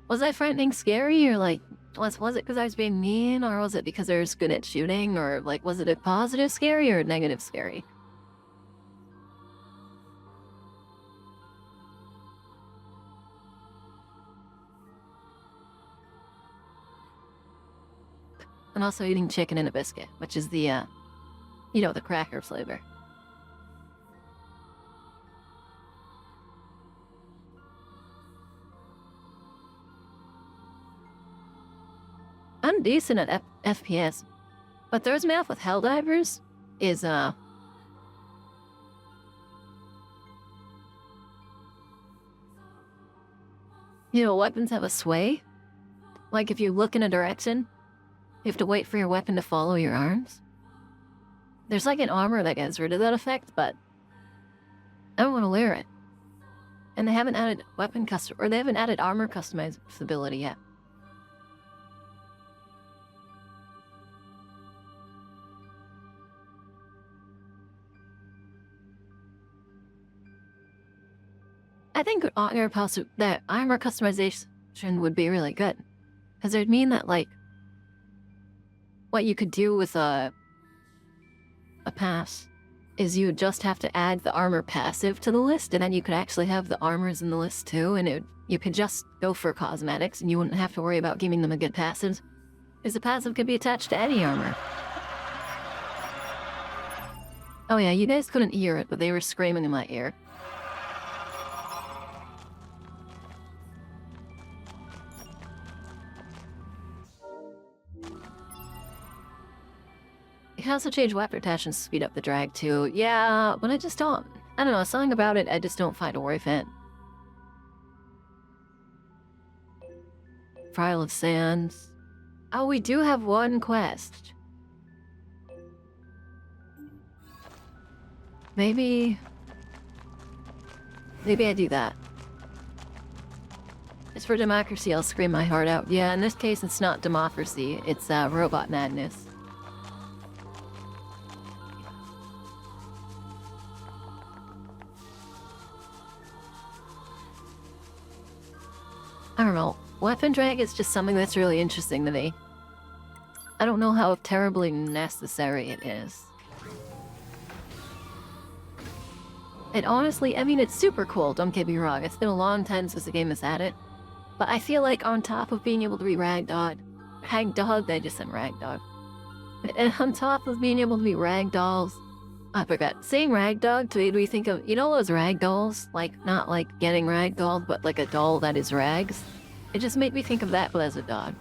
Was I frightening scary, or like, was it because I was being mean, or was it because I was good at shooting, or like, was it a positive scary or a negative scary? I'm also eating chicken and a biscuit, which is the, the cracker flavor. I'm decent at FPS, but Throws Me Off with Helldivers is, weapons have a sway. Like, if you look in a direction, you have to wait for your weapon to follow your arms. There's like an armor that gets rid of that effect, but I don't want to wear it. And they haven't added they haven't added armor customizability yet. I think that armor customization would be really good. Because it would mean that, like, what you could do with a pass is you just have to add the armor passive to the list, and then you could actually have the armors in the list too, and you could just go for cosmetics, and you wouldn't have to worry about giving them a good passive, because the passive could be attached to any armor. Oh yeah, you guys couldn't hear it, but they were screaming in my ear. You can also change weapon attachments to speed up the drag too. Yeah, but I don't know, something about it I just don't find worth it. Trial of Sands. Oh, we do have one quest. Maybe I do that. It's for democracy, I'll scream my heart out. Yeah, in this case it's not democracy, it's robot madness. I don't know. Weapon drag is just something that's really interesting to me. I don't know how terribly necessary it is. It honestly, I mean, it's super cool, don't get me wrong. It's been a long time since the game has had it. But I feel like on top of being able to be ragdolled, I just said ragdoll. And on top of being able to be ragdolls, I forgot. Saying ragdoll made me think of, those ragdolls? Like, not like getting ragdolled, but like a doll that is rags. It just made me think of that, but as a dog.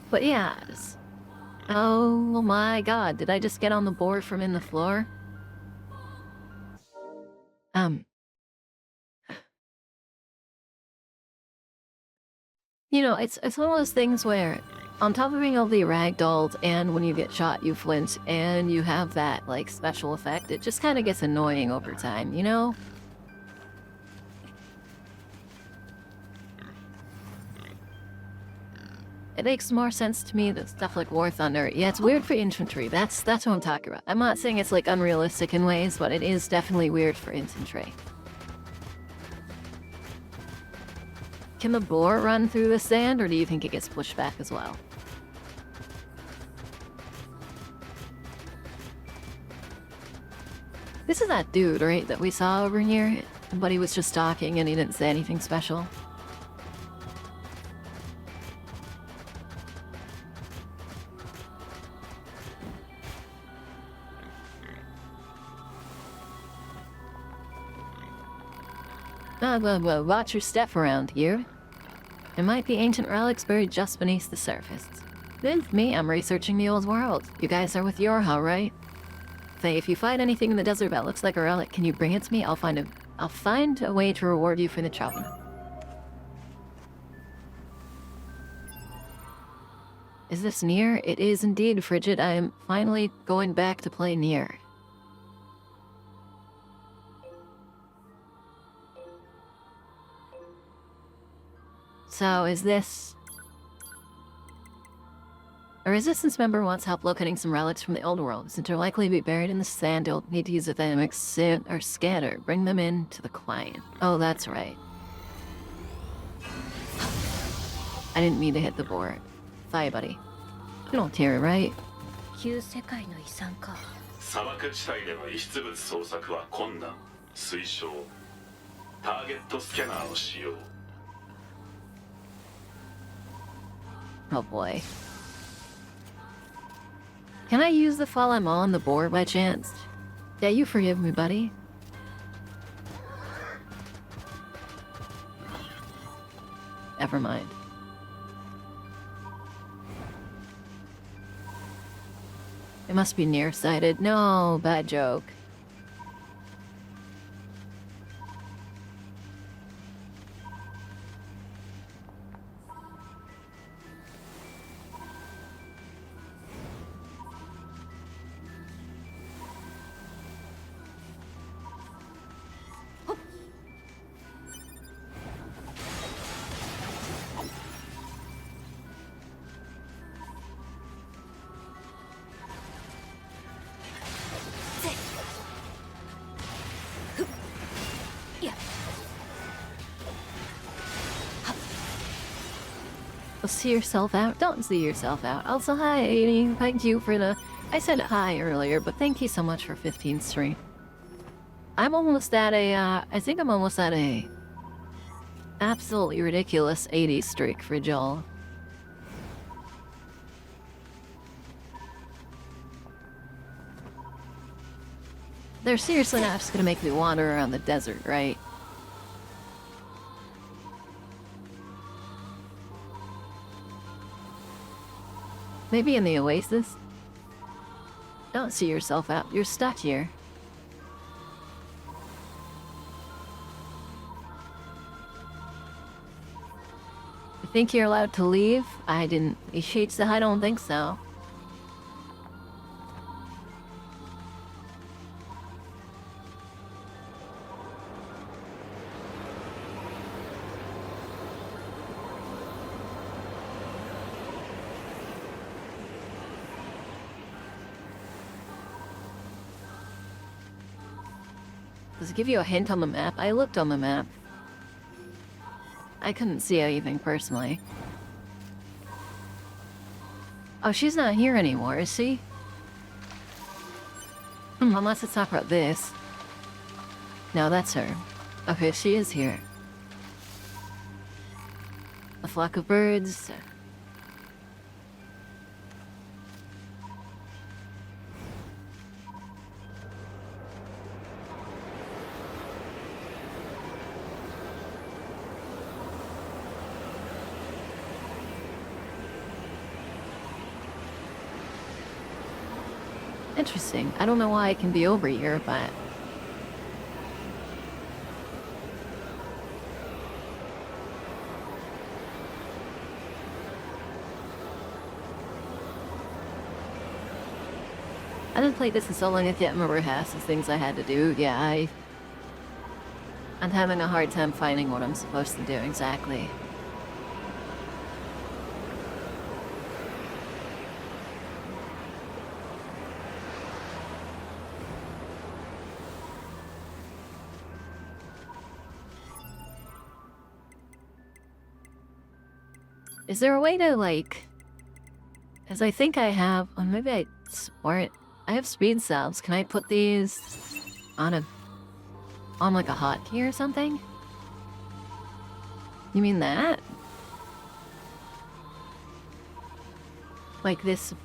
But yes. Oh my god, did I just get on the board from in the floor? It's one of those things where, on top of being able to be ragdolled, and when you get shot you flinch, and you have that, like, special effect, it just kind of gets annoying over time, you know? It makes more sense to me that stuff like War Thunder, yeah, it's weird for infantry, that's what I'm talking about. I'm not saying it's, like, unrealistic in ways, but it is definitely weird for infantry. Can the boar run through the sand, or do you think it gets pushed back as well? This is that dude, right, that we saw over here? But he was just talking and he didn't say anything special. Well, watch your step around here. There might be ancient relics buried just beneath the surface. With me, I'm researching the old world. You guys are with Yorha, right? Say, if you find anything in the desert that looks like a relic, can you bring it to me? I'll find a way to reward you for the trouble. Is this NieR? It is indeed, Frigid. I am finally going back to play NieR. So, is this... A Resistance member wants help locating some relics from the old world. Since they're likely to be buried in the sand, you'll need to use a dynamic sit or scatter. Bring them in to the client. Oh, that's right. I didn't mean to hit the board. Sorry, buddy. You don't hear it, right? 旧世界の遺産か。砂漠地帯での遺失物捜索は困難。推奨。ターゲットスキャナーを使用。Oh boy. Can I use the while I'm on the board by chance? Yeah, you forgive me, buddy. Never mind. It must be nearsighted. No, bad joke. See yourself out? Don't see yourself out. Also, hi, Amy. Thank you for the... I said hi earlier, but thank you so much for 15th stream. I'm almost at a, I think I'm almost at a... absolutely ridiculous 80 streak for Joel. They're seriously not just gonna make me wander around the desert, right? Maybe in the oasis? Don't see yourself out. You're stuck here. You think you're allowed to leave? I didn't. He said I don't think so. Does it give you a hint on the map? I looked on the map. I couldn't see anything personally. Oh, she's not here anymore, is she? Unless it's not about this. No, that's her. Okay, she is here. A flock of birds. Interesting. I don't know why it can be over here, but... I didn't play this in so long I can't remember half the things I had to do. Yeah, I'm having a hard time finding what I'm supposed to do exactly. Is there a way to, like... As I think I have... Or maybe I swore it. I have speed salves. Can I put these on a... on like a hotkey or something? You mean that? Like this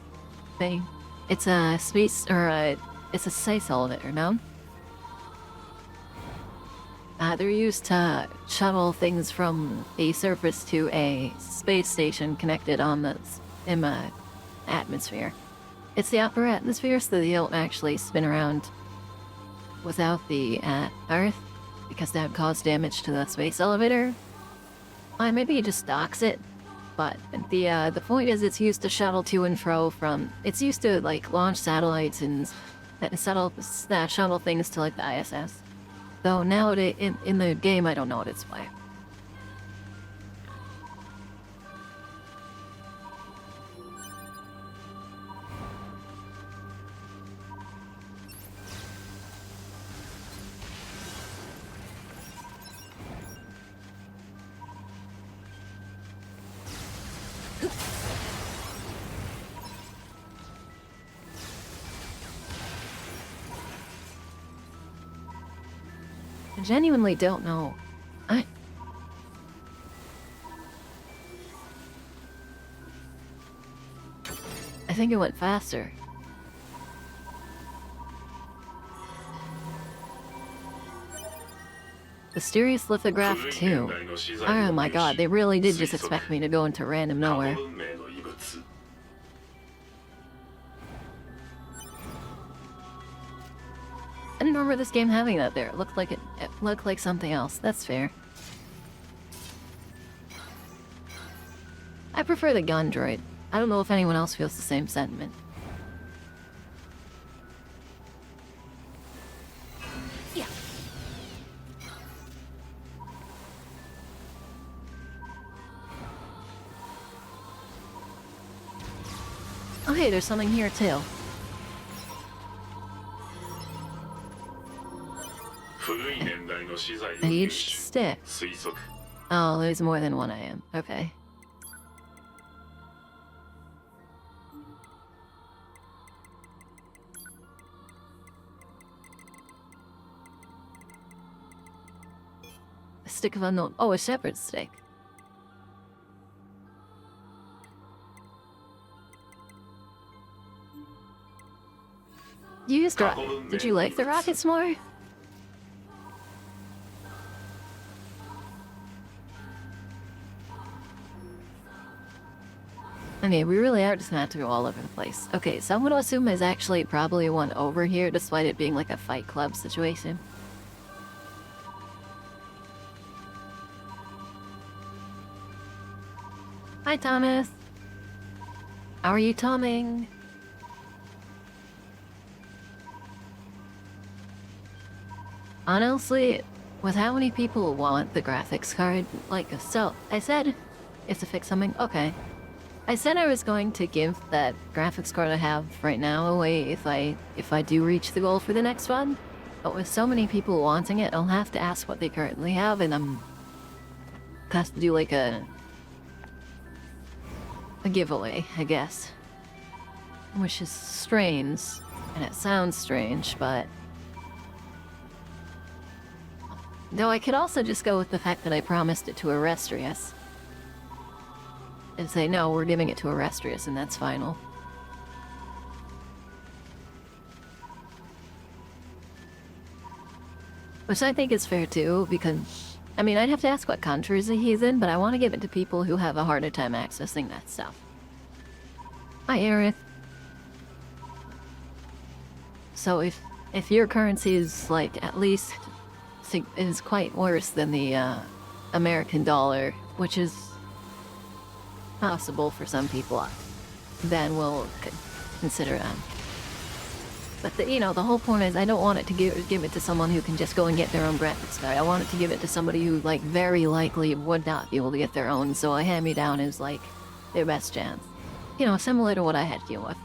thing? It's a space... or a... It's a space elevator, no? They're used to shuttle things from a surface to a space station connected on the atmosphere. It's the upper atmosphere, so they don't actually spin around without the Earth, because that would cause damage to the space elevator. Maybe it just docks it, but the point is it's used to shuttle to and fro from... It's used to, like, launch satellites and shuttle things to, like, the ISS. Though nowadays, in the game, I don't know what it's by. I genuinely don't know. I think it went faster. Mysterious lithograph 2. Oh my god, they really did just expect me to go into random nowhere. I didn't remember this game having that there. It looked like something else. That's fair. I prefer the gun droid. I don't know if anyone else feels the same sentiment. Yeah. Oh hey, there's something here too. Aged stick. Oh, there's more than one I am. Okay. A stick of unknown. Oh, a shepherd's stick. You used Did you like the rockets more? I mean, we really are just gonna have to go all over the place. Okay, so I'm gonna assume there's actually probably one over here, despite it being like a fight club situation. Hi, Thomas. How are you, Tomming? Honestly, with how many people want the graphics card, like, so, I said, it's to fix something, okay. I said I was going to give that graphics card I have right now away if I do reach the goal for the next one. But with so many people wanting it, I'll have to ask what they currently have, and I'm have to do like a giveaway, I guess. Which is strange, and it sounds strange, but though I could also just go with the fact that I promised it to Arestrius. And say, no, we're giving it to Arestrius, and that's final. Which I think is fair too, because, I mean, I'd have to ask what countries he's in, but I want to give it to people who have a harder time accessing that stuff. Hi, Aerith. So if your currency is, like, at least is quite worse than the American dollar, which is possible for some people, then we'll consider that. But the whole point is I don't want it to give it to someone who can just go and get their own graphics card. I want it to give it to somebody who, like, very likely would not be able to get their own, so a hand-me-down is, like, their best chance. Similar to what I had to deal with.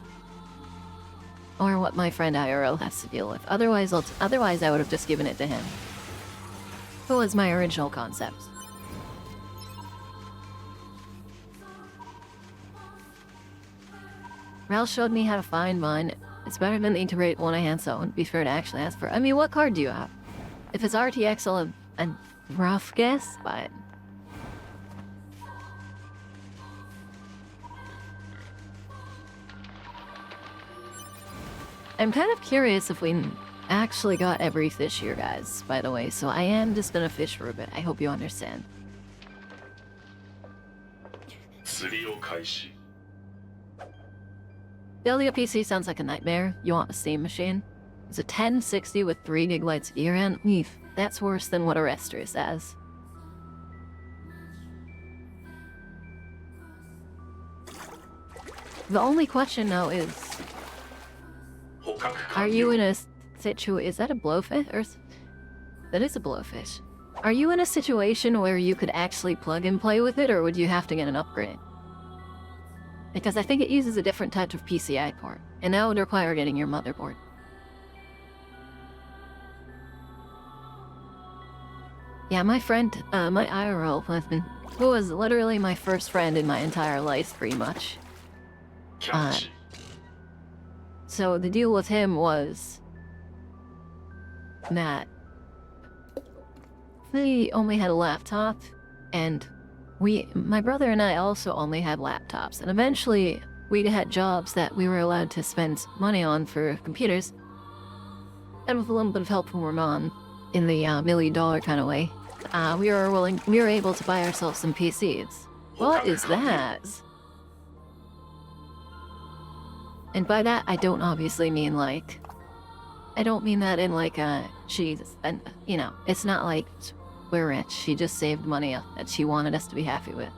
Or what my friend IRL has to deal with. Otherwise I would have just given it to him. It was my original concept. Ralph showed me how to find mine. It's better than the integrate one I hand, so it wouldn't be fair to actually ask for. I mean, what card do you have? If it's RTX, I'll have a rough guess, but I'm kind of curious if we actually got every fish here, guys, by the way, so I am just gonna fish for a bit. I hope you understand. Building a PC sounds like a nightmare. You want a steam machine? It's a 1060 with 3 gigabytes of VRAM. Eef, that's worse than what Arestrius has. The only question now is, are you in a is that a blowfish? Or that is a blowfish. Are you in a situation where you could actually plug and play with it, or would you have to get an upgrade? Because I think it uses a different type of PCI port, and that would require getting your motherboard. Yeah, my friend, my IRL husband, who was literally my first friend in my entire life, pretty much. So the deal with him was that they only had a laptop, and my brother and I also only had laptops, and eventually we had jobs that we were allowed to spend money on for computers, and with a little bit of help from our mom, in the $1 million kind of way, we were able to buy ourselves some PCs. What is that? And by that, I don't obviously mean like, I don't mean that in like it's not like we're rich. She just saved money up that she wanted us to be happy with.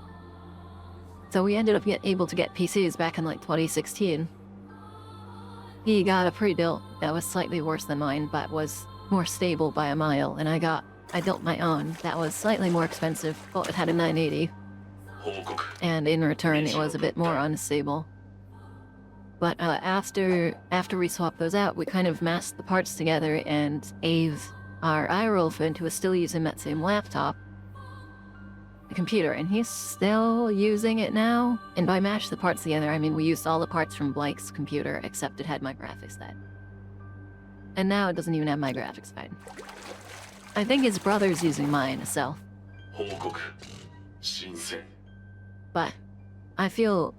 So we ended up able to get PCs back in like 2016. He got a pre-built that was slightly worse than mine, but was more stable by a mile, and I built my own that was slightly more expensive, but it had a 980. And in return, it was a bit more unstable. But after we swapped those out, we kind of mashed the parts together, and Ave, our IRL friend, who was still using that same laptop, the computer, and he's still using it now. And by mash the parts together, I mean we used all the parts from Blake's computer, except it had my graphics card. And now it doesn't even have my graphics card. I think his brother's using mine, so. But I feel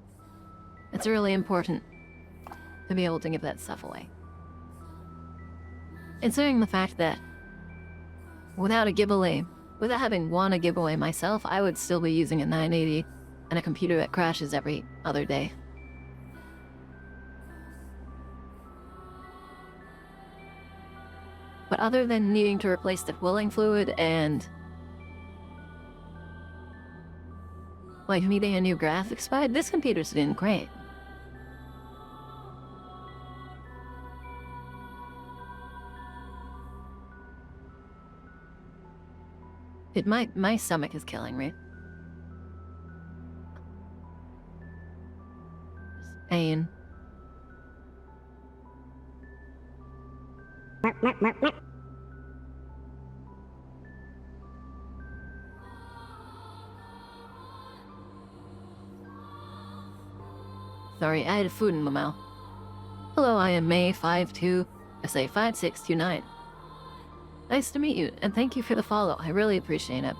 it's really important to be able to give that stuff away. Considering the fact that without having won a giveaway myself, I would still be using a 980 and a computer that crashes every other day. But other than needing to replace the cooling fluid and like needing a new graphics card, this computer's doing great. My stomach is killing me. Pain. Sorry, I had food in my mouth. Hello, I am May52, SA5629. Nice to meet you, and thank you for the follow. I really appreciate it.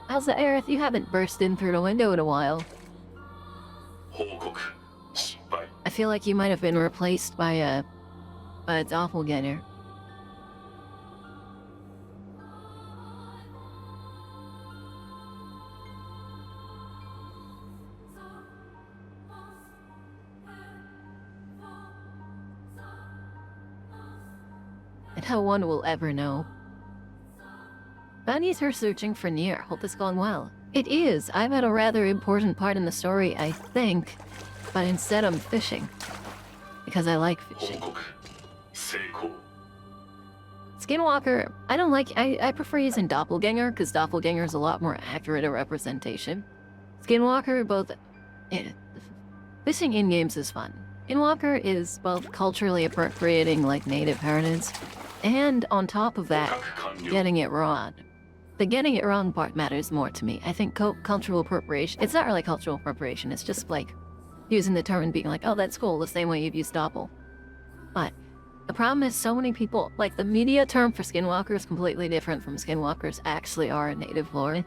How's the Aerith? You haven't burst in through the window in a while. I feel like you might have been replaced by a doppelganger. And how one will ever know. Bunny's her searching for NieR. Hope it's gone well. It is. I'm at a rather important part in the story, I think. But instead I'm fishing. Because I like fishing. Skinwalker, I don't like... I prefer using Doppelganger, because Doppelganger is a lot more accurate a representation. Skinwalker, both... fishing in games is fun. Skinwalker is both culturally appropriating, like, native heritage, and on top of that, getting it wrong. The getting it wrong part matters more to me. I think cultural appropriation... It's not really cultural appropriation, it's just, like, using the term and being like, oh, that's cool, the same way you've used Doppel. But the problem is so many people... Like, the media term for Skinwalker is completely different from Skinwalkers actually are in native lore.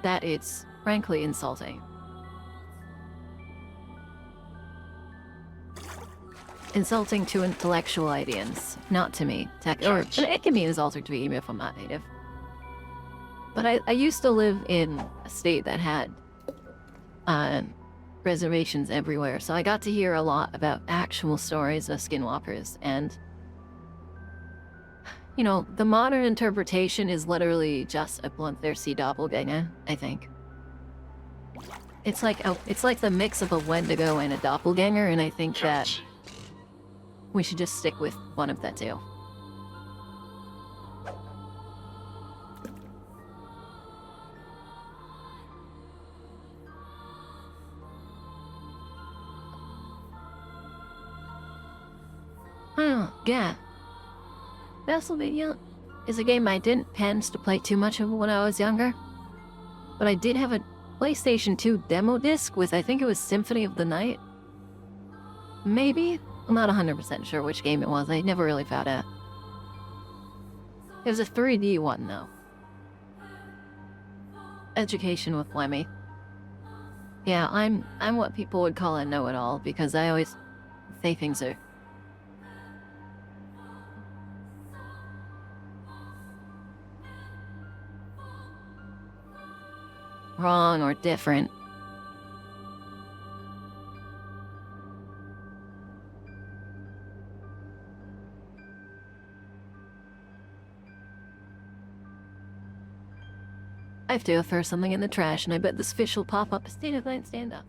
That it's, frankly, insulting. Insulting to intellectual audience, not to me. Or it can be insulting to me even if I'm not native. But I used to live in a state that had reservations everywhere, so I got to hear a lot about actual stories of skinwalkers, and you know, the modern interpretation is literally just a bloodthirsty doppelganger, I think. It's like the mix of a Wendigo and a doppelganger, and I think that we should just stick with one of the two. Yeah. Castlevania is a game I didn't tend to play too much of when I was younger. But I did have a PlayStation 2 demo disc with, I think it was Symphony of the Night. Maybe? I'm not 100% sure which game it was. I never really found out. It was a 3D one, though. Education with Lemmy. Yeah, I'm what people would call a know-it-all, because I always say things are wrong or different. I have to go throw something in the trash, and I bet this fish will pop up. Stand up, stand up.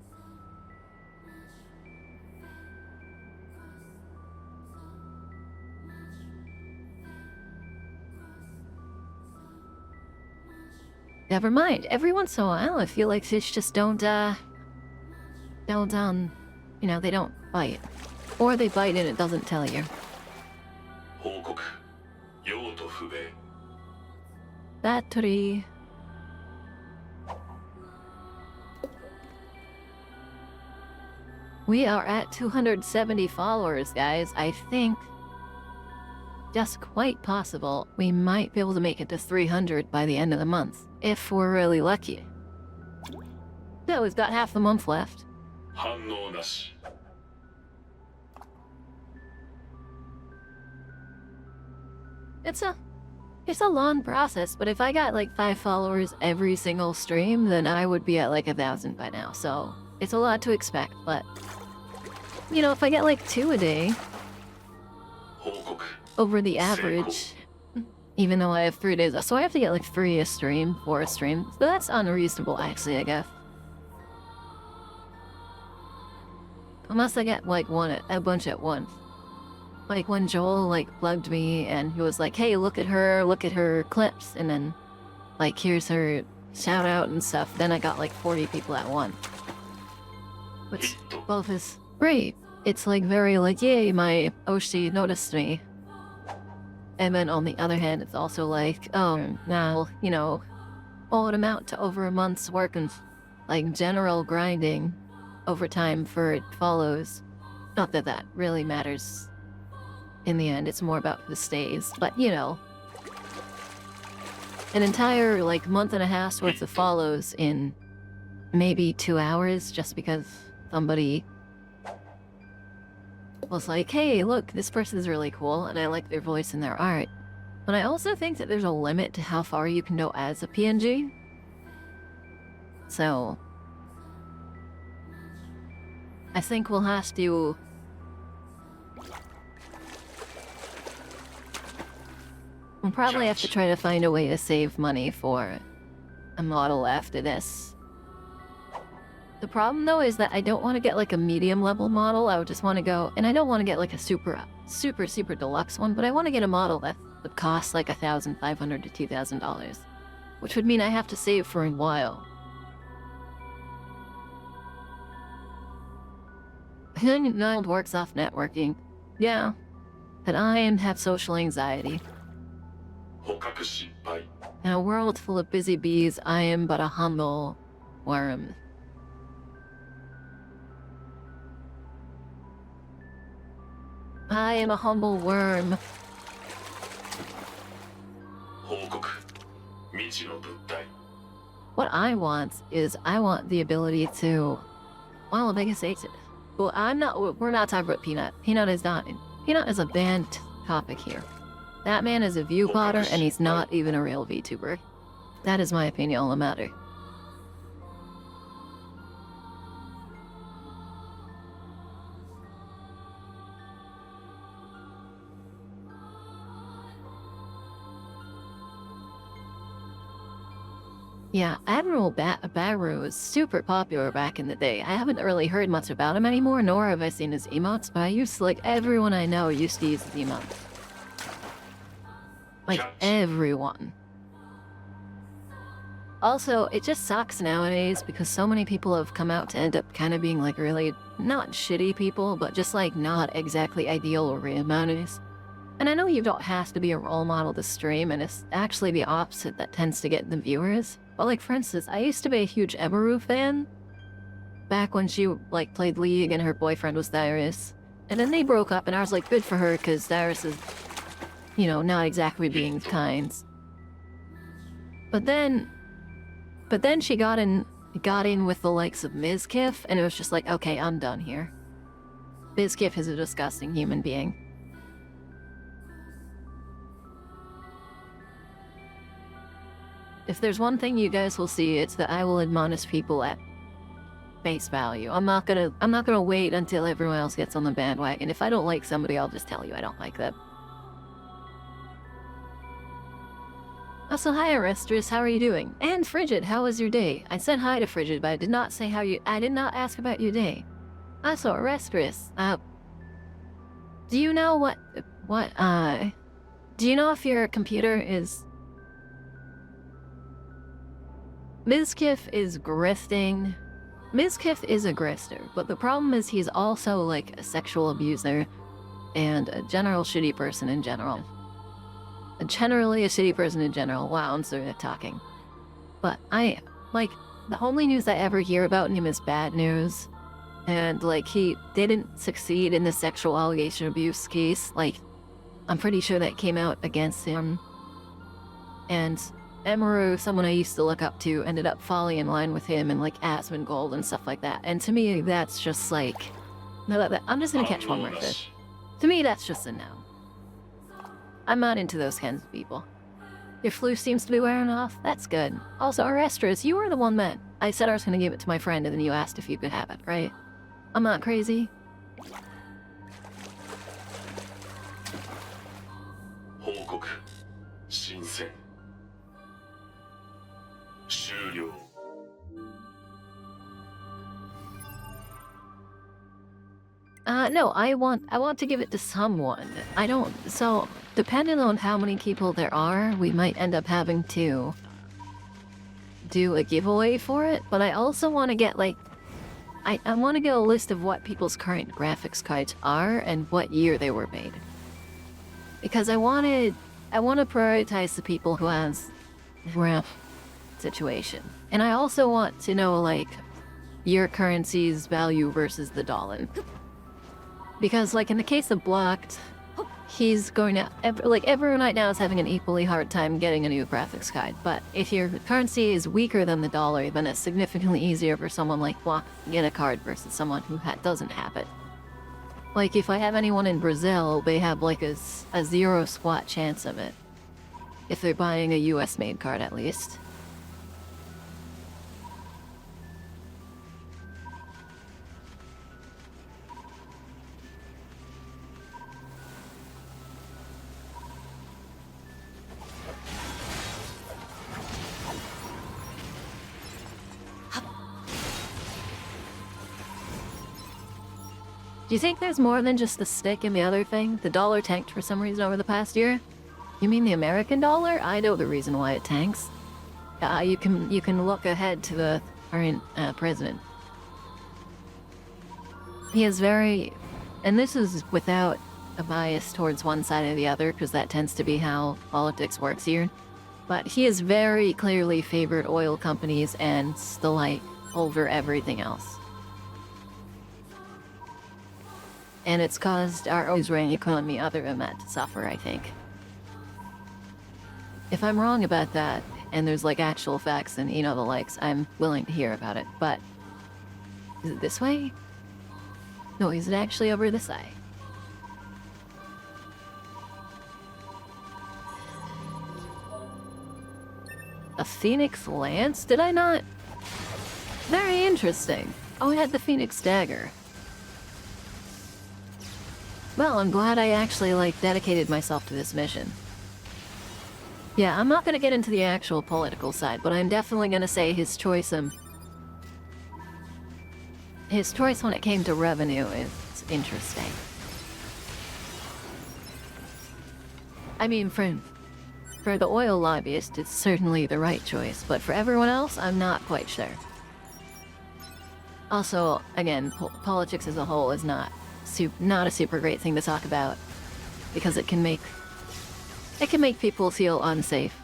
Never mind. Every once in a while, I feel like fish just don't, they don't bite. Or they bite and it doesn't tell you. 報告用途不明 Battery. We are at 270 followers, guys. I think, just quite possible, we might be able to make it to 300 by the end of the month, if we're really lucky. So we've got half the month left. 反応なし It's a long process, but if I got like 5 followers every single stream, then I would be at like 1,000 by now. So it's a lot to expect, but you know, if I get like 2 a day 報告 over the average, even though I have 3 days, so I have to get like 3 a stream, 4 a stream. So that's unreasonable, actually, I guess. Unless I get like a bunch at once. Like when Joel like plugged me and he was like, hey, look at her clips, and then like here's her shout out and stuff. Then I got like 40 people at once. Which both is great. It's like very like, yay, my Oshi noticed me. And then on the other hand, it's also like, oh, now, you know, all it amount to over a month's work and like general grinding over time for follows. Not that that really matters. In the end, it's more about the stays, but you know. An entire like month and a half's worth of follows in maybe 2 hours just because somebody was like, hey, look, this person's really cool and I like their voice and their art. But I also think that there's a limit to how far you can go as a PNG. So I think we'll have to we'll probably have to try to find a way to save money for a model after this. The problem though is that I don't want to get like a medium level model. I would just want to go, and I don't want to get like a super deluxe one, but I want to get a model that would cost like $1,500 to $2,000, which would mean I have to save for a while. Nine works off networking. Yeah, but I have social anxiety. 捕獲失敗 In a world full of busy bees, I am but a humble worm. I am a humble worm. 報告未知の物体 What I want is I want the ability to, well, I guess it's, well, we're not talking about Peanut. Peanut is a banned topic here. That man is a view potter and he's not even a real VTuber. That is my opinion on the matter. Yeah, Admiral Baru was super popular back in the day. I haven't really heard much about him anymore, nor have I seen his emotes, but I used to, like, everyone I know used to use his emotes. Like, everyone. Also, it just sucks nowadays because so many people have come out to end up kind of being, like, really, not shitty people, but just, like, not exactly ideal or humanities. And I know you don't have to be a role model to stream, and it's actually the opposite that tends to get the viewers. But like, for instance, I used to be a huge Emeru fan back when she like played League and her boyfriend was Darius. And then they broke up, and I was like, good for her, because Darius is, you know, not exactly being kind. But then she got in with the likes of Mizkif, and it was just like, okay, I'm done here. Mizkif is a disgusting human being. If there's one thing you guys will see, it's that I will admonish people at face value. I'm not gonna wait until everyone else gets on the bandwagon. If I don't like somebody, I'll just tell you I don't like them. Also, hi Arestrus, how are you doing? And Frigid, how was your day? I said hi to Frigid, but I did not say I did not ask about your day. Also, Arestrus, do you know do you know if your computer is... Mizkif is grifting. Mizkif is a grifter, but the problem is he's also like a sexual abuser and a general shitty person in general. Generally a shitty person in general. Wow, I'm sorry talking. But the only news I ever hear about him is bad news. And like, he didn't succeed in the sexual allegation abuse case. Like, I'm pretty sure that came out against him. And Emeru, someone I used to look up to, ended up falling in line with him and like Asmongold and stuff like that. And to me, that's just like, no, I'm just gonna catch one more fish. To me, that's just a no. I'm not into those kinds of people. Your flu seems to be wearing off. That's good. Also, Arestrus, you were the one that I said I was gonna give it to my friend, and then you asked if you could have it, right? I'm not crazy. 報告新鮮終了 No, I want to give it to someone. I don't, so, depending on how many people there are, we might end up having to do a giveaway for it, but I also want to get, like, I want to get a list of what people's current graphics cards are and what year they were made. Because I want to prioritize the people who has rough situation. And I also want to know, like, your currency's value versus the dollar. Because, like, in the case of Blocked, he's going to... everyone right now is having an equally hard time getting a new graphics card. But if your currency is weaker than the dollar, then it's significantly easier for someone like Blocked to get a card versus someone who doesn't have it. Like, if I have anyone in Brazil, they have, like, a zero squat chance of it. If they're buying a US-made card, at least. Do you think there's more than just the stick in the other thing? The dollar tanked for some reason over the past year? You mean the American dollar? I know the reason why it tanks. You can look ahead to the current president. He is very... And this is without a bias towards one side or the other, because that tends to be how politics works here. But he has very clearly favored oil companies and the like over everything else. And it's caused our Israeli economy other than that to suffer, I think. If I'm wrong about that, and there's like actual facts and, you know, the likes, I'm willing to hear about it, but... Is it this way? No, is it actually over this side? A Phoenix Lance? Did I not? Very interesting. Oh, I had the Phoenix Dagger. Well, I'm glad I actually, like, dedicated myself to this mission. Yeah, I'm not gonna get into the actual political side, but I'm definitely gonna say his choice when it came to revenue is interesting. I mean, for the oil lobbyist, it's certainly the right choice, but for everyone else, I'm not quite sure. Also, again, politics as a whole is not a super great thing to talk about, because it can make people feel unsafe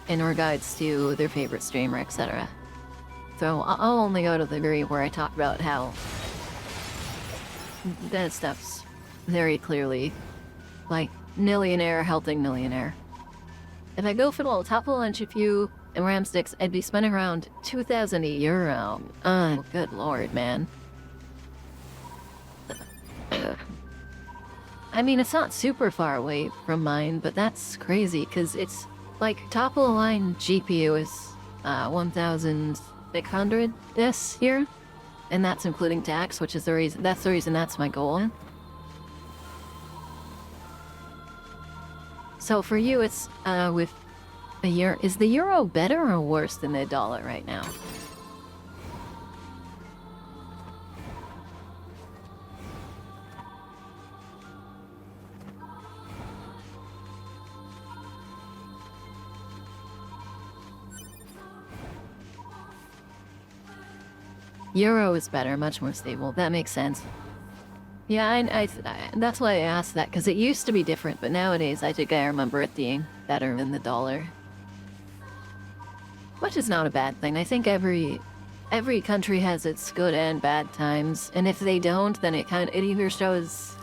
in regards to their favorite streamer, etc. So I'll only go to the degree where I talk about how that stuff's very clearly. Like, millionaire helping millionaire. If I go for the little top lunch a few and ram sticks, I'd be spending around 2,000 euro. Good lord, man. I mean, it's not super far away from mine, but that's crazy, because it's, like, top-of-the-line GPU is 1,600 this year, and that's including tax, which is the reason that's my goal. So for you, it's with the euro. Is the euro better or worse than the dollar right now? Euro is better, much more stable. That makes sense. Yeah, I that's why I asked that, because it used to be different, but nowadays I think I remember it being better than the dollar. Which is not a bad thing. I think every country has its good and bad times, and if they don't, then it either shows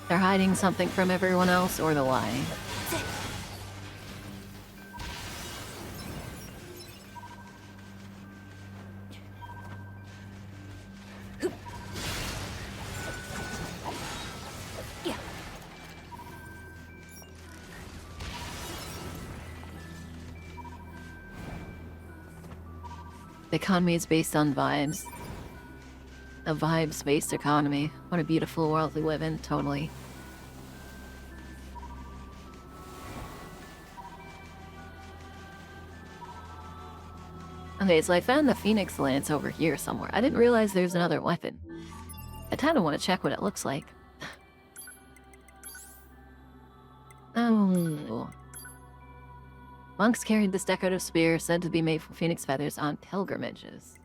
they're hiding something from everyone else or the lie. The economy is based on vibes. A vibes-based economy. What a beautiful world we live in, totally. Okay, so I found the Phoenix Lance over here somewhere. I didn't realize there's another weapon. I kinda want to check what it looks like. Oh. Monks carried this decorative spear, said to be made from phoenix feathers, on pilgrimages.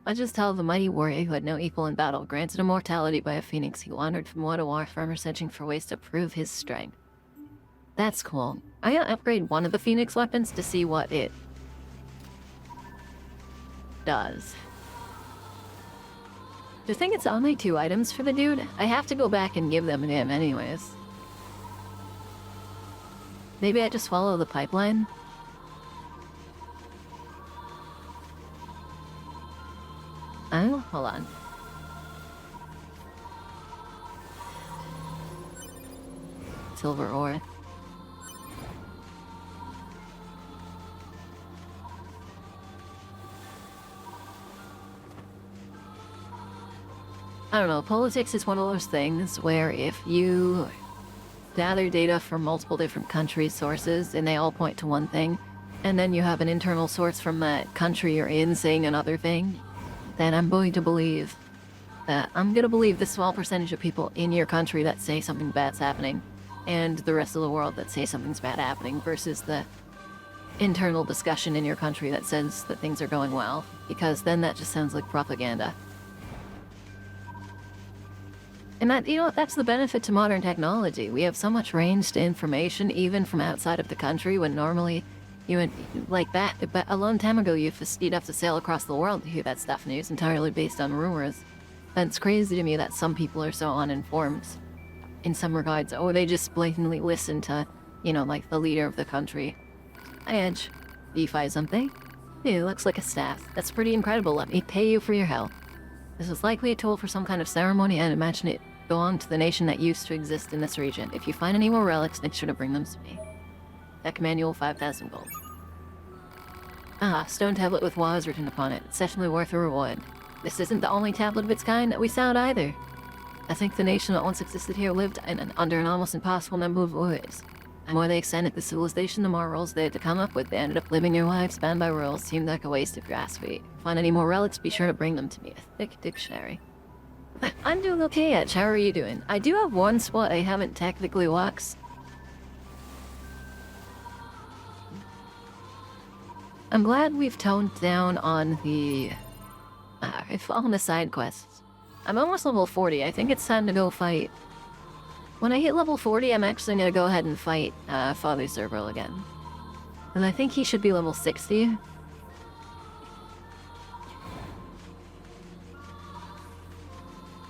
Legends tell of a mighty warrior who had no equal in battle, granted immortality by a phoenix. He wandered from war to war, farmer searching for ways to prove his strength. That's cool. I gotta upgrade one of the phoenix weapons to see what it does. Do you think it's only 2 items for the dude? I have to go back and give them to him anyways. Maybe I just follow the pipeline? Oh, hold on. Silver ore. I don't know, politics is one of those things where if you gather data from multiple different countries' sources and they all point to one thing, and then you have an internal source from that country you're in saying another thing, then I'm going to believe the small percentage of people in your country that say something bad's happening and the rest of the world that say something's bad happening versus the internal discussion in your country that says that things are going well, because then that just sounds like propaganda. And that, that's the benefit to modern technology. We have so much range to information, even from outside of the country, when normally you would, like that, but a long time ago, you'd have to sail across the world to hear that stuff, and it was entirely based on rumors. And it's crazy to me that some people are so uninformed in some regards. Oh, they just blatantly listen to, like the leader of the country. Hi, Edge. Do you find something? It looks like a staff. That's pretty incredible. Let me pay you for your help. This was likely a tool for some kind of ceremony, and imagine it belonged to the nation that used to exist in this region. If you find any more relics, make sure to bring them to me. Deck manual, 5,000 gold. Ah, stone tablet with Waz written upon it. It's definitely worth a reward. This isn't the only tablet of its kind that we found either. I think the nation that once existed here lived under an almost impossible number of words. The more they extended the civilization, the more rules they had to come up with. They ended up living their lives bound by rules. Seemed like a waste of grass feet. Find any more relics, be sure to bring them to me. A thick dictionary. I'm doing okay, Etch. How are you doing? I do have one spot I haven't technically waxed. I'm glad we've toned down on the on the side quests. I'm almost level 40. I think it's time to go fight. When I hit level 40, I'm actually gonna go ahead and fight Father Zerbril again. And I think he should be level 60.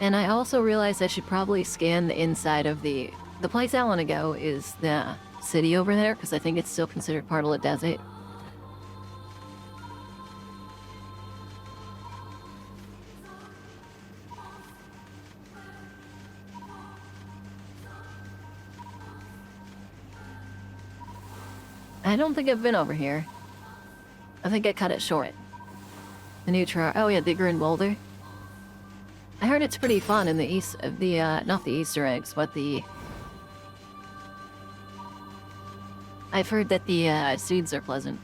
And I also realized I should probably scan the inside of the place I want to go is the city over there, because I think it's still considered part of the desert. I don't think I've been over here. I think I cut it short. The new trail. Oh yeah, Digger and Boulder. I heard it's pretty fun in the east of the not the Easter eggs, but the. I've heard that the seeds are pleasant.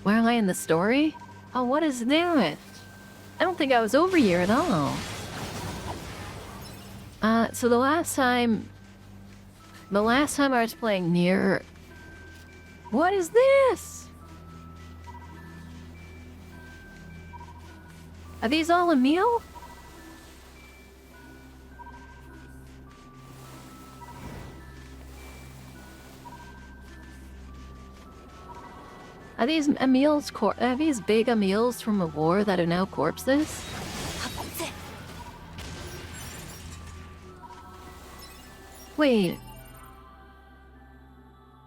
Where am I in the story? Oh, what is that? I don't think I was over here at all. So the last time I was playing NieR. What is this? Are these all a meal? Are these Emil's are these big Emils from a war that are now corpses? Wait.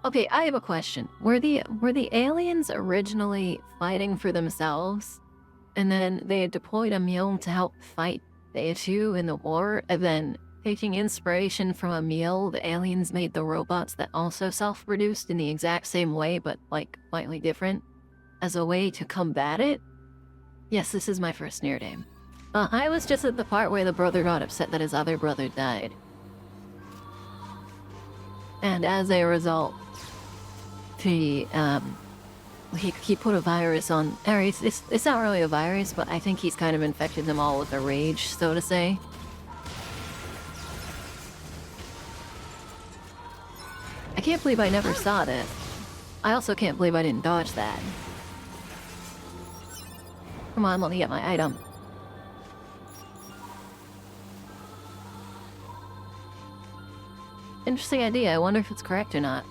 Okay, I have a question. Were the aliens originally fighting for themselves, and then they had deployed Emil to help fight the issue in the war, and then taking inspiration from Emil, the aliens made the robots that also self-produced in the exact same way, but like slightly different, as a way to combat it? Yes, this is my first NieR game. I was just at the part where the brother got upset that his other brother died. And as a result, he put a virus on Ares. It's not really a virus, but I think he's kind of infected them all with a rage, so to say. I can't believe I never saw that. I also can't believe I didn't dodge that. Come on, let me get my item. Interesting idea. I wonder if it's correct or not.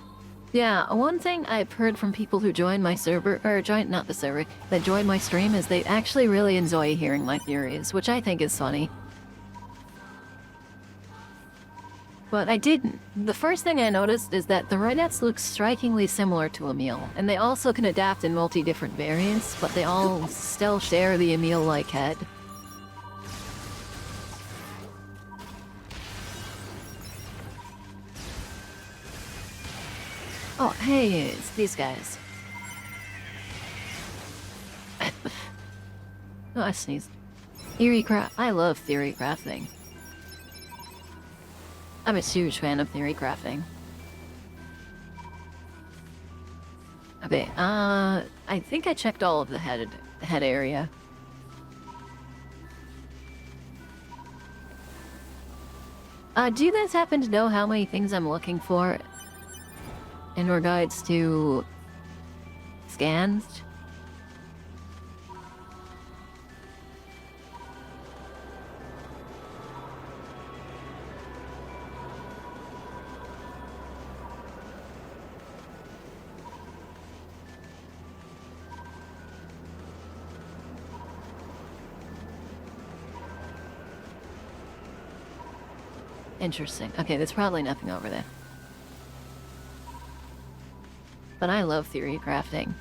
Yeah, one thing I've heard from people who join my server, or not the server, that join my stream is they actually really enjoy hearing my theories, which I think is funny. But I didn't. The first thing I noticed is that the Renettes look strikingly similar to Emil, and they also can adapt in multi-different variants, but they all still share the Emil-like head. Oh, hey, it's these guys. Oh, I sneezed. I love theory crafting. I'm a huge fan of theory crafting. Okay, I think I checked all of the head area. Do you guys happen to know how many things I'm looking for in regards to scans? Interesting. Okay, there's probably nothing over there. But I love theory crafting.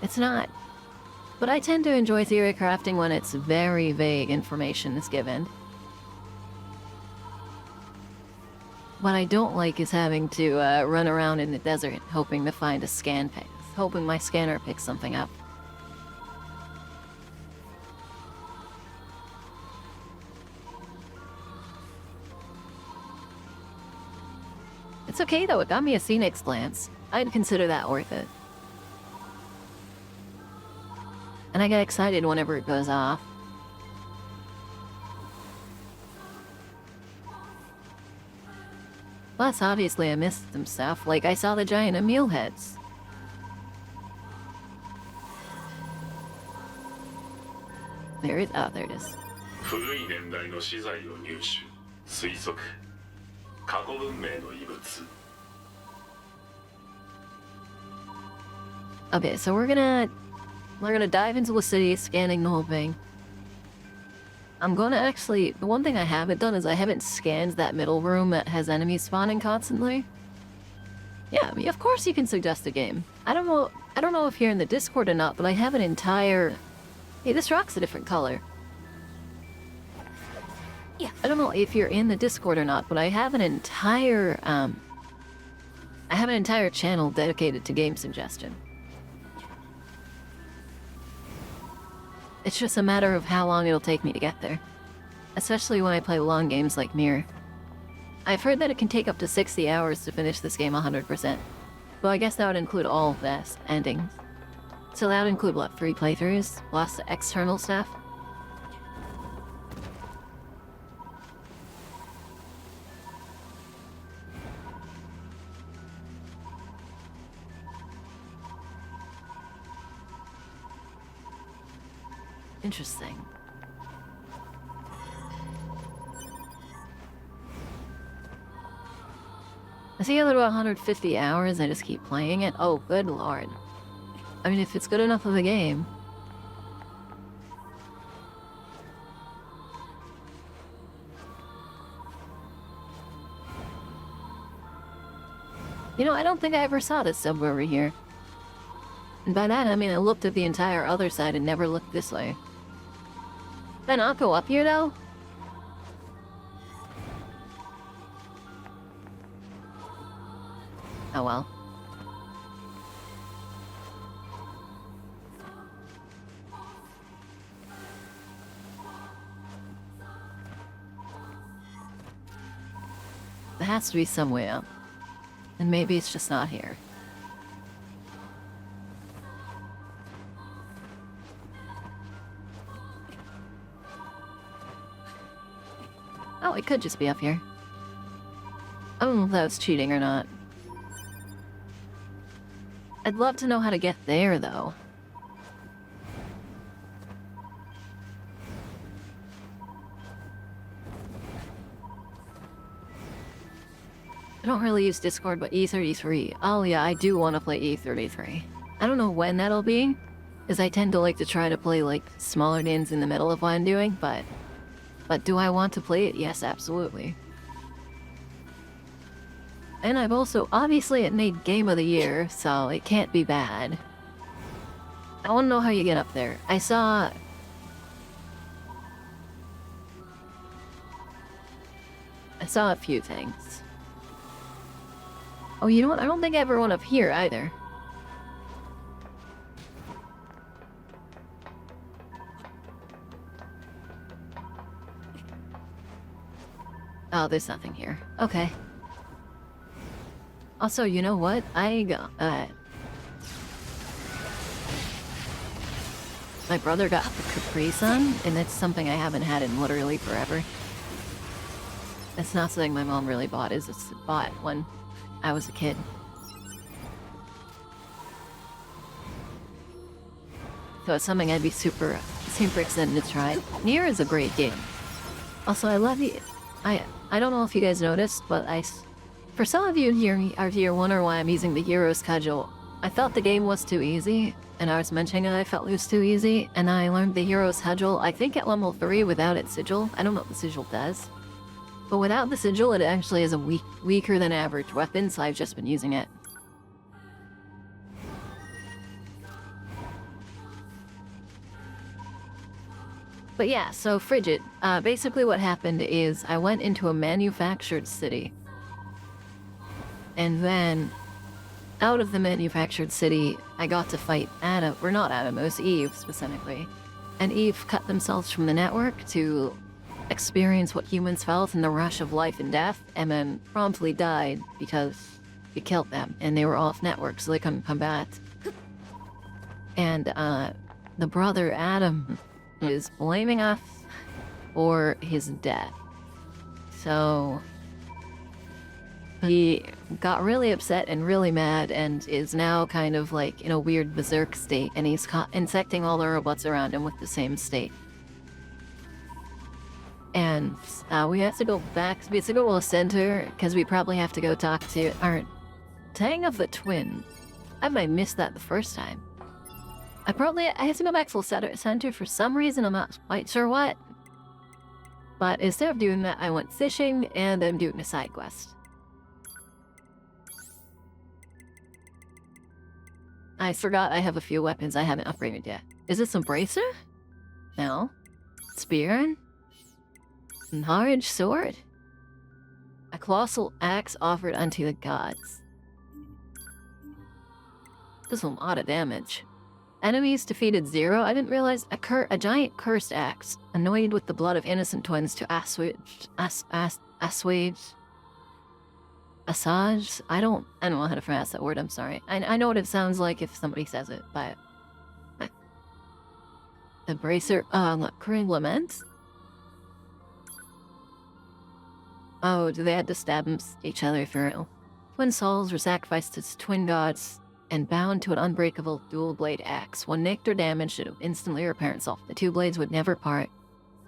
It's not. But I tend to enjoy theory crafting when it's very vague information is given. What I don't like is having to run around in the desert hoping to find a scan path, hoping my scanner picks something up. It's okay though, it got me a Phoenix glance. I'd consider that worth it. And I get excited whenever it goes off. Plus, obviously I missed some stuff, like I saw the giant Emil heads. There it is. 古い年代の資材を入手推測過去文明の遺物 Okay, so we're gonna dive into the city, scanning the whole thing. I'm gonna actually... The one thing I haven't done is I haven't scanned that middle room that has enemies spawning constantly. Yeah, I mean, of course you can suggest a game. I don't know if you're in the Discord or not, but I have an entire... Hey, this rock's a different color. Yeah. I don't know if you're in the Discord or not, but I have an entire, channel dedicated to game suggestion. It's just a matter of how long it'll take me to get there. Especially when I play long games like NieR. I've heard that it can take up to 60 hours to finish this game 100%. Well, I guess that would include all of the endings. So that would include, what, 3 playthroughs? Plus the external stuff? Interesting. I see a little 150 hours, I just keep playing it. Oh, good lord. I mean, if it's good enough of a game. You know, I don't think I ever saw this sub over here. And by that, I mean I looked at the entire other side and never looked this way. Then I'll go up here, though? Oh well. There has to be some way up. And maybe it's just not here. Oh, it could just be up here. I don't know if that was cheating or not. I'd love to know how to get there, though. I don't really use Discord, but E33. Oh yeah, I do want to play E33. I don't know when that'll be, because I tend to like to try to play, like, smaller games in the middle of what I'm doing, but do I want to play it? Yes, absolutely. And I've also, obviously it made Game of the Year, so it can't be bad. I want to know how you get up there. I saw a few things. Oh, you know what? I don't think I ever went up here either. Oh, there's nothing here. Okay. Also, you know what? My brother got the Capri Sun, and it's something I haven't had in literally forever. It's not something my mom really bought, it's bought when I was a kid. So it's something I'd be super excited to try. NieR is a great game. Also, I love the... I don't know if you guys noticed, but for some of you here wonder why I'm using the Heroes cudgel. I thought the game was too easy, and I was mentioning that I felt it was too easy, and I learned the Heroes cudgel, I think at level 3 without its sigil. I don't know what the sigil does. But without the sigil, it actually is a weaker than average weapon, so I've just been using it. But yeah, so Frigid. Basically what happened is I went into a manufactured city. And then, out of the manufactured city, I got to fight Adam. Or not Adam, it was Eve, specifically. And Eve cut themselves from the network to experience what humans felt in the rush of life and death, and then promptly died because we killed them, and they were off network, so they couldn't come back. And, the brother, Adam, is blaming us for his death. So he got really upset and really mad and is now kind of like in a weird berserk state, and he's infecting all the robots around him with the same state. And we have to go back, we have to go to the center, because we probably have to go talk to our Tang of the Twin. I might miss that the first time. I have to go back to the center for some reason, I'm not quite sure what. But instead of doing that, I went fishing, and I'm doing a side quest. I forgot I have a few weapons I haven't upgraded yet. Is this a bracer? No. Spear? Large sword? A colossal axe offered unto the gods. Does a lot of damage. Enemies defeated 0. I didn't realize a giant cursed axe, anointed with the blood of innocent twins to assuage. I don't know how to pronounce that word. I'm sorry. I know what it sounds like if somebody says it, but the bracer. Recurring laments. Oh, do they had to stab each other for real? Twin souls were sacrificed to twin gods and bound to an unbreakable dual blade axe. When nicked or damaged, it would instantly repair itself. The two blades would never part.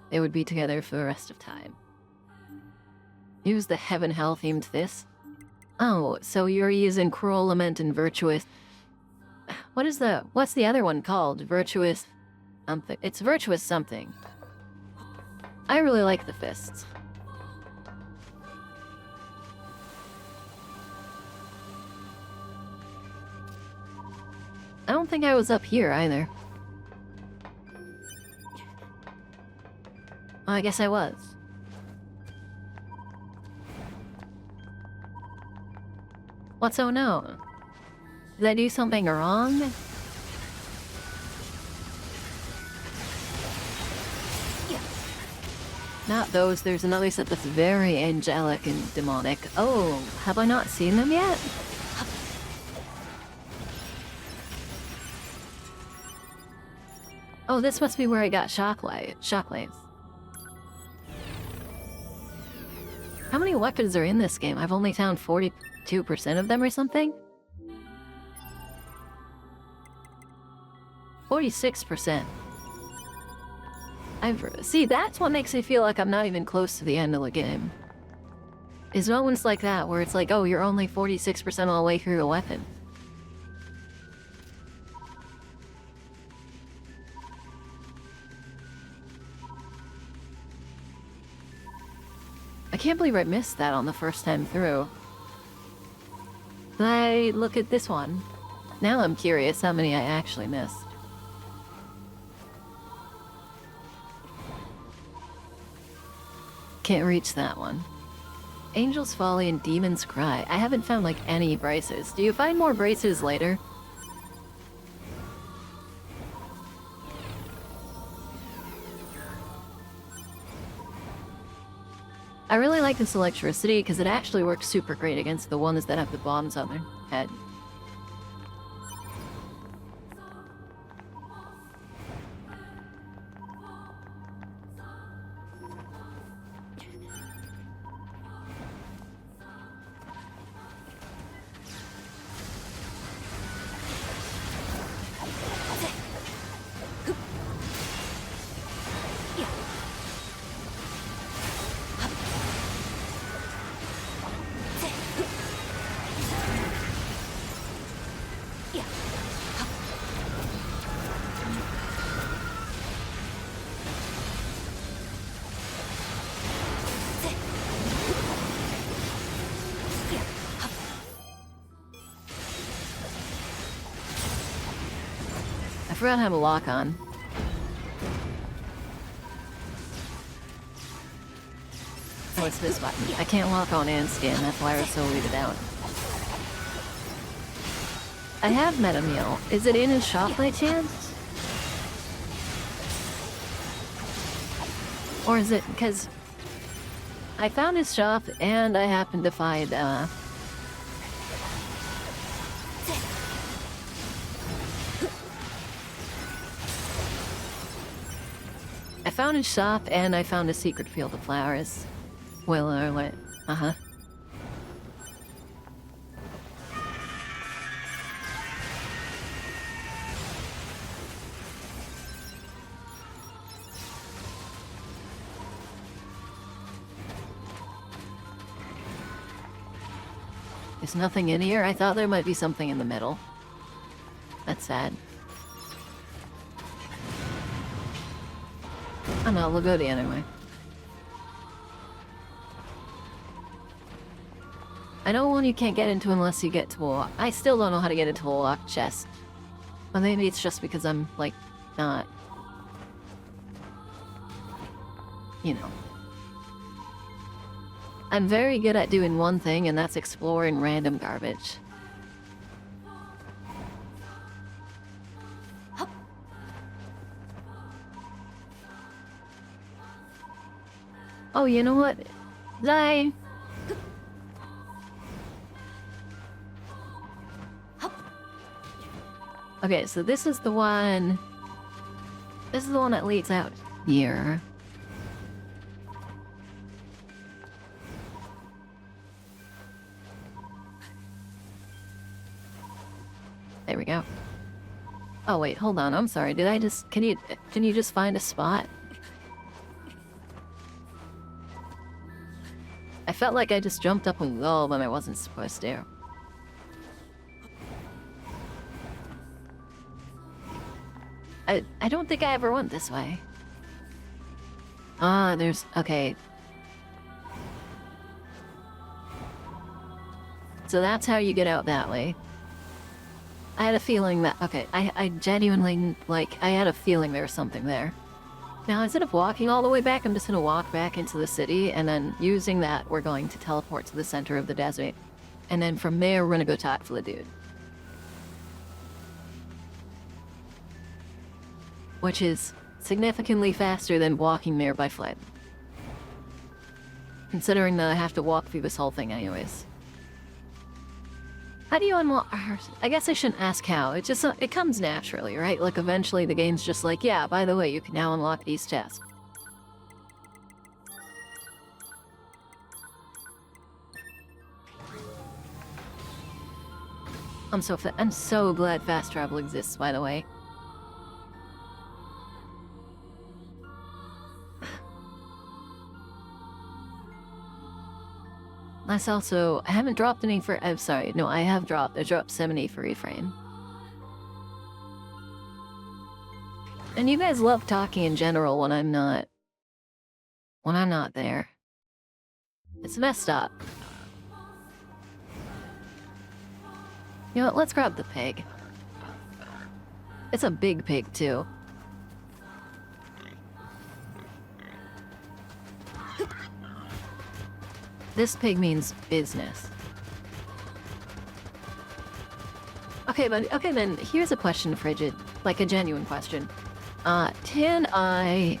They would be together for the rest of time. Use the heaven hell theme to this. Oh, so you're using cruel lament and virtuous. What's the other one called? Virtuous something. It's virtuous something. I really like the fists. I don't think I was up here either. Oh, I guess I was. What's oh no? Did I do something wrong? Not those, there's another set that's very angelic and demonic. Oh, have I not seen them yet? Oh, this must be where I got shockwaves. How many weapons are in this game? I've only found 42% of them or something? 46%. See, that's what makes me feel like I'm not even close to the end of the game. Is moments like that where it's like, oh, you're only 46% all the way through a weapon. I can't believe I missed that on the first time through. But I look at this one. Now I'm curious how many I actually missed. Can't reach that one. Angel's Folly and Demon's Cry. I haven't found like any braces. Do you find more braces later? I really like this electricity because it actually works super great against the ones that have the bombs on their head. I forgot to have a lock on. Oh, it's this button. I can't lock on and scan, that's why I was so weirded out. I have met a meal. Is it in his shop by chance? Or is it because I found his shop and I happened to find I found his shop and I found a secret field of flowers. Well, or what? Uh-huh. There's nothing in here? I thought there might be something in the middle. That's sad. Oh no, we'll go the other way. I know one you can't get into unless you get to a lock. I still don't know how to get into a locked chest. But maybe it's just because I'm, like, not... You know. I'm very good at doing one thing, and that's exploring random garbage. Oh, you know what? Die. Okay, so this is the one... This is the one that leads out here. There we go. Oh wait, hold on. I'm sorry. Did I just... Can you just find a spot? I felt like I just jumped up and go when I wasn't supposed to. I don't think I ever went this way. Ah, there's... Okay. So that's how you get out that way. I had a feeling that... Okay, I genuinely, like, I had a feeling there was something there. Now, instead of walking all the way back, I'm just gonna walk back into the city, and then using that, we're going to teleport to the center of the desert. And then from there, we're gonna go talk to the dude. Which is significantly faster than walking there by foot. Considering that I have to walk through this whole thing anyways. How do you unlock... I guess I shouldn't ask how. It just... It comes naturally, right? Like, eventually the game's just like, yeah, by the way, you can now unlock these chests. I'm so glad fast travel exists, by the way. That's also... I haven't dropped any for... I'm sorry. No, I have dropped. I dropped 70 for reframe. And you guys love talking in general when I'm not... When I'm not there. It's messed up. You know what? Let's grab the pig. It's a big pig, too. This pig means business. Okay, but okay then, here's a question, Frigid. Like a genuine question. Can I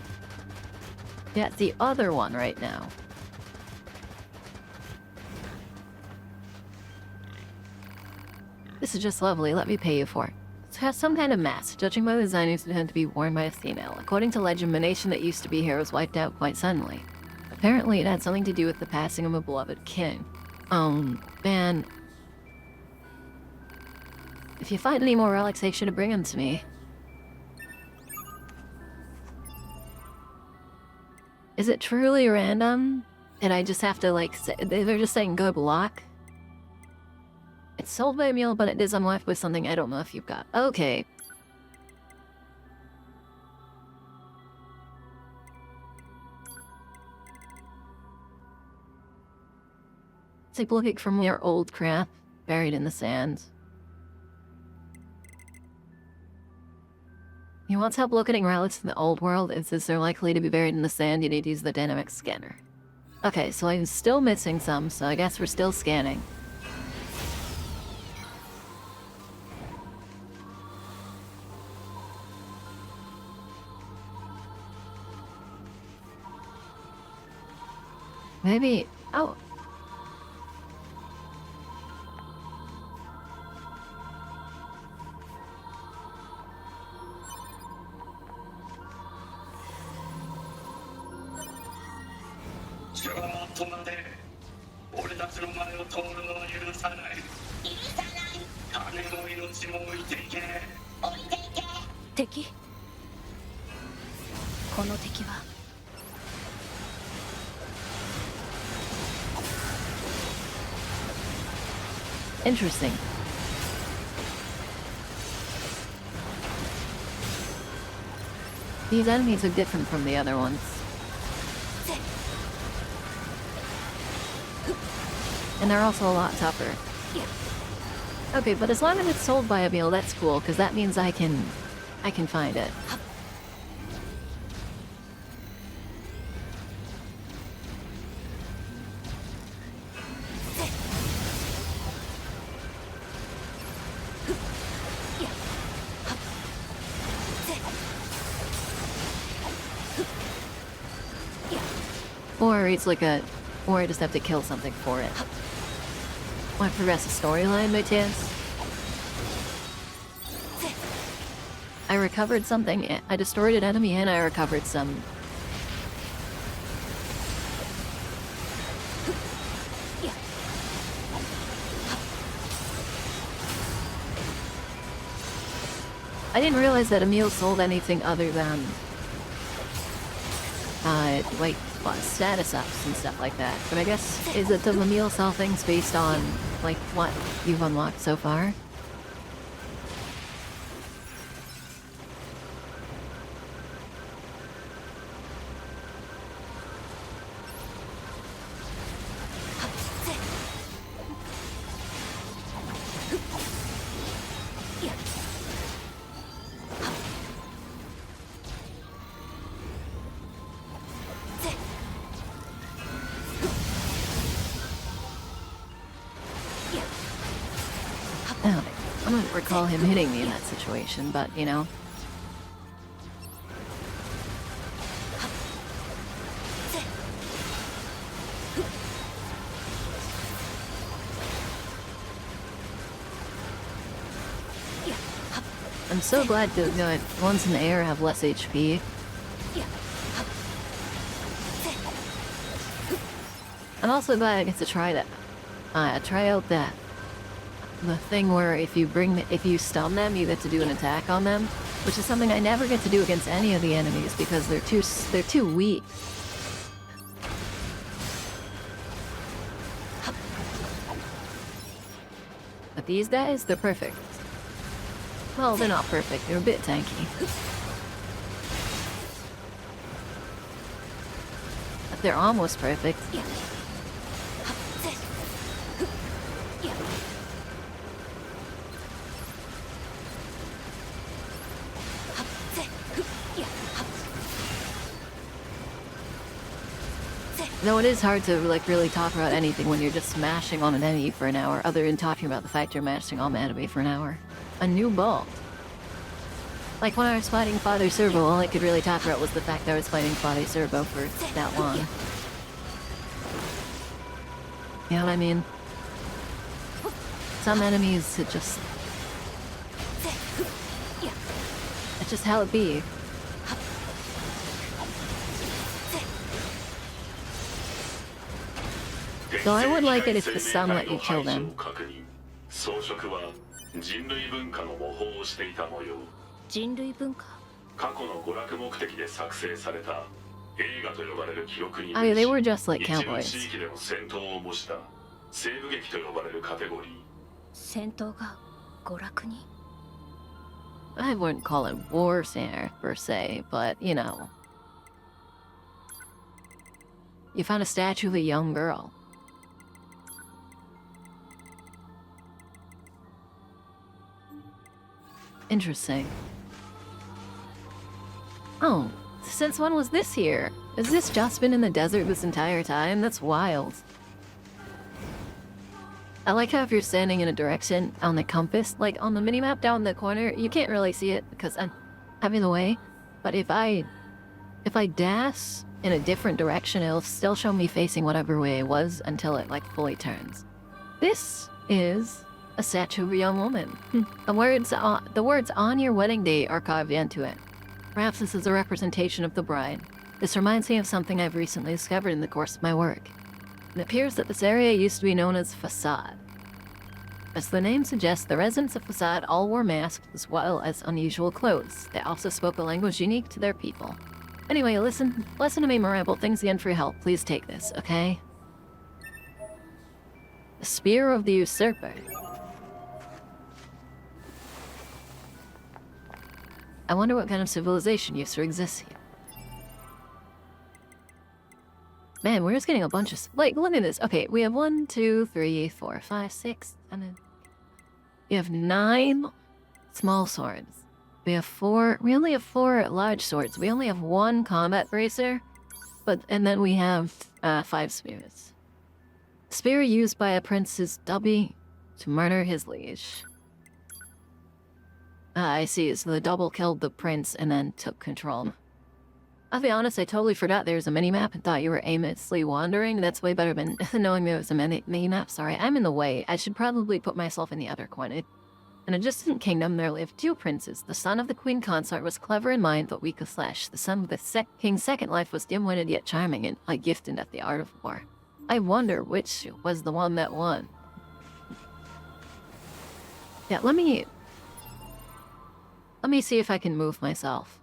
get the other one right now? This is just lovely, let me pay you for it. It has some kind of mask. Judging by the design, it's intended to be worn by a female. According to legend, the nation that used to be here was wiped out quite suddenly. Apparently, it had something to do with the passing of a beloved king. Man. If you find any more relics, they should bring them to me. Is it truly random? And I just have to, like, say, they're just saying good luck? It's sold by a meal, but it is unlocked with something I don't know if you've got. Okay. It's like looking for more old crap buried in the sand. You want help locating relics in the old world? Since they're likely to be buried in the sand, you need to use the dynamic scanner. Okay, so I'm still missing some, so I guess we're still scanning. Maybe... Oh...敵この敵は Interesting. These enemies are different from the other ones. And they're also a lot tougher. Okay, but as long as it's sold by Emil, that's cool, because that means I can find it. Or it's like or I just have to kill something for it. Want to progress the storyline by chance? I recovered something. I destroyed an enemy and I recovered some. I didn't realize that Emil sold anything other than like status ups and stuff like that. But I guess, is it, does Emil sell things based on like what you've unlocked so far? I don't recall him hitting me in that situation, but you know. I'm so glad to know that ones in the air have less HP. I'm also glad I get to try that. Try out the thing where if you stun them, you get to do an attack on them, which is something I never get to do against any of the enemies because they're too weak. But these guys, they're perfect. Well, they're not perfect. They're a bit tanky. But they're almost perfect. Though it is hard to like really talk about anything when you're just smashing on an enemy for an hour, other than talking about the fact you're mashing on an enemy for an hour. A new ball. Like when I was fighting Father Servo, all I could really talk about was the fact that I was fighting Father Servo for that long. You know what I mean? Some enemies, it's just how it be. So I would like it if the sun let you kill them. 装飾は人類文化の模倣をしていた模様。人類文化。過去の娯楽目的で作成された映画と呼ばれる記録に I mean, they were just like 一部 cowboys. 地域での戦闘を模した西部劇と呼ばれるカテゴリー。戦闘が娯楽に。I wouldn't call it war center per se, but you know. You found a statue of a young girl. Interesting. Oh, since when was this here? Has this just been in the desert this entire time? That's wild. I like how if you're standing in a direction on the compass, like on the minimap down in the corner, you can't really see it because I'm having the way. But if I dash in a different direction, it'll still show me facing whatever way it was until it like fully turns. This is a statue of a young woman. The words on your wedding day are carved into it. Perhaps this is a representation of the bride. This reminds me of something I've recently discovered in the course of my work. It appears that this area used to be known as Facade. As the name suggests, the residents of Facade all wore masks as well as unusual clothes. They also spoke a language unique to their people. Anyway, listen to me, Marable. Things again for your help. Please take this, okay? The Spear of the Usurper. I wonder what kind of civilization used to exist here. Man, Man, we're just getting a bunch of... Like, look at this. Okay, we have 1, 2, 3, 4, 5, 6, and then... We have 9 small swords. We have 4... We only have 4 large swords. We only have 1 combat bracer. And then we have 5 spears. Spear used by a prince's dubby to murder his liege. I see. So the double killed the prince and then took control. I'll be honest, I totally forgot there was a mini-map and thought you were aimlessly wandering. That's way better than knowing there was a mini-map. Sorry, I'm in the way. I should probably put myself in the other corner. In a distant kingdom, there lived 2 princes. The son of the queen consort was clever in mind, but weak of flesh. The son of the king's second wife was dim-witted yet charming and gifted at the art of war. I wonder which was the one that won. Yeah, let me see if I can move myself.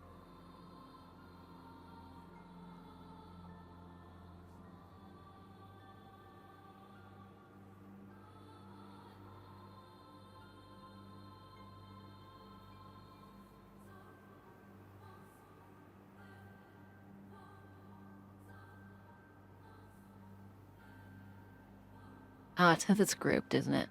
Ah, it's because it's grouped, isn't it?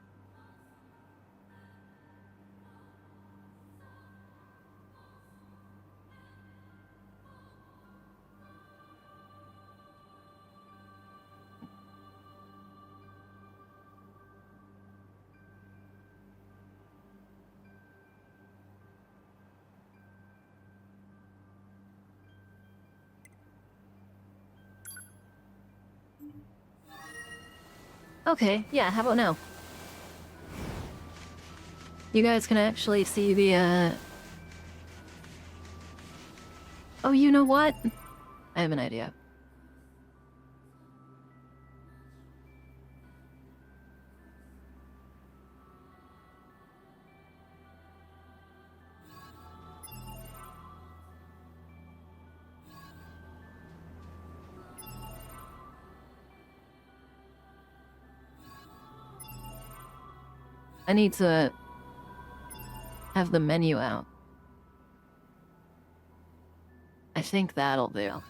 Okay, yeah, how about now? You guys can actually see the, Oh, you know what? I have an idea. I need to have the menu out. I think that'll do.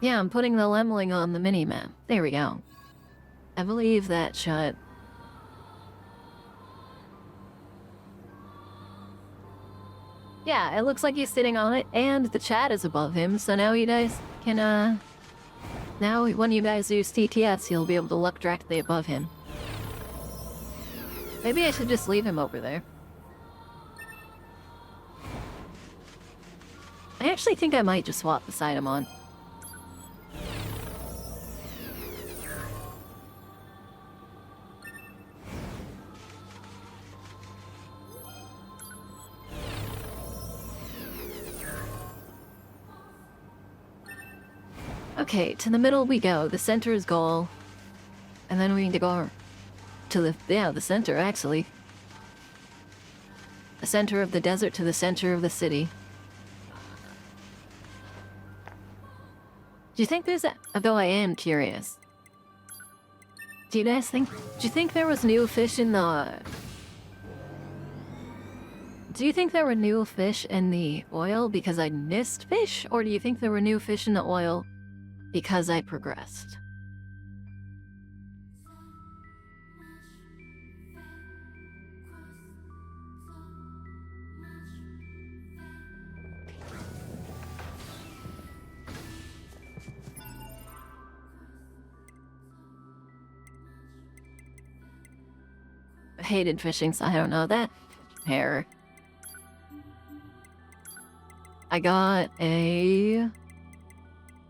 Yeah, I'm putting the leveling on the mini-map. There we go. I believe that should... Yeah, it looks like he's sitting on it, and the chat is above him, so now you guys can, now, when you guys use TTS, you'll be able to look directly above him. Maybe I should just leave him over there. I actually think I might just swap the side I'm on. Okay, to the middle we go. The center is goal. And then we need to go to the center, actually. The center of the desert to the center of the city. Do you think there's a... Though I am curious. Do you guys think... Do you think there was new fish in the... Do you think there were new fish in the oil because I missed fish? Or do you think there were new fish in the oil because I progressed? I hated fishing, so I don't know that. Hair. I got a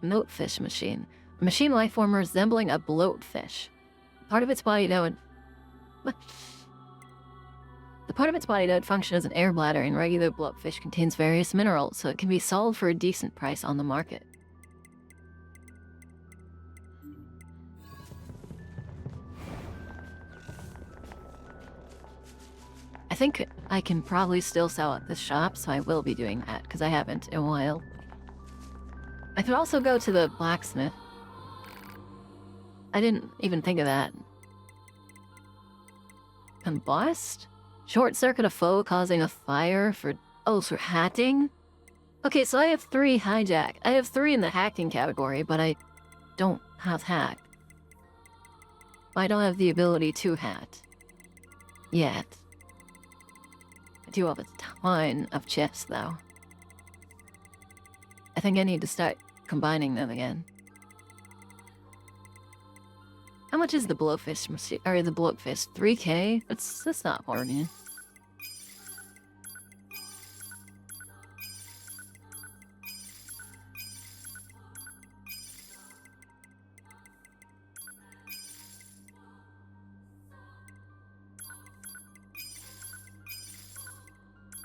notefish machine. A machine life form resembling a bloatfish. Part of its body that would... The part of its body that would function as an air bladder in regular bloatfish contains various minerals, so it can be sold for a decent price on the market. I think I can probably still sell at this shop, so I will be doing that, because I haven't in a while. I could also go to the blacksmith. I didn't even think of that. Combust? Short circuit a foe causing a fire for... Oh, for hacking? Okay, so I have 3 hijack. I have 3 in the hacking category, but I don't have hack. I don't have the ability to hack. Yet. I do have a ton of chips, though. I think I need to start combining them again. How much is the blowfish machine? Or the blowfish? 3K? That's not horny.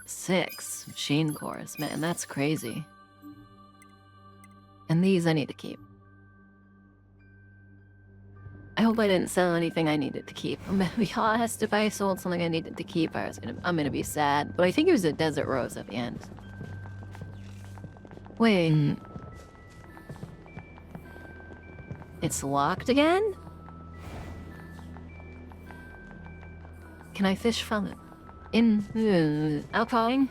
Six machine cores, man, that's crazy. And these I need to keep. I hope I didn't sell anything I needed to keep. I'm gonna be honest, if I sold something I needed to keep, I'm gonna be sad. But I think it was a desert rose at the end. Wait. It's locked again? Can I fish from it? Alpine?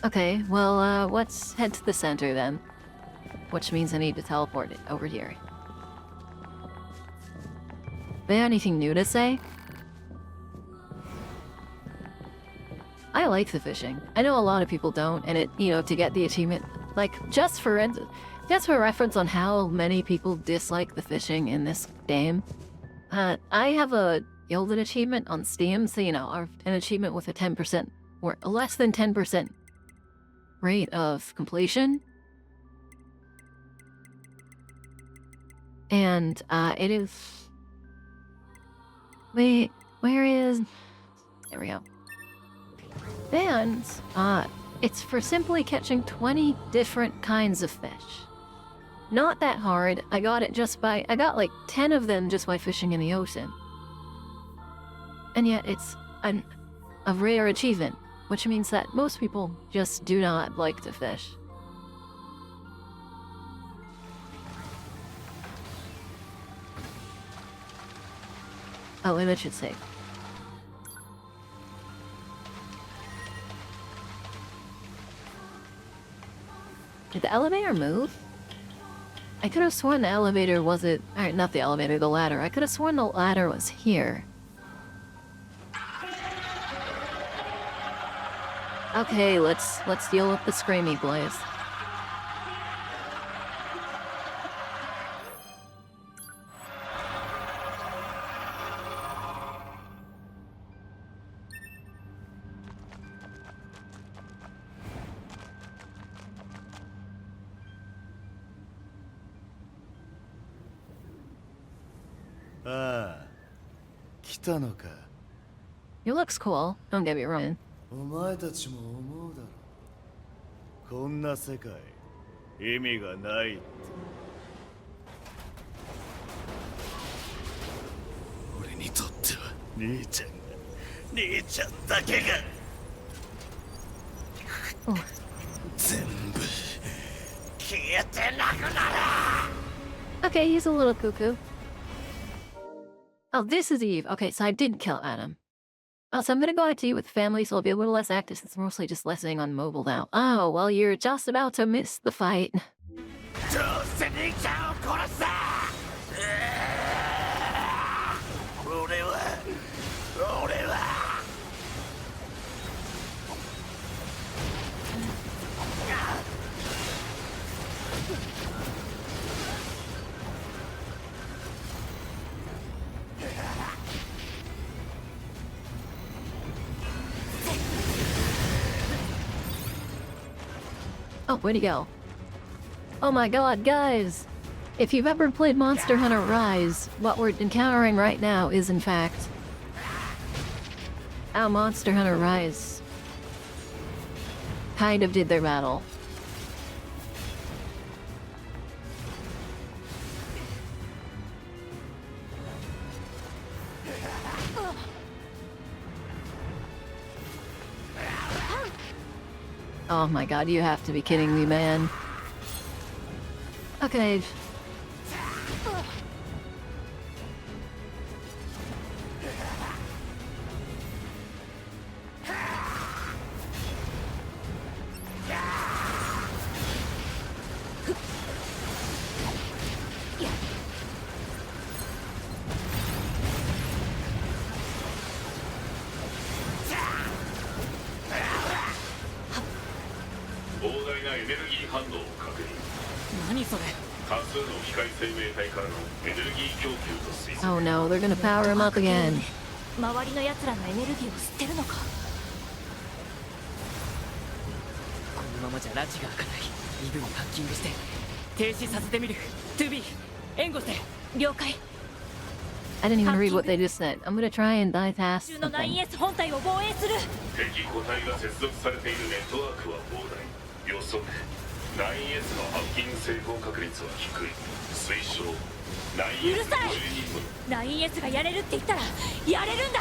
Okay, well, let's head to the center then. Which means I need to teleport it over here. They have anything new to say? I like the fishing. I know a lot of people don't, and to get the achievement, like, just for reference on how many people dislike the fishing in this game, I have a Gilded achievement on Steam, so an achievement with a 10% or less than 10% rate of completion. And it is... Wait, where is... There we go. And it's for simply catching 20 different kinds of fish. Not that hard. I got like 10 of them just by fishing in the ocean. And yet it's a rare achievement, which means that most people just do not like to fish. Oh, image should save. Did the elevator move? I could have sworn the elevator wasn't... Alright, not the elevator, the ladder. I could have sworn the ladder was here. Okay, let's deal with the screamy blaze. It looks cool, don't get me wrong. お前たちも思うだろう。こんな世界意味がないって。俺にとっては兄ちゃんだけが全部消えてなくなる。 Okay, he's a little cuckoo. Oh, this is Eve. Okay, so I did kill Adam. Oh, so I'm gonna go out to you with family, so I'll be a little less active since I'm mostly just listening on mobile now. Oh, well, you're just about to miss the fight. Oh, where'd he go? Oh my god, guys! If you've ever played Monster Hunter Rise, what we're encountering right now is, in fact, how Monster Hunter Rise kind of did their battle. Oh my god, you have to be kidding me, man. エネルギー反応を確認。何それ。多数の機械生命体からのエネルギー供給と推測。 Oh no, they're gonna power him up again. 周りの奴らのエネルギーを吸ってるのか。このままじゃ拉致が開かない。イブにハッキングして停止させてみる。トゥビー援護して。了解。 I didn't even read what they just said. I'm gonna try and bypass 中の something. 9S 本体を防衛する。敵個体が接続されているネットワークは膨大。予測 9S のハッキング成功確率は低い。推奨 9S うるさい。12分。 9S がやれるって言ったらやれるんだ。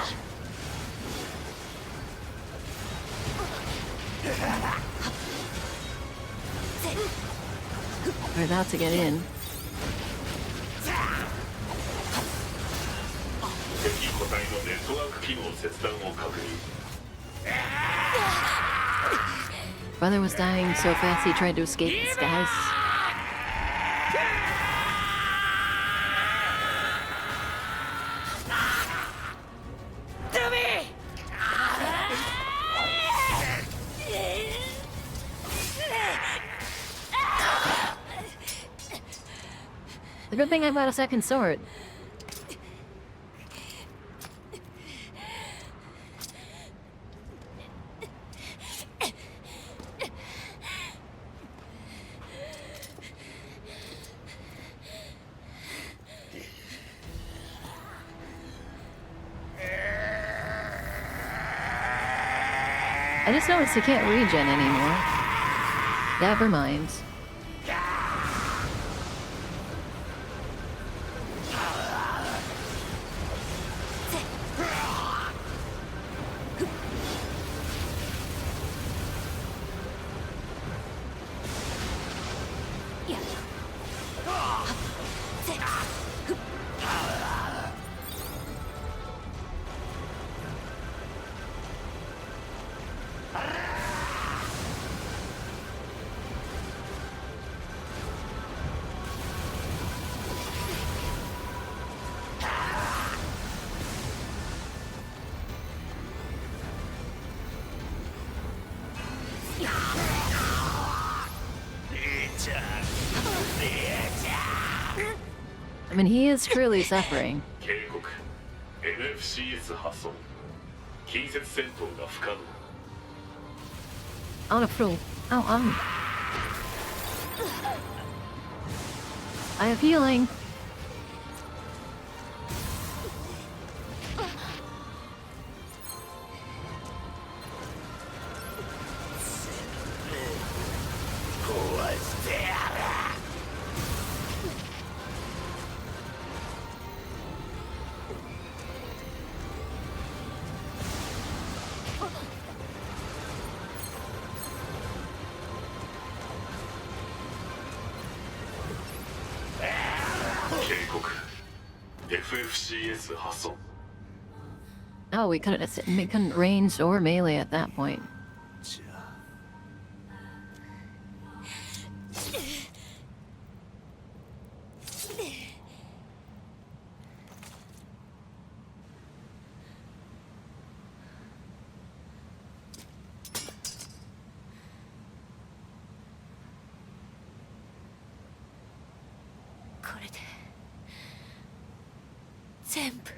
We're about to get in. 敵個体のネットワーク機能切断を確認。 Brother was dying so fast he tried to escape the skies. The good thing I bought a second sword. I just noticed he can't regen anymore. Never mind. I mean, he is truly suffering. 警告 NFCS 破損。近接戦闘が不可能。 On a pro. Oh, I have healing. FFCS 破損。 Oh, we couldn't range or melee at that point. これで全部。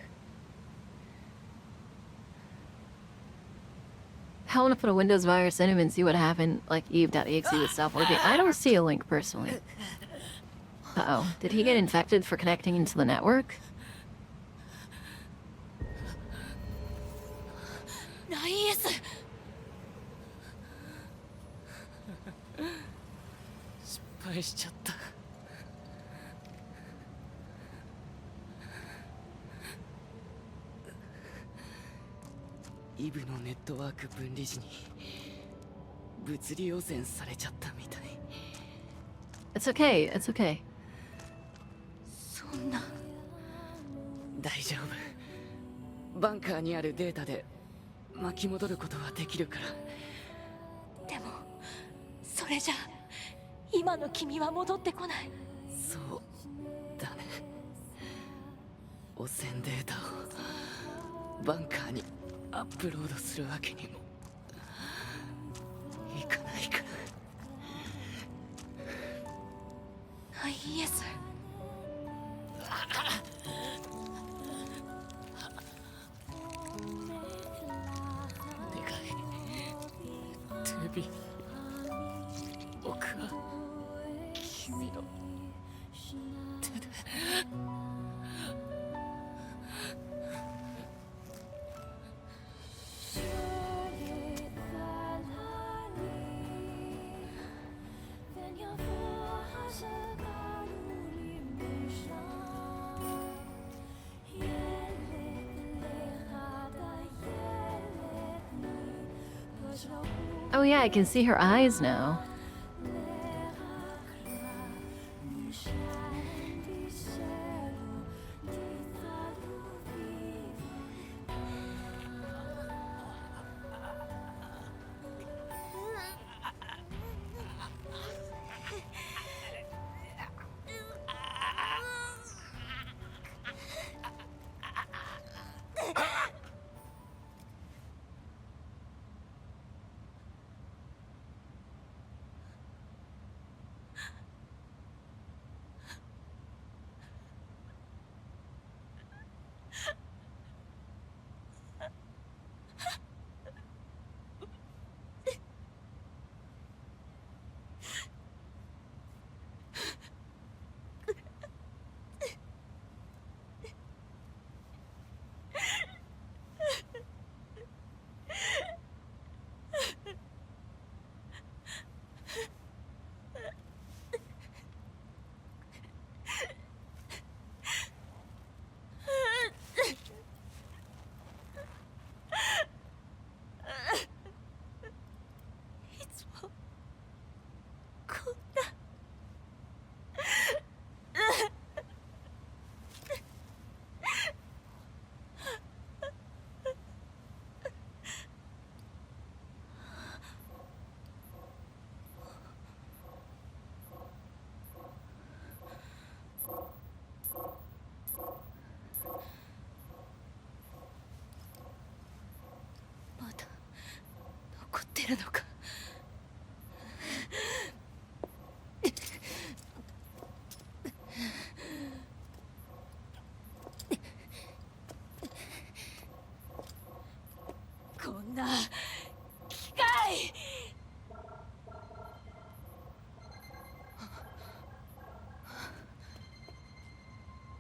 I want to put a Windows virus in him and see what happened, like Eve.exe would stop working. I don't see a link personally. Uh-oh. Did he get infected for connecting into the network? 9S 失敗しちゃった。イブのネットワーク分離時に物理汚染されちゃったみたい。 It's okay, it's okay. そんな。大丈夫。バンカーにあるデータで巻き戻ることはできるから。でもそれじゃ今の君は戻ってこない。そうだね。汚染データをバンカーにアップロードするわけにもいかないから。イエス。お願いトゥービー、僕は君の手で。Oh yeah, I can see her eyes now.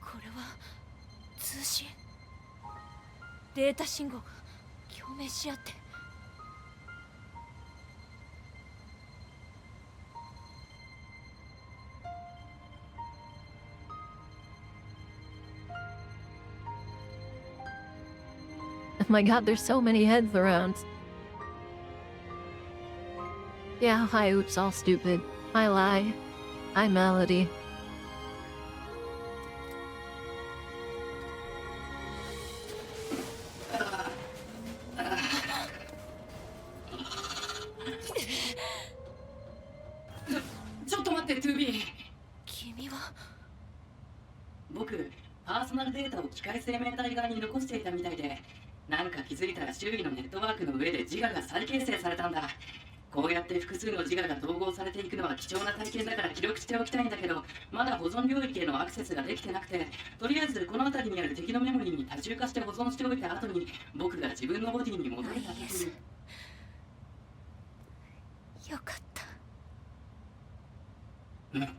これは通信。データ信号共鳴し合って。Oh my god, there's so many heads around. Yeah, hi, oops, all stupid. I lie. I melody.君は。僕、パーソナルデータを機械生命体側に残していたみたいで、なんか気づいたら周囲のネットワークの上で自我が再形成されたんだ。こうやって複数の自我が統合されていくのは貴重な体験だから記録しておきたいんだけど、まだ保存領域へのアクセスができてなくて、とりあえずこの辺りにある敵のメモリーに多重化して保存しておいた後に、僕が自分のボディに戻れた時に。よかった。うん。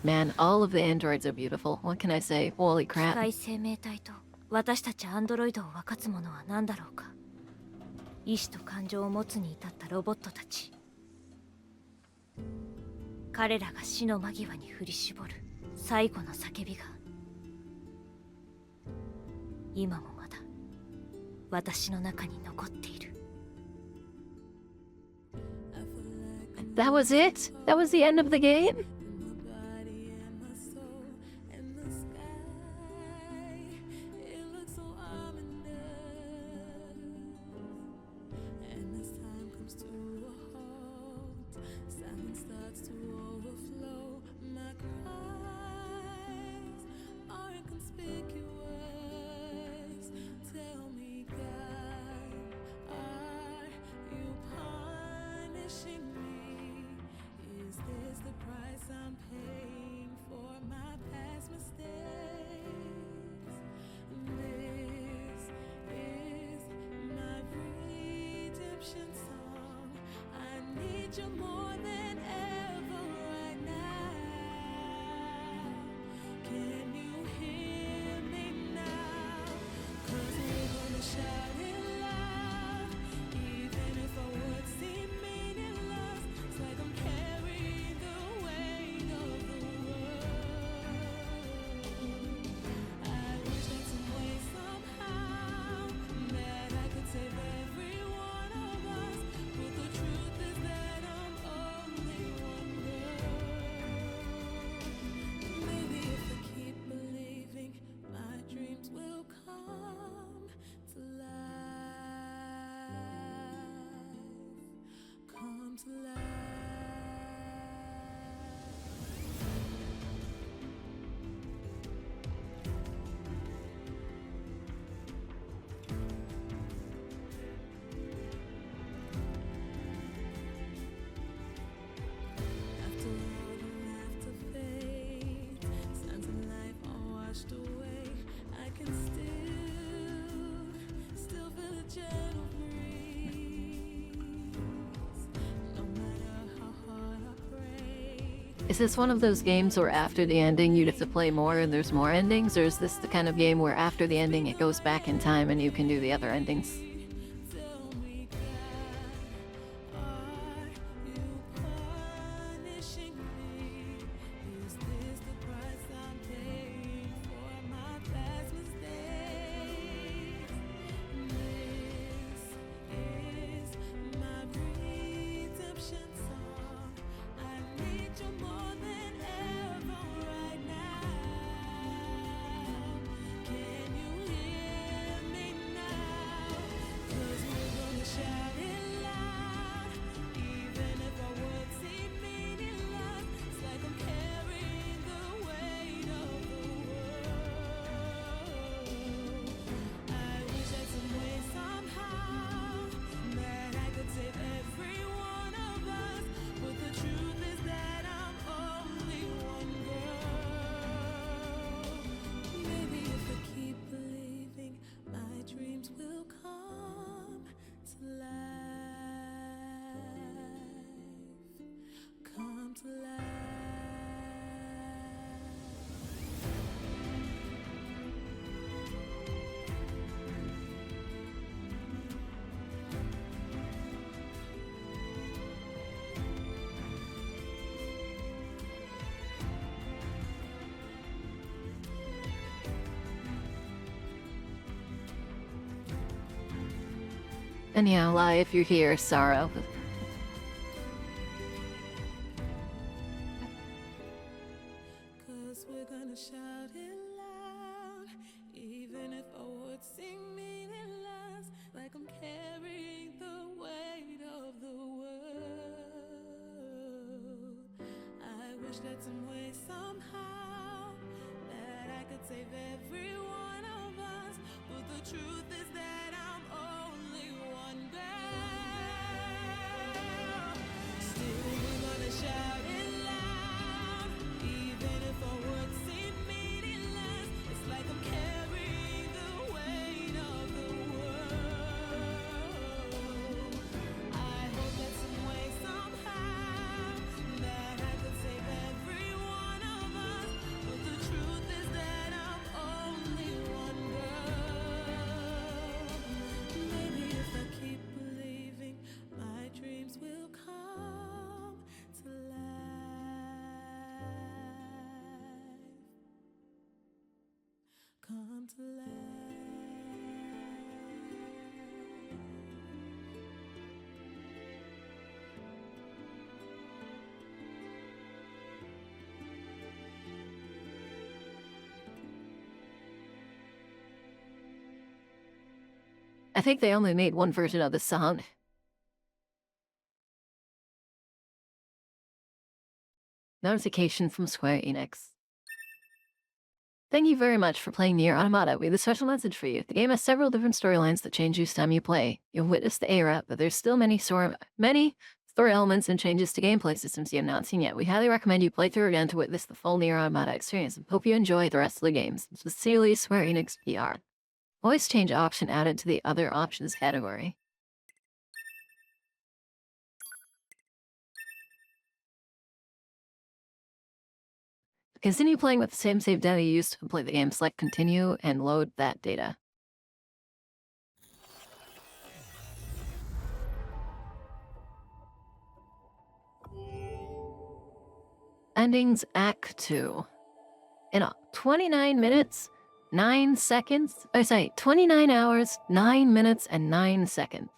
Man, all of the androids are beautiful. What can I say? Holy 機 crap. 械生命体と私たちアンドロイドを分かつものは何だろうか。意志と感情を持つに至ったロボットたち。彼らが死の間際に振り絞る最後の叫びが今もまだ私の中に残っている。 That was it? That was the end of the game? need you more than ever right now. Can you hear me now? 'Cause we're gonna shout it loud, even if our words seem meaningless. It's like I'm carrying the weight of the world. I wish that some way, somehow, that I could save every one of us. But the truth is that I'm only one girl. Maybe if I keep believing, my dreams will come to life. Come to life. After all the laughter fades, signs of life are washed away. I can still feel a gentle breeze. No matter how hard I pray. Is this one of those games where after the ending you'd have to play more and there's more endings, or is this the kind of game where after the ending it goes back in time and you can do the other endings? Tell me, God, are you punishing me? Is this the price I'm paying for my past mistakes? This is my redemption song. I need you more than ever right now. Can you hear me now? 'Cause we're gonna shout it loud, even if our words seem meaningless. It's like I'm carrying the weight of the world. I wish that some way, somehow, that I could save every one of us. But the truth is that I'm only one girl. Maybe if I keep believing, my dreams will come to life. Come to life. Anyhow, lie if you're here, Sorrow. 'Cause we're gonna shout it loud, even if our words seem meaningless. Like I'm carrying the weight of the world. I wish that some way, somehow, that I could save every one of us. But the truth is that I'm only one girl. Still, we're gonna shout it loud, even if our words seem meaningless. It's like I'm carrying the weight of the world. I hope that some way, somehow, that I could save every one of us. But the truth is that I'm only one girl. Maybe if I keep believing, my dreams will come to life. Come to life. I think they only made one version of the song. Notification from Square Enix. Thank you very much for playing NieR Automata. We have a special message for you. The game has several different storylines that change each time you play. You'll witness the era, but there's still many story elements and changes to gameplay systems you have not seen yet. We highly recommend you play through again to witness the full NieR Automata experience, and hope you enjoy the rest of the games. Sincerely, Square Enix PR. Voice change option added to the other options category. Continue playing with the same save data you used to play the game. Select continue and load that data. Endings Act 2. In 29 minutes, 9 seconds. 29 hours, 9 minutes, and 9 seconds.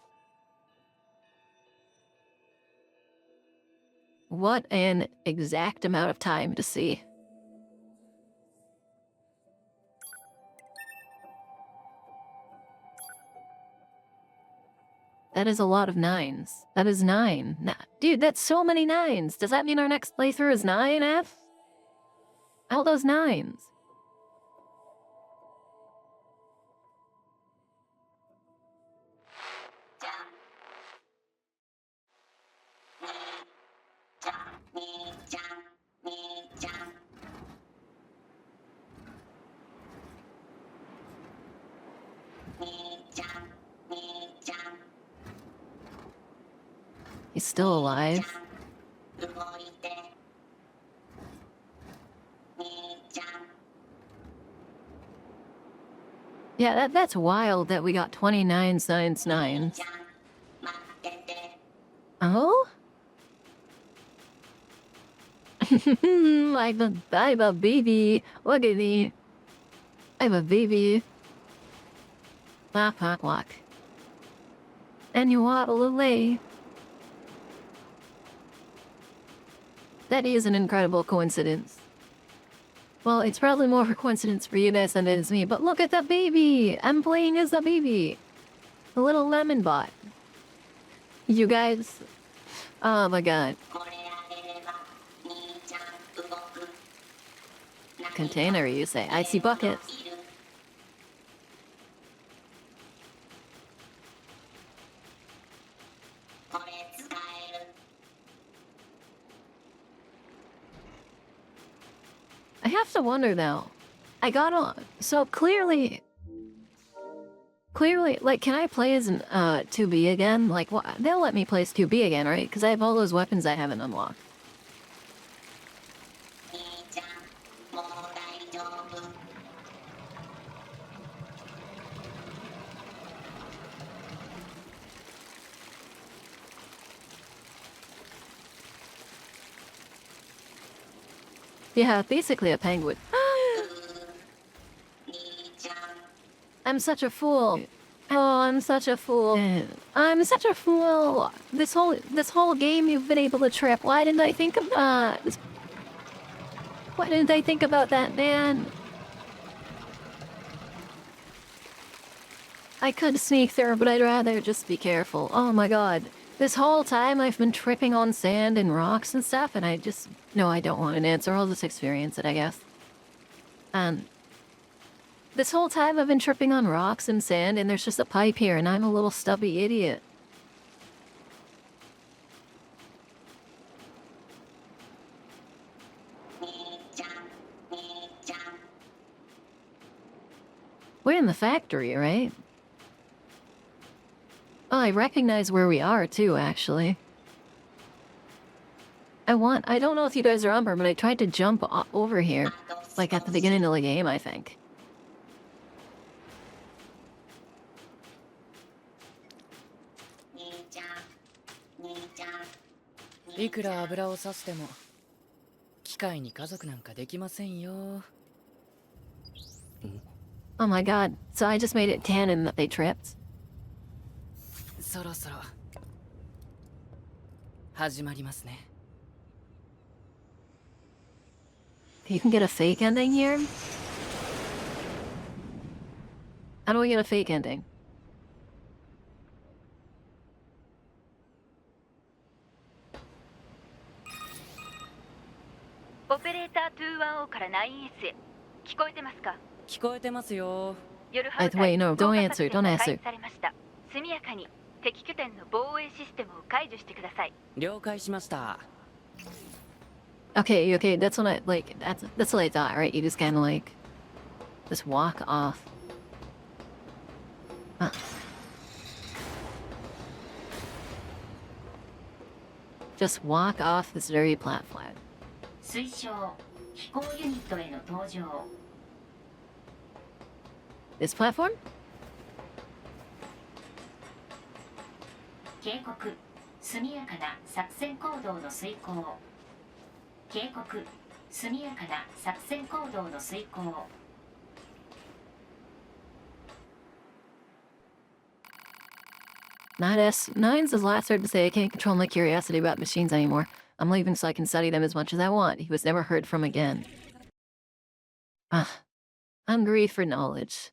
What an exact amount of time to see. That is a lot of 9s. That is 9. Dude, that's so many 9s. Does that mean our next playthrough is 9F? All those 9s. He's still alive. Yeah, that's wild that we got 29 science 9s. Oh? I'm a baby. Look at me. I'm a baby. Walk, walk, walk. And you waddle away. That is an incredible coincidence. Well, it's probably more of a coincidence for you guys than it is me, but look at the baby! I'm playing as the baby! The little lemon bot. You guys... Oh my god. Container, you say. I see buckets. I have to wonder now. I got on. So clearly, like, can I play as an 2B again? Like, what? They'll let me play as 2B again, right? Because I have all those weapons I haven't unlocked. Yeah, basically a penguin. I'm such a fool. Oh, I'm such a fool. I'm such a fool. This whole game you've been able to trip. Why didn't I think of that? Why didn't I think about that, man? I could sneak there, but I'd rather just be careful. Oh my god. This whole time I've been tripping on sand and rocks and stuff, and I just... No, I don't want an answer. I'll just experience it, I guess. And... This whole time I've been tripping on rocks and sand, and there's just a pipe here, and I'm a little stubby idiot. We're in the factory, right? Oh, I recognize where we are, too, actually. I don't know if you guys remember, but I tried to jump over here. Like, at the beginning of the game, I think. いくら油を差しても機械に家族なんかできませんよ。 Oh my god, so I just made it canon that they tripped. そろそろ始まりますね。 You can get a fake ending here? How do we get a fake ending? オペレーター210から 9S へ聞こえてますか？聞こえてますよ。夜 Wait, no, don't answer, don't answer. されました。速やかに敵拠点の防衛システムを解除してください。了解しました。 Okay, that's what I, like, that's what I thought, right? You just kinda like, just walk off. Just walk off this dirty platform. 推奨飛行ユニットへの搭乗。 This platform? 警告。速やかな作戦行動の遂行。警告。速やかな作戦行動の遂行。 Nine's his last word to say I can't control my curiosity about machines anymore. I'm leaving so I can study them as much as I want. He was never heard from again. Hungry for knowledge.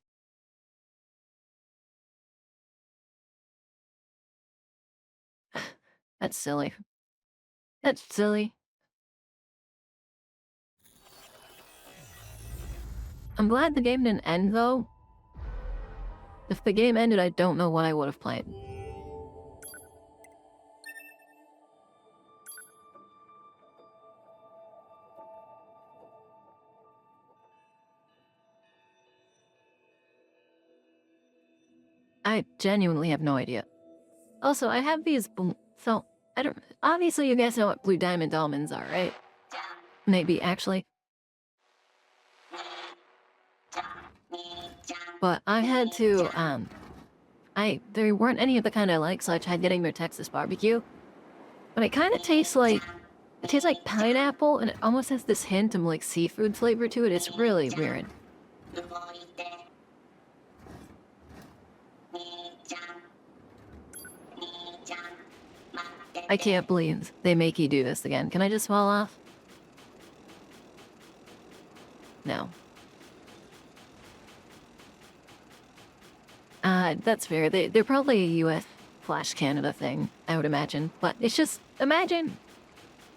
That's silly. That's silly. I'm glad the game didn't end, though. If the game ended, I don't know what I would have played. I genuinely have no idea. Also, I have these so, I don't- obviously you guys know what blue diamond almonds are, right? Maybe, actually. But I had to, there weren't any of the kind I like, so I tried getting their Texas barbecue. But it kind of tastes like pineapple, and it almost has this hint of, like, seafood flavor to it. It's really weird. I can't believe they make you do this again. Can I just fall off? No. That's fair. They're probably a US / Canada thing, I would imagine. But it's just, imagine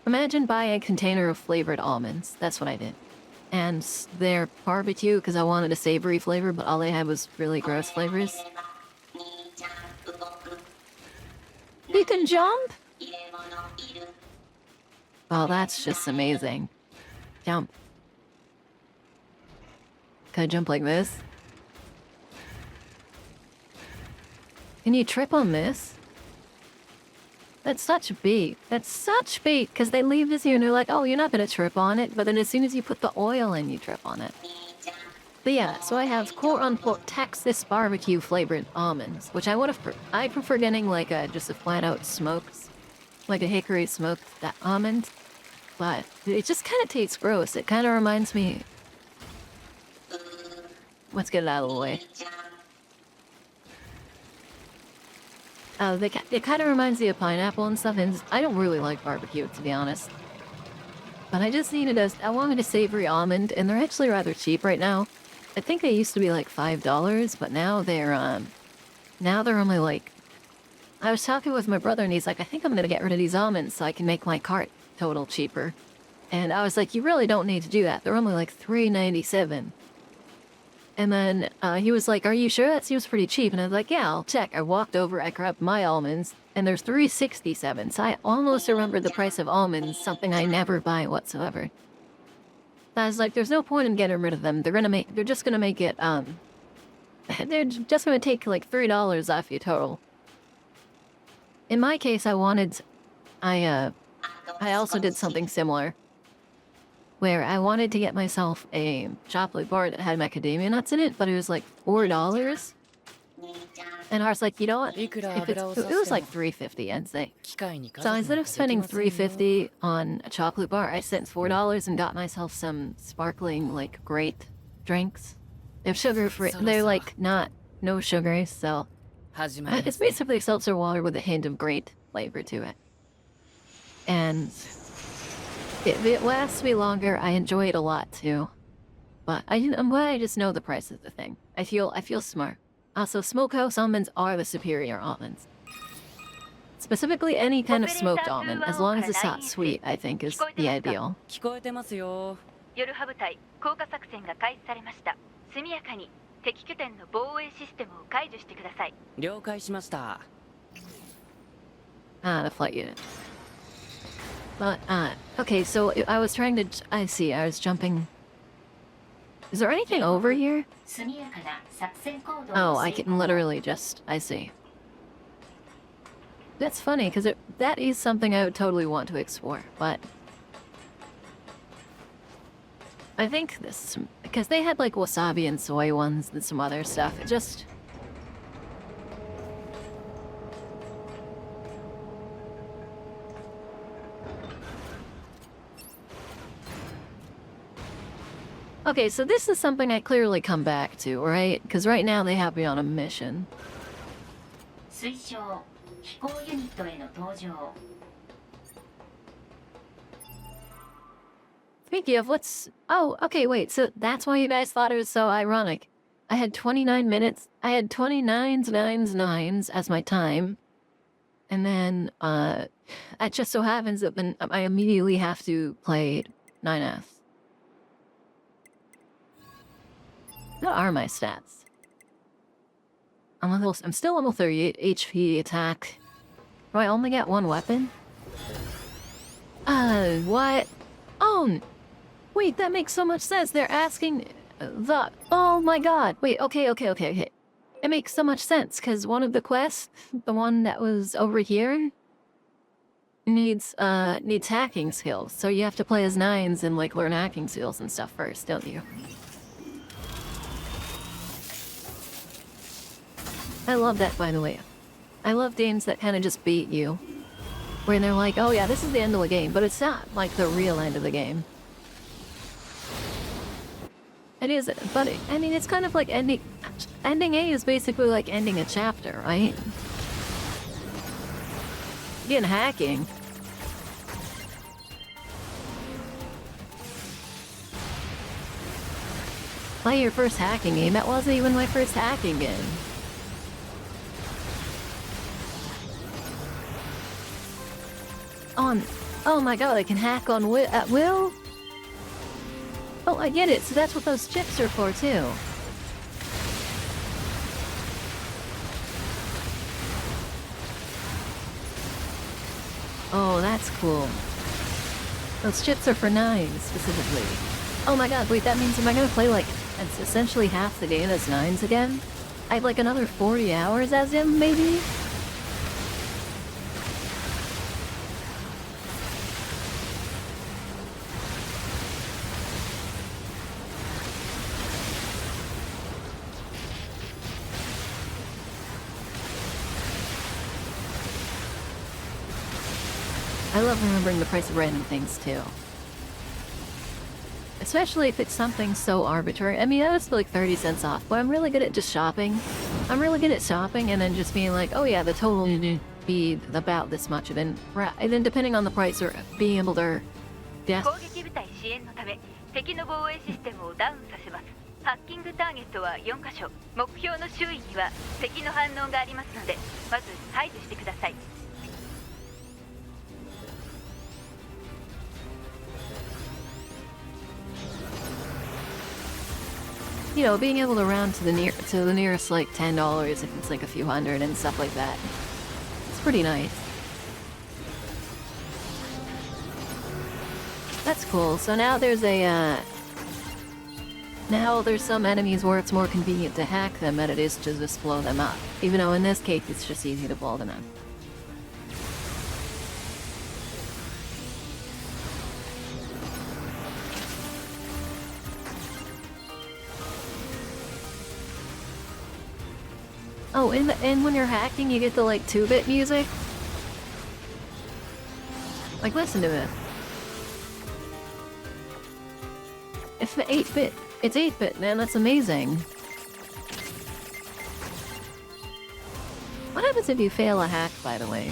buying a container of flavored almonds. That's what I did. And their barbecue, because I wanted a savory flavor, but all they had was really gross flavors. You can jump? Oh, that's just amazing. Jump. Can I jump like this? Can you trip on this? That's such bait. That's such bait, because they leave this here and they're like, oh, you're not going to trip on it, but then as soon as you put the oil in, you trip on it. But yeah, so I have quote-unquote Texas barbecue flavored almonds, which I prefer getting like just a flat-out smoked, like a hickory smoked almond, but it just kind of tastes gross. It kind of reminds me... Let's get it out of the way. It kind of reminds me of pineapple and stuff, and I don't really like barbecue, to be honest. But I wanted a savory almond, and they're actually rather cheap right now. I think they used to be like $5, but now they're only like... I was talking with my brother, and he's like, I think I'm gonna get rid of these almonds so I can make my cart total cheaper. And I was like, you really don't need to do that. They're only like $3.97. And then he was like, are you sure? That seems pretty cheap. And I was like, yeah, I'll check. I walked over, I grabbed my almonds, and there's $3.67. So I almost remembered the price of almonds, something I never buy whatsoever. I was like, there's no point in getting rid of them. They're just gonna make it, they're just gonna take like $3 off you total. In my case, I also did something similar, where I wanted to get myself a chocolate bar that had macadamia nuts in it, but it was like $4. And I was like, you know what? It was like $3.50, I'd say. So instead of spending $3.50 on a chocolate bar, I spent $4 and got myself some sparkling, like, great drinks. They're sugar-free. They're like no sugar, so it's basically seltzer water with a hint of grape flavor to it. And it lasts me longer. I enjoy it a lot too. But I'm glad I just know the price of the thing. I feel smart. Also, smokehouse almonds are the superior almonds. Specifically, any kind of smoked almond, as long as it's not sweet, I think is the ideal. 聞こえてますよ。夜ハ部隊降下作戦が開始されました。速やかに敵拠点の防衛システムを解除してください。了解しました。The flight unit. But, okay, so I was jumping. Is there anything over here? Oh, I can literally I see. That's funny, because that is something I would totally want to explore, but... I think this, because they had like wasabi and soy ones and some other stuff. It just... Okay, so this is something I clearly come back to, right? Because right now they have me on a mission. 推奨飛行ユニットへの搭乗 Speaking of, what's... Oh, okay, wait, so that's why you guys thought it was so ironic. I had 29 minutes. I had 29s as my time. And then, it just so happens that then I immediately have to play 9S. What are my stats? I'm still level 38 HP attack. Do I only get one weapon? What? Oh, wait, that makes so much sense. They're asking the... Oh my god. Wait, okay. It makes so much sense, because one of the quests, the one that was over here, needs hacking skills. So you have to play as 9s and, like, learn hacking skills and stuff first, don't you? I love that, by the way. I love games that kind of just beat you. Where they're like, oh yeah, this is the end of the game, but it's not, like, the real end of the game. It is, but I mean, it's kind of like ending A is basically like ending a chapter, right? Again, hacking. Play your first hacking game. That wasn't even my first hacking game. Oh my god, I can hack on at will? Oh, I get it. So that's what those chips are for, too. Oh, that's cool. Those chips are for 9s, specifically. Oh my god, wait, that means am I gonna play, like, it's essentially half the game as 9s again? I have, like, another 40 hours as him, maybe? I love remembering the price of random things, too. Especially if it's something so arbitrary. I mean, I was like 30 cents off, but I'm really good at just shopping. I'm really good at shopping and then just being like, oh yeah, the total will be about this much. And then depending on the price or being able to... Yeah. 攻撃部隊支援のため敵の防衛システムをダウンさせます。ハッキングターゲットは4カ所。目標の周囲には敵の反応がありますので、まず排除してください。You know, being able to round to the nearest like $10 if it's like a few hundred and stuff like that. It's pretty nice. That's cool. So now there's a now there's some enemies where it's more convenient to hack them than it is to just blow them up. Even though in this case it's just easy to blow them up. Oh, and when you're hacking, you get the, like, 2-bit music? Like, listen to it. It's 8-bit. It's 8-bit, man. That's amazing. What happens if you fail a hack, by the way?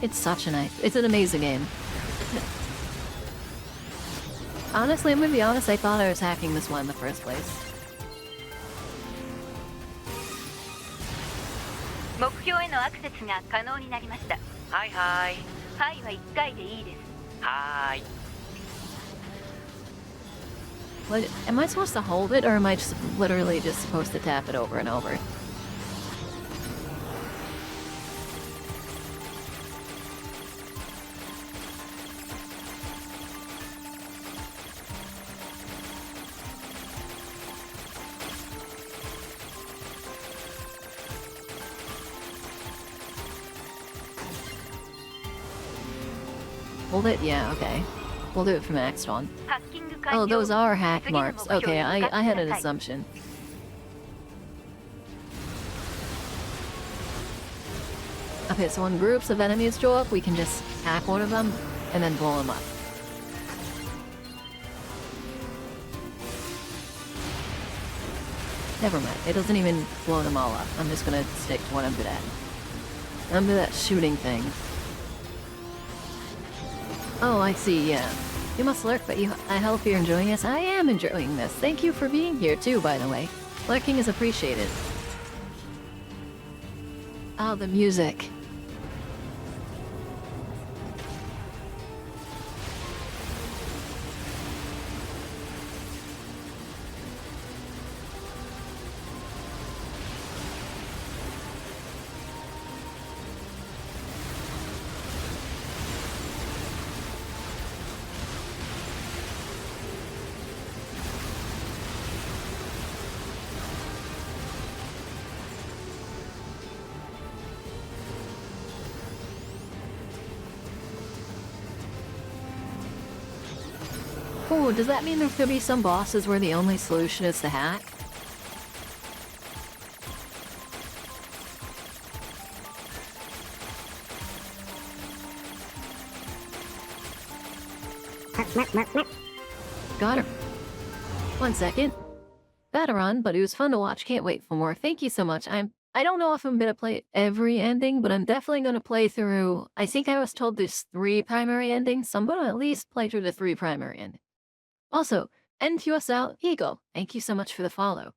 It's such a nice... It's an amazing game. Honestly, I'm gonna be honest, I thought I was hacking this one in the first place. 目標へのアクセスが可能になりました。はいはい。はいは1回でいいです。はーい。What, am I supposed to hold it, or am I just literally just supposed to tap it over and over? Hold it? Yeah, okay. We'll do it from next one. ハッキング完了 Oh, those are hack 次の marks. 目標 Okay, に向かって I had an ください assumption. Okay, so when groups of enemies show up, we can just hack one of them and then blow them up. Never mind, it doesn't even blow them all up. I'm just gonna stick to what I'm good at. I'm good at shooting things. Oh, I see, yeah. You must lurk, but I hope you're enjoying this. I am enjoying this. Thank you for being here too, by the way. Lurking is appreciated. Oh, the music. Oh, does that mean there could be some bosses where the only solution is to hack? Got her. 1 second. Veteran, but it was fun to watch. Can't wait for more. Thank you so much. I don't know if I'm gonna play every ending, but I'm definitely gonna play through. I think I was told there's 3 primary endings, so I'm gonna at least play through the 3 primary endings. Also, NQS Ego, thank you so much for the follow.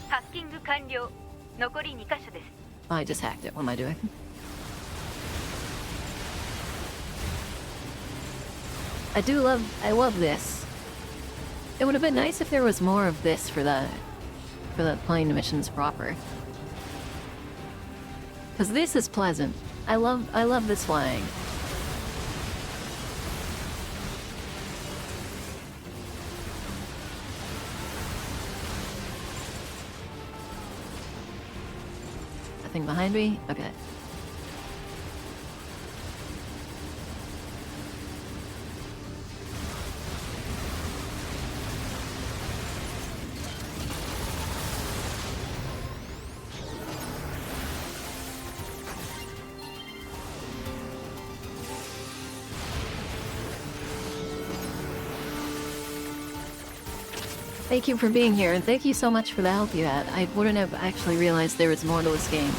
ハッキング完了残り2箇所です I just hacked it. What am I doing? I love this. It would have been nice if there was more of this for the plane missions proper. Cause this is pleasant. I love this flying. Nothing behind me? Okay. Thank you for being here, and thank you so much for the help you had. I wouldn't have actually realized there was more to this game.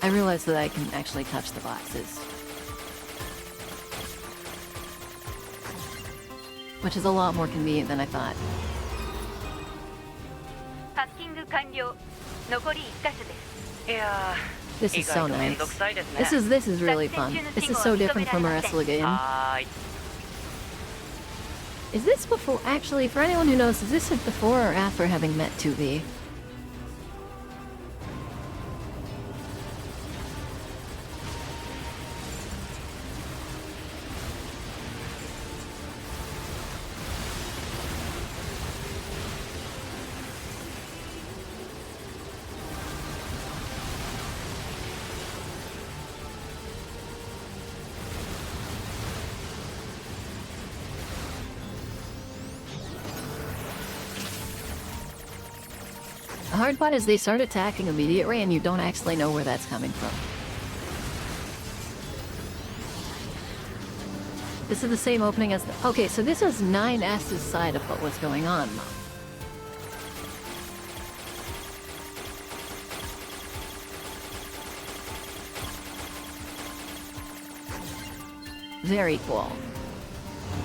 I realized that I can actually touch the boxes. Which is a lot more convenient than I thought. ハッキング完了残り1箇所です いや This is so 意外とめん nice. どくさいですね This is really fun. This is so different from the rest of the game. はーい Is this before? Actually, for anyone who knows, is this before or after having met 2V? The hard part is they start attacking immediately and you don't actually know where that's coming from. This is the same opening as the... Okay, so this is 9S's side of what was going on. Very cool.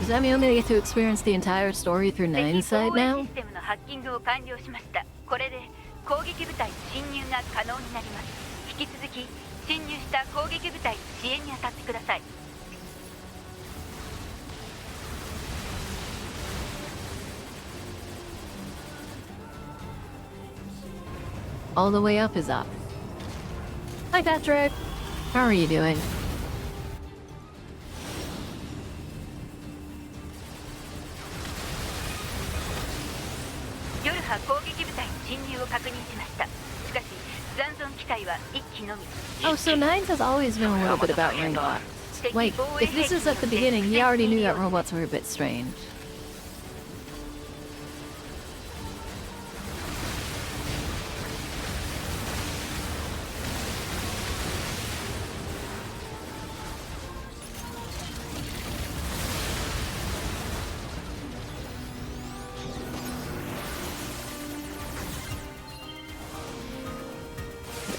Does that mean I'm gonna get to experience the entire story through 9's 敵 side 防衛 now? システムのハッキングを完了しましたこれで攻撃部隊の侵入が可能になります引き続き侵入した攻撃部隊の支援に当たってください All the way up is up. Hi, Patrick. How are you doing? 波攻撃部隊の侵入を確認しました。しかし残存機体は1機のみ。 Oh, so Nines has always been a little bit about robots. Wait, if this is at the beginning, he already knew that robots were a bit strange.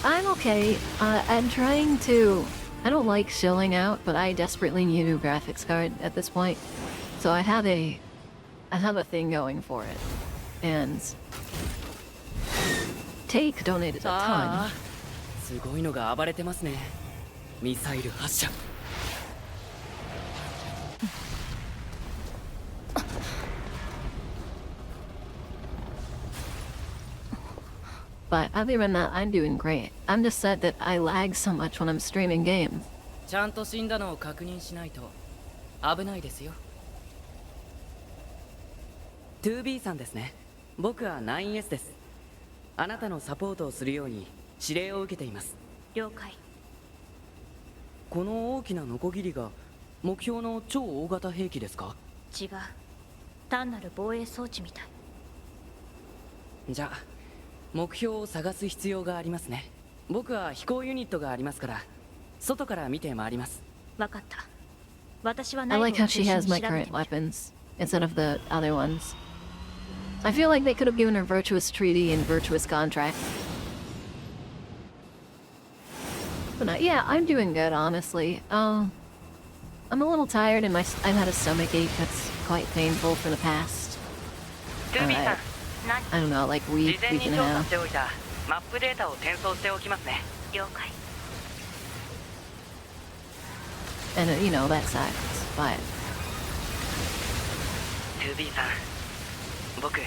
I'm okay. I'm trying to... I don't like shilling out, but I desperately need a new graphics card at this point. So I have a thing going for it. And... Take donated a あ ton. あ、すごいのが暴れてますね。ミサイル発射。But other than that, I'm doing great. I'm just sad that I lag so much when I'm streaming games. ちゃんと死んだのを確認しないと危ないですよ。2B さんですね。僕は 9S です。あなたのサポートをするように指令を受けています。了解。この大きなノコギリが目標の超大型兵器ですか？違う。単なる防衛装置みたい。じゃあ目標を探す必要がありますね。僕は飛行ユニットがありますから外から見て回ります。わかった。私は I 内部を like how 中 she 心 has に調 my べて current みる。 weapons instead of the other ones. I feel like they could have given her virtuous treaty and virtuous contract. But yeah, I'm doing good, honestly. I'm a little tired and I've had a stomach ache that's quite painful for the past. 2B さん、 I don't know, like 事 week 前に and 調 a 査 half. しておいたマップデータを転送しておきますね。了解。 And you know, that sucks. But 2B さん、僕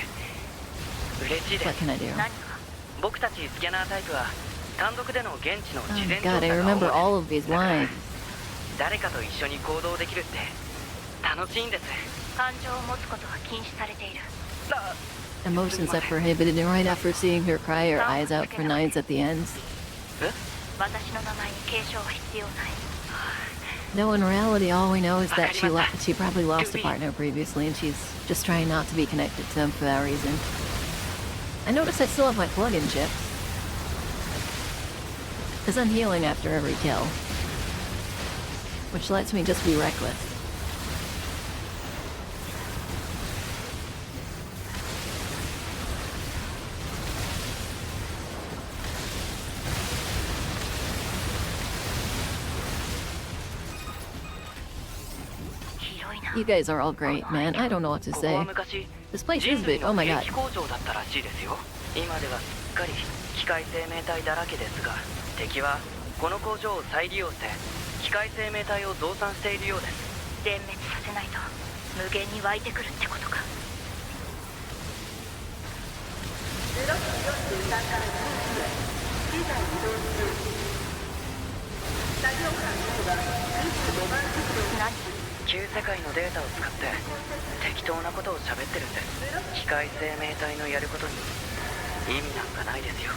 嬉しいで what す。 can I do? 何か僕たちスキャナータイプは単独での現地の Oh 事前調査 god, I が remember 主 all で of these す。だから lines. 誰かと一緒に行動できるって楽しいんです。感情を持つことは禁止されている。 Emotions are prohibited, and right after seeing her cry her eyes out for Nines at the end. 私の名前に継承は必要ない。 No, in reality, all we know is that she probably lost a partner previously, and she's just trying not to be connected to him for that reason. I noticed I still have my plug-in chip. Because I'm healing after every kill. Which lets me just be reckless. You guys are all great, man. I don't know what to ここは say. 昔 This place 人 is 類 big. Oh の my 兵 god. 器工場だったらしいですよ。今ではすっかり機械生命体だらけですが、敵はこの工場を再利用して機械生命体を増産しているようです。全滅させないと無限に湧いてくるってことか。旧世界のデータを使って適当なことを喋ってるんです。機械生命体のやることに意味なんかないですよ。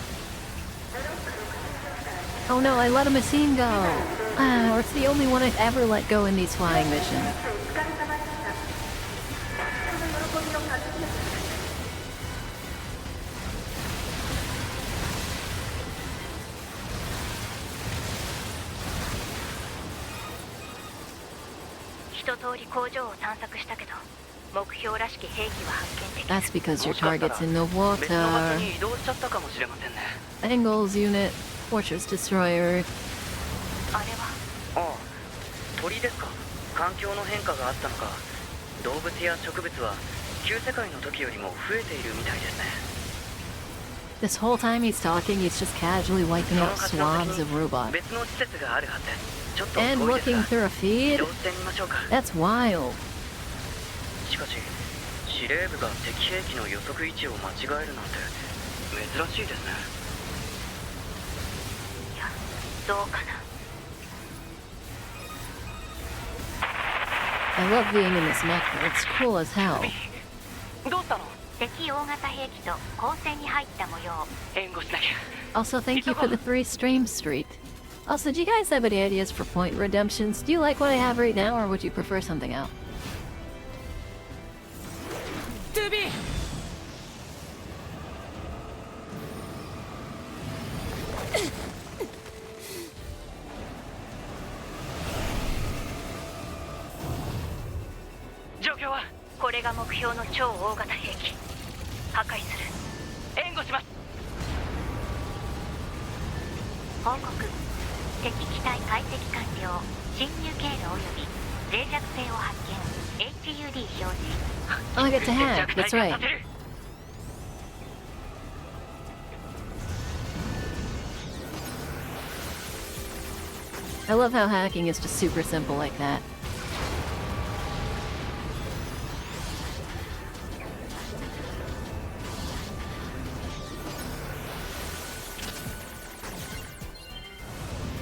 Oh no, I let a machine go. Or it's the only one I've ever let go in these flying missions. That's because your target's in the 別の場所 water. に移動しちゃったかもしれませんね。 Angles unit, Fortress Destroyer. あれはああ、鳥ですか。環境の変化があったのか、動物や植物は旧世界の時よりも増えているみたいですね。 This whole time he's talking, he's just casually wiping その out 活動 swabs 的 of に robots. 別の施設があるはずです。ちょっと And 遠いです looking が through a 移 feed? 動してみましょうか。 That's wild. しかし司令部が敵兵器の予測位置を間違えるなんて珍しいですね。いやどうかな。 I love being in this mech, it's cool as hell. どうしたの？敵大型兵器と交戦に入った模様。援護しなきゃ。 Also, thank you for the 3 stream streak. Also, do you guys have any ideas for point redemptions? Do you like what I have right now, or would you prefer something else? 2B! 状況は？これが目標の超大型兵器。破壊する。援護します。報告。敵機体解析完了。侵入経路及び脆弱性を発見。HUD 表示。 Oh, I get to hack. That's right. I love how hacking is just super simple like that.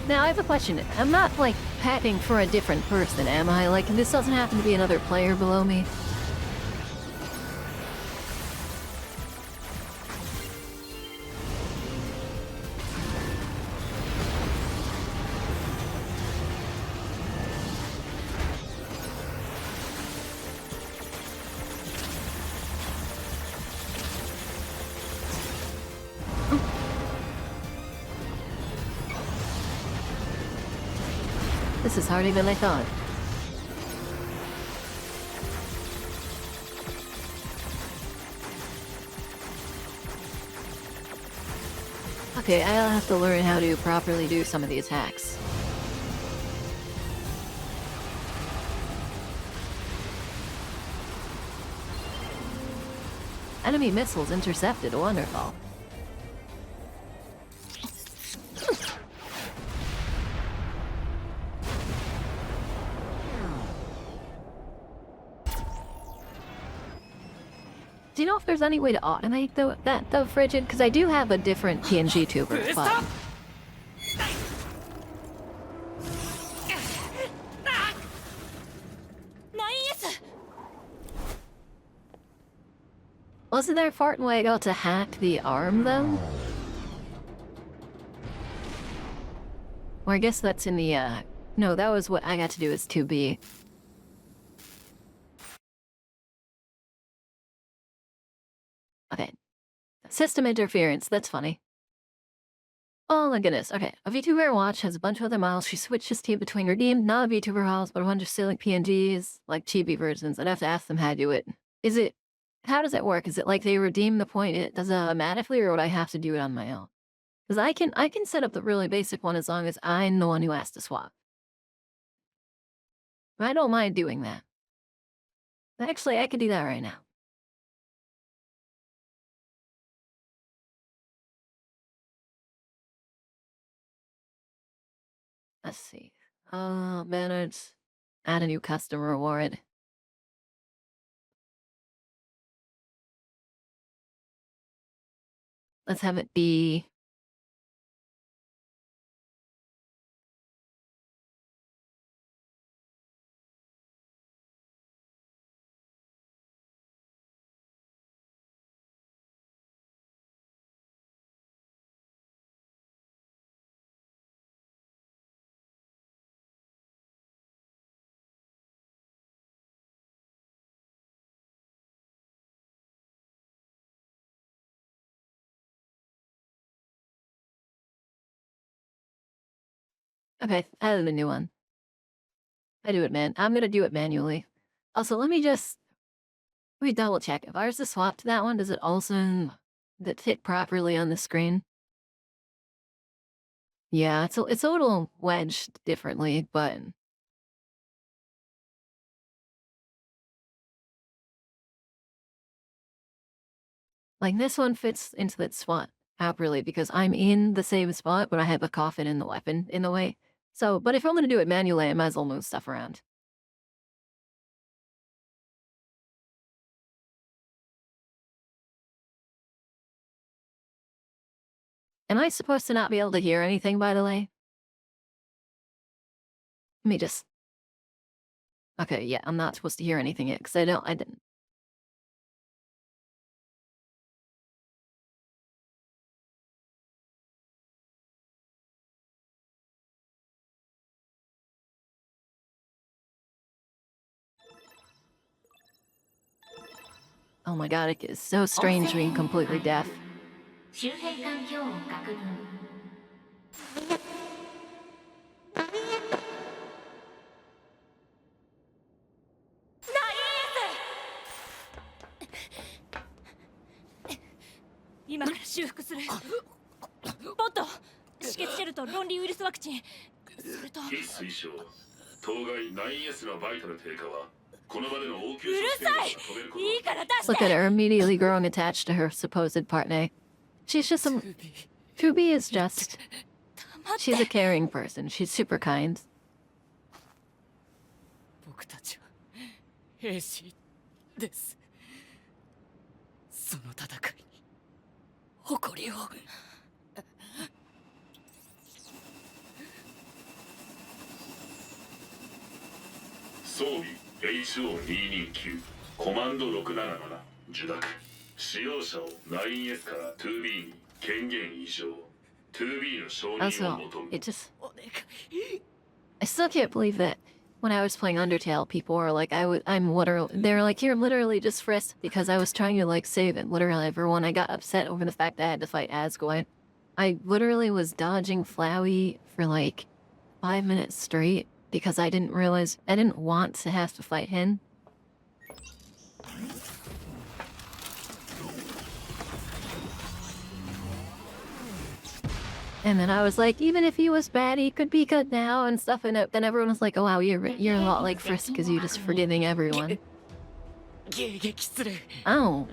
Now, I have a question. I'm not, like, hacking for a different person, am I? Like, this doesn't happen to be another player below me. This is harder than I thought. Okay, I'll have to learn how to properly do some of the attacks. Enemy missiles intercepted, wonderful. Do you know if there's any way to automate that though, Frigid? Because I do have a different PNG tuber, but... Wasn't there a part way I got to hack the arm, though? Or I guess that's in the, No, that was what I got to do as 2B. Okay. System interference, that's funny. Oh my goodness, okay. A VTuber watch has a bunch of other models. She switches team between redeemed, not VTuber models, but a bunch of still like PNGs, like chibi versions. I'd have to ask them how to do it. How does it work? Is it like they redeem the point, it does it automatically, or would I have to do it on my own? Because I can set up the really basic one as long as I'm the one who has to swap. I don't mind doing that. Actually, I could do that right now. Let's see. Manage. Add a new customer reward. Let's have it be... Okay, added a new one. I do it, man. I'm gonna do it manually. Also, let me double check. If I was to swap to that one, does it also fit properly on the screen? Yeah, it's a little wedged differently, but... Like, this one fits into that spot properly because I'm in the same spot, but I have a coffin in the weapon in the way. So, but if I'm gonna do it manually, I might as well move stuff around. Am I supposed to not be able to hear anything, by the way? Let me just... Okay, yeah, I'm not supposed to hear anything yet, because I didn't. Oh my god, it is so strange being completely deaf. 周辺環境を確認。今から修復する。ポット、止血ジェルと論理ウイルスワクチン。それと。非推奨。当該 9S のバイタル低下はこの場での応急うるさい。いいから出して。 Look at her immediately growing attached to her supposed partner. She's just some. 2B is just. She's a caring person. She's super kind. 僕たちは兵士です。その戦いに誇りを。装備 HO229 コマンド677受諾使用者を 9S から 2B に権限移譲 2B の承認 Also, を求む it just. I still can't believe that when I was playing Undertale, people were like, I'm literally. They're like, you're literally just frisked because I was trying to like save it. Literally, everyone. I got upset over the fact that I had to fight Asgore. I literally was dodging Flowey for like 5 minutes straight because I didn't realize I didn't want to have to fight him. And then I was like, even if he was bad, he could be good now and stuff. And then everyone was like, oh wow, you're a lot like Frisk because you just forgiving everyone. 迎撃する。 Oh.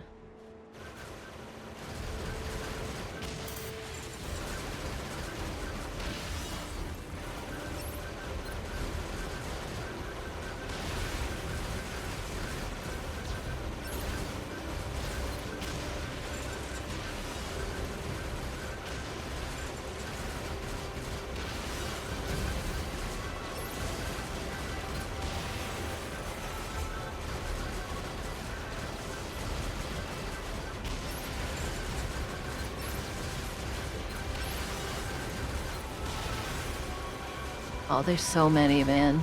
Oh, there's so many, man.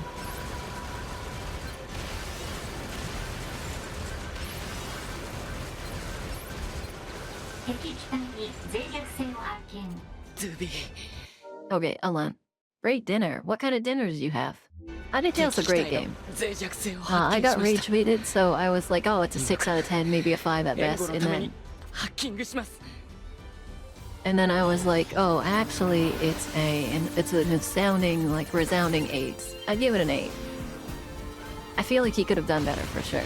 敵機体に脆弱性を発見。 2B Okay, Alan. Great dinner. What kind of dinners do you have? Undertale's a great game. 脆弱性を I 発 got 見しました rage baited, so I was like, oh, it's a 6 out of 10, maybe a 5 at 援 best. 護の And ために then ハッキングします。 and then I was like, oh, actually, it's an astounding, like resounding 8. I'd give it an 8. I feel like he could have done better for sure.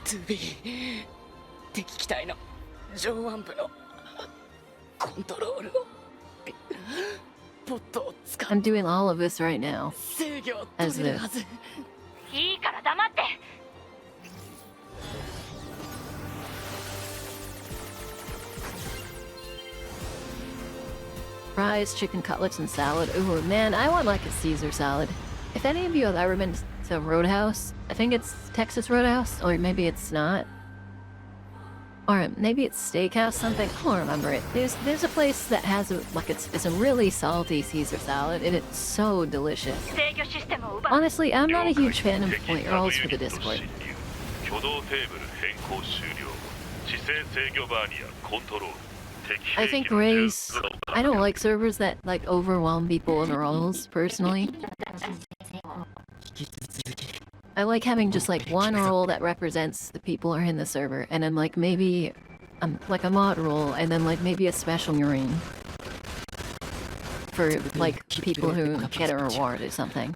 2B 敵機体の上腕部のコントロールをポットを使 I'm って doing all of this right now. 制御を取れるはず。いいから黙って。 Fries, chicken cutlets, and salad. Ooh, man, I want like a Caesar salad. If any of you have ever been to Roadhouse, I think it's Texas Roadhouse, or maybe it's not. Or maybe it's Steakhouse something. I don't remember it. There's a place that has it's a really salty Caesar salad, and it's so delicious. 制御システムを奪う。 Honestly, I'm not a huge fan of point rolls for the Discord. 挙動テーブル変更終了姿勢制御バーニアコントロール I think Ray's. I don't like servers that like overwhelm people in roles personally. I like having just like one role that represents the people who are in the server, and then like maybe like a mod role, and then like maybe a special marine for like people who get a reward or something.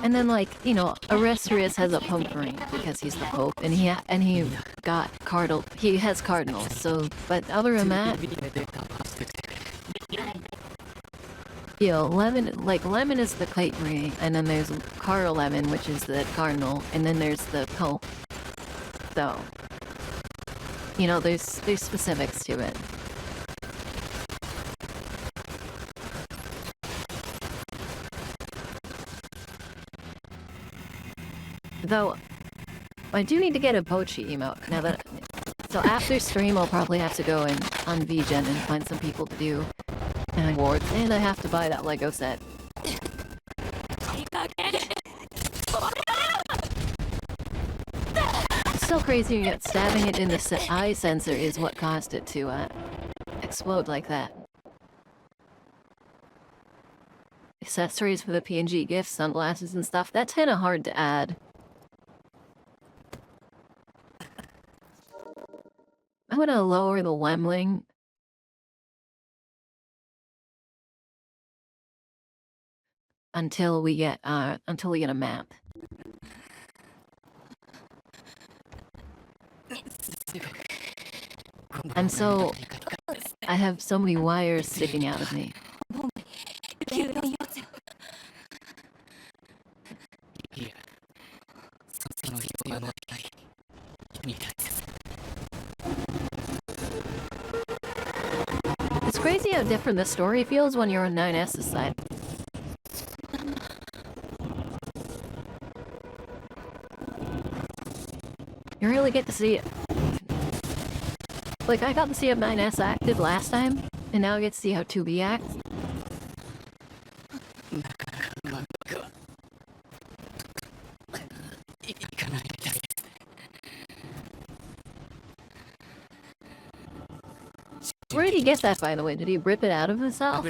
And then like, you know, Arrestrius has a Pope marine because he's the Pope, and he got cardinal. He has cardinals. So, but other than that, you know, Lemon is the Kite Marine, and then there's Cardinal Lemon, which is the Cardinal, and then there's the Pope. So, you know, there's specifics to it. Though, I do need to get a Pochi emote now that. So after stream, I'll probably have to go in on VGen and find some people to do awards, and I have to buy that Lego set. still crazy, yet stabbing it in the eye sensor is what caused it to explode like that. Accessories for the PNG gifts, sunglasses and stuff, that's kinda hard to add. I'm gonna lower the Lemling. Until we get a map. I have so many wires sticking out of me. It's crazy how different the story feels when you're on 9S's side. You really get to see it. Like, I got to see how 9S acted last time, and now I get to see how 2B acts. Where did he get that, by the way? Did he rip it out of himself?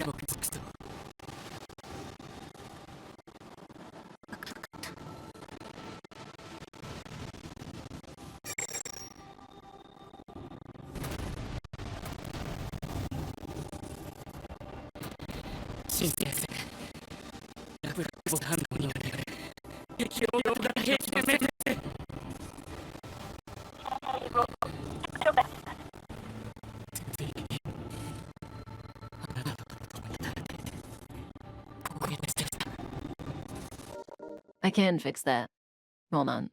I can fix that. Hold on.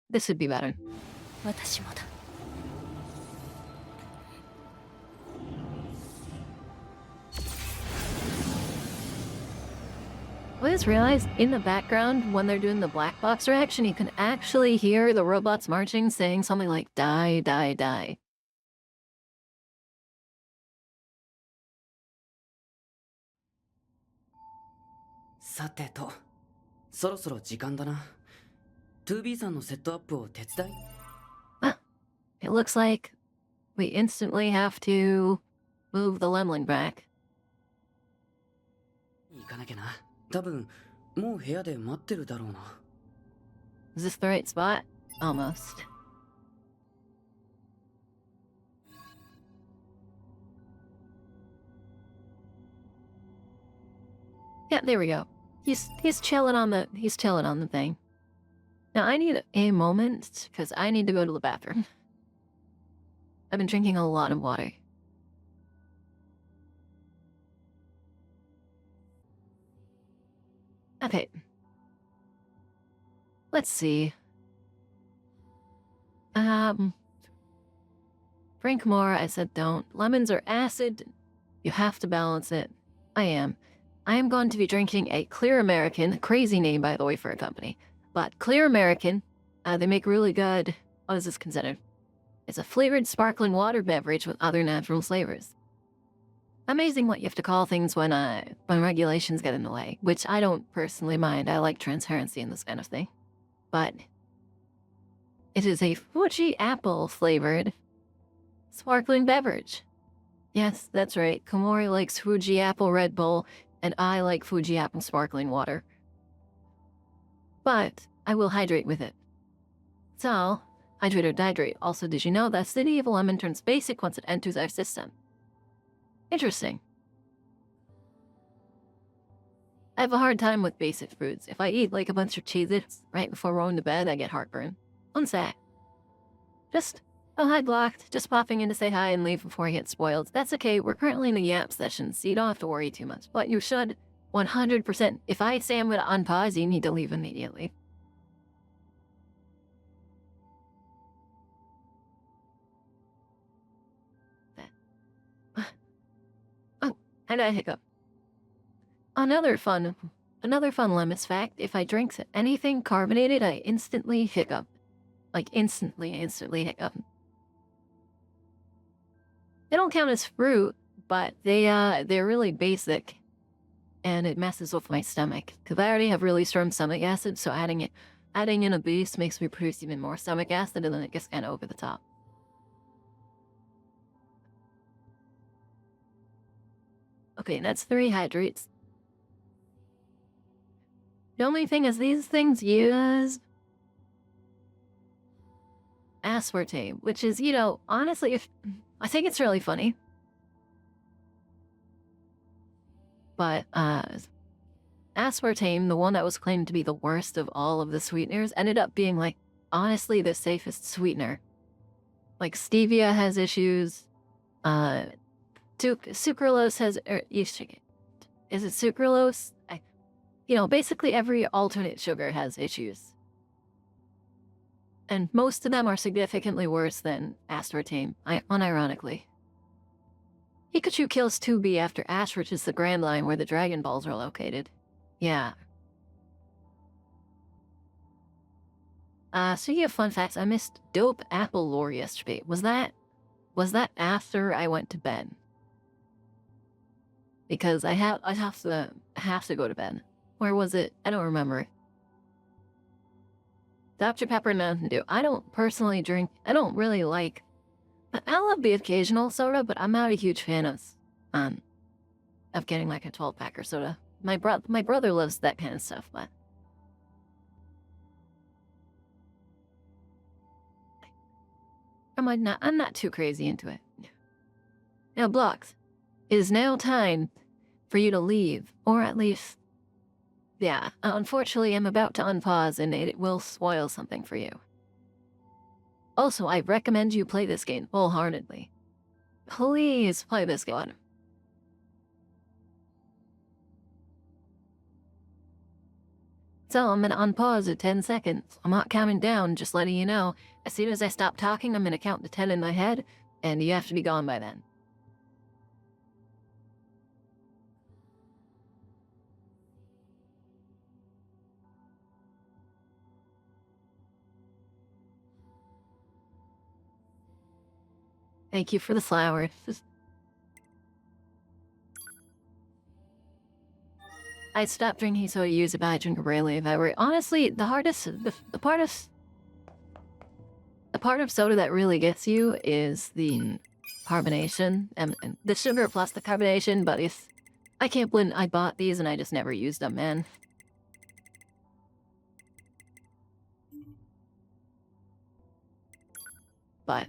This would be better. 私もだ。 I just realized in the background, when they're doing the black box reaction, you can actually hear the robots marching saying something like, die, die, die. It looks like we instantly have to move the Lemling back. Is this the right spot? Almost. Yeah, there we go. He's chilling on the thing. Now I need a moment because I need to go to the bathroom. I've been drinking a lot of water. Okay. Let's see. Drink more, I said don't. Lemons are acid. You have to balance it. I am going to be drinking a Clear American. Crazy name, by the way, for a company. But Clear American, they make really good... What is this considered? It's a flavored sparkling water beverage with other natural flavors. Amazing what you have to call things when regulations get in the way, which I don't personally mind. I like transparency in this kind of thing. But it is a Fuji apple flavored sparkling beverage. Yes, that's right. Komori likes Fuji apple Red Bull, and I like Fuji apple sparkling water. But I will hydrate with it. So, hydrate or dihydrate. Also, did you know that City of Lemon turns basic once it enters our system? Interesting. I have a hard time with basic foods. If I eat like a bunch of Cheez-Its right before going to bed, I get heartburn. One sec. Hi blocked. Just popping in to say hi and leave before I get spoiled. That's okay, we're currently in a Yap session, so you don't have to worry too much. But you should 100%. If I say I'm gonna unpause, you need to leave immediately. Oh, and I hiccup. Another fun Lemus fact, if I drink anything carbonated, I instantly hiccup. Like instantly hiccup. They don't count as fruit, but they're really basic. and it messes with my stomach. Because I already have really strong stomach acid, so adding in a beast makes me produce even more stomach acid, and then it gets kind of over the top. Okay, that's 3 hydrates. The only thing is these things use aspartame, which is, you know, honestly, I think it's really funny. But aspartame, the one that was claimed to be the worst of all of the sweeteners, ended up being, like, honestly the safest sweetener. Like, stevia has issues. Sucralose has... is it sucralose? You know, basically every alternate sugar has issues. And most of them are significantly worse than aspartame, unironically. Pikachu kills 2B after Ash reaches the Grand Line where the Dragon Balls are located. Yeah. Speaking of fun facts, I missed Dope Apple lore yesterday. Was that after I went to bed? Because I have to go to bed. Where was it? I don't remember. Dr. Pepper and Mountain Dew. I don't personally drink. I don't really like. I love the occasional soda, but I'm not a huge fan of getting like a 12-pack or soda. My brother loves that kind of stuff, but I'm not too crazy into it. Now, Blocks, it is now time for you to leave, or at least, yeah. Unfortunately, I'm about to unpause, and it will spoil something for you. Also, I recommend you play this game wholeheartedly. Please play this game. So I'm gonna unpause at 10 seconds. I'm not counting down, just letting you know. As soon as I stop talking, I'm gonna count to 10 in my head, and you have to be gone by then. Thank you for the flowers. I stopped drinking soda use it, but I drink rarely if ever. Honestly, the part of soda that really gets you is the carbonation and the sugar plus the carbonation, but I can't believe I bought these and I just never used them, man. But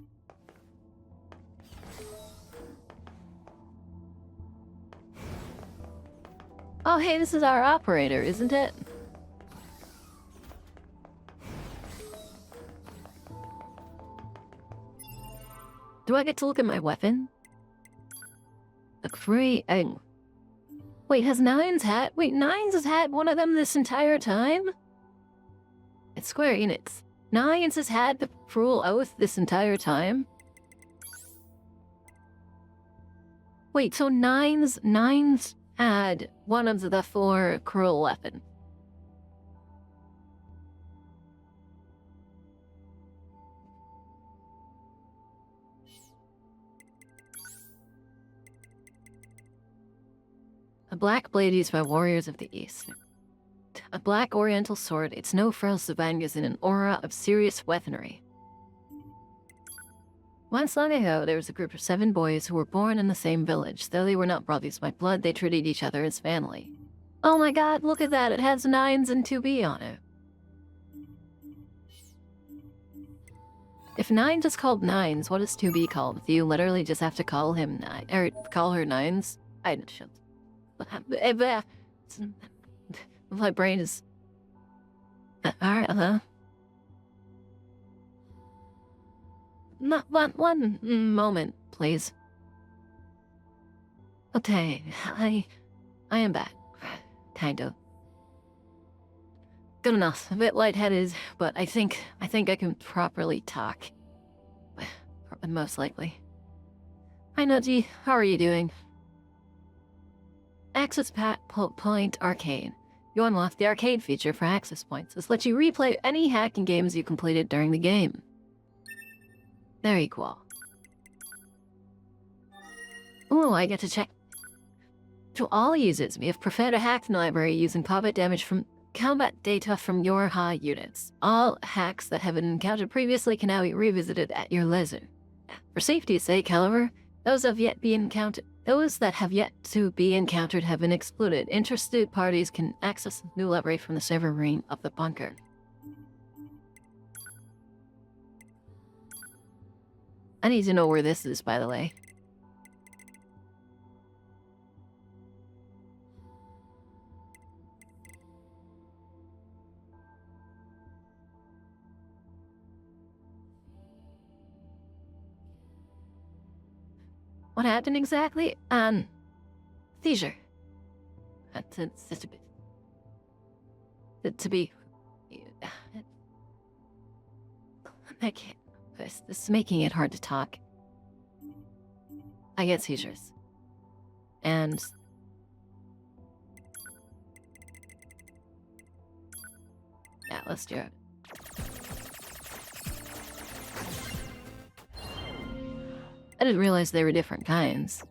oh, hey, this is our operator, isn't it? Do I get to look at my weapon? A great egg. Wait, has Nines had... Wait, Nines has had one of them this entire time? It's Square Enix. Nines has had the cruel oath this entire time? Wait, so Nines had one of the 4 cruel weapons. A black blade used by warriors of the East. A black oriental sword, its no frail savangas in an aura of serious weaponry. Once long ago, there was a group of 7 boys who were born in the same village. Though they were not brothers by blood, they treated each other as family. Oh my god, look at that, it has 9s and 2B on it. If 9s is called 9s, what is 2B called? Do you literally just have to call him 9, or call her 9s? I don't know. My brain is... Alright, Not one moment, please. Okay, I am back. Kind of. Good enough. A bit lightheaded, but I think I can properly talk. Most likely. Hi, Nudgy. How are you doing? Access Point Arcade. You unlock the arcade feature for access points. This lets you replay any hacking games you completed during the game. Very cool. Ooh, I get to check. To all users, we have prepared a hacked library using combat damage from combat data from your high units. All hacks that have been encountered previously can now be revisited at your leisure. For safety's sake, however, those that have yet to be encountered have been excluded. Interested parties can access new library from the server room of the bunker. I need to know where this is, by the way. What happened exactly? Seizure. To be... I can't... This is making it hard to talk. I get seizures. And... yeah, let's do it. I didn't realize they were different kinds.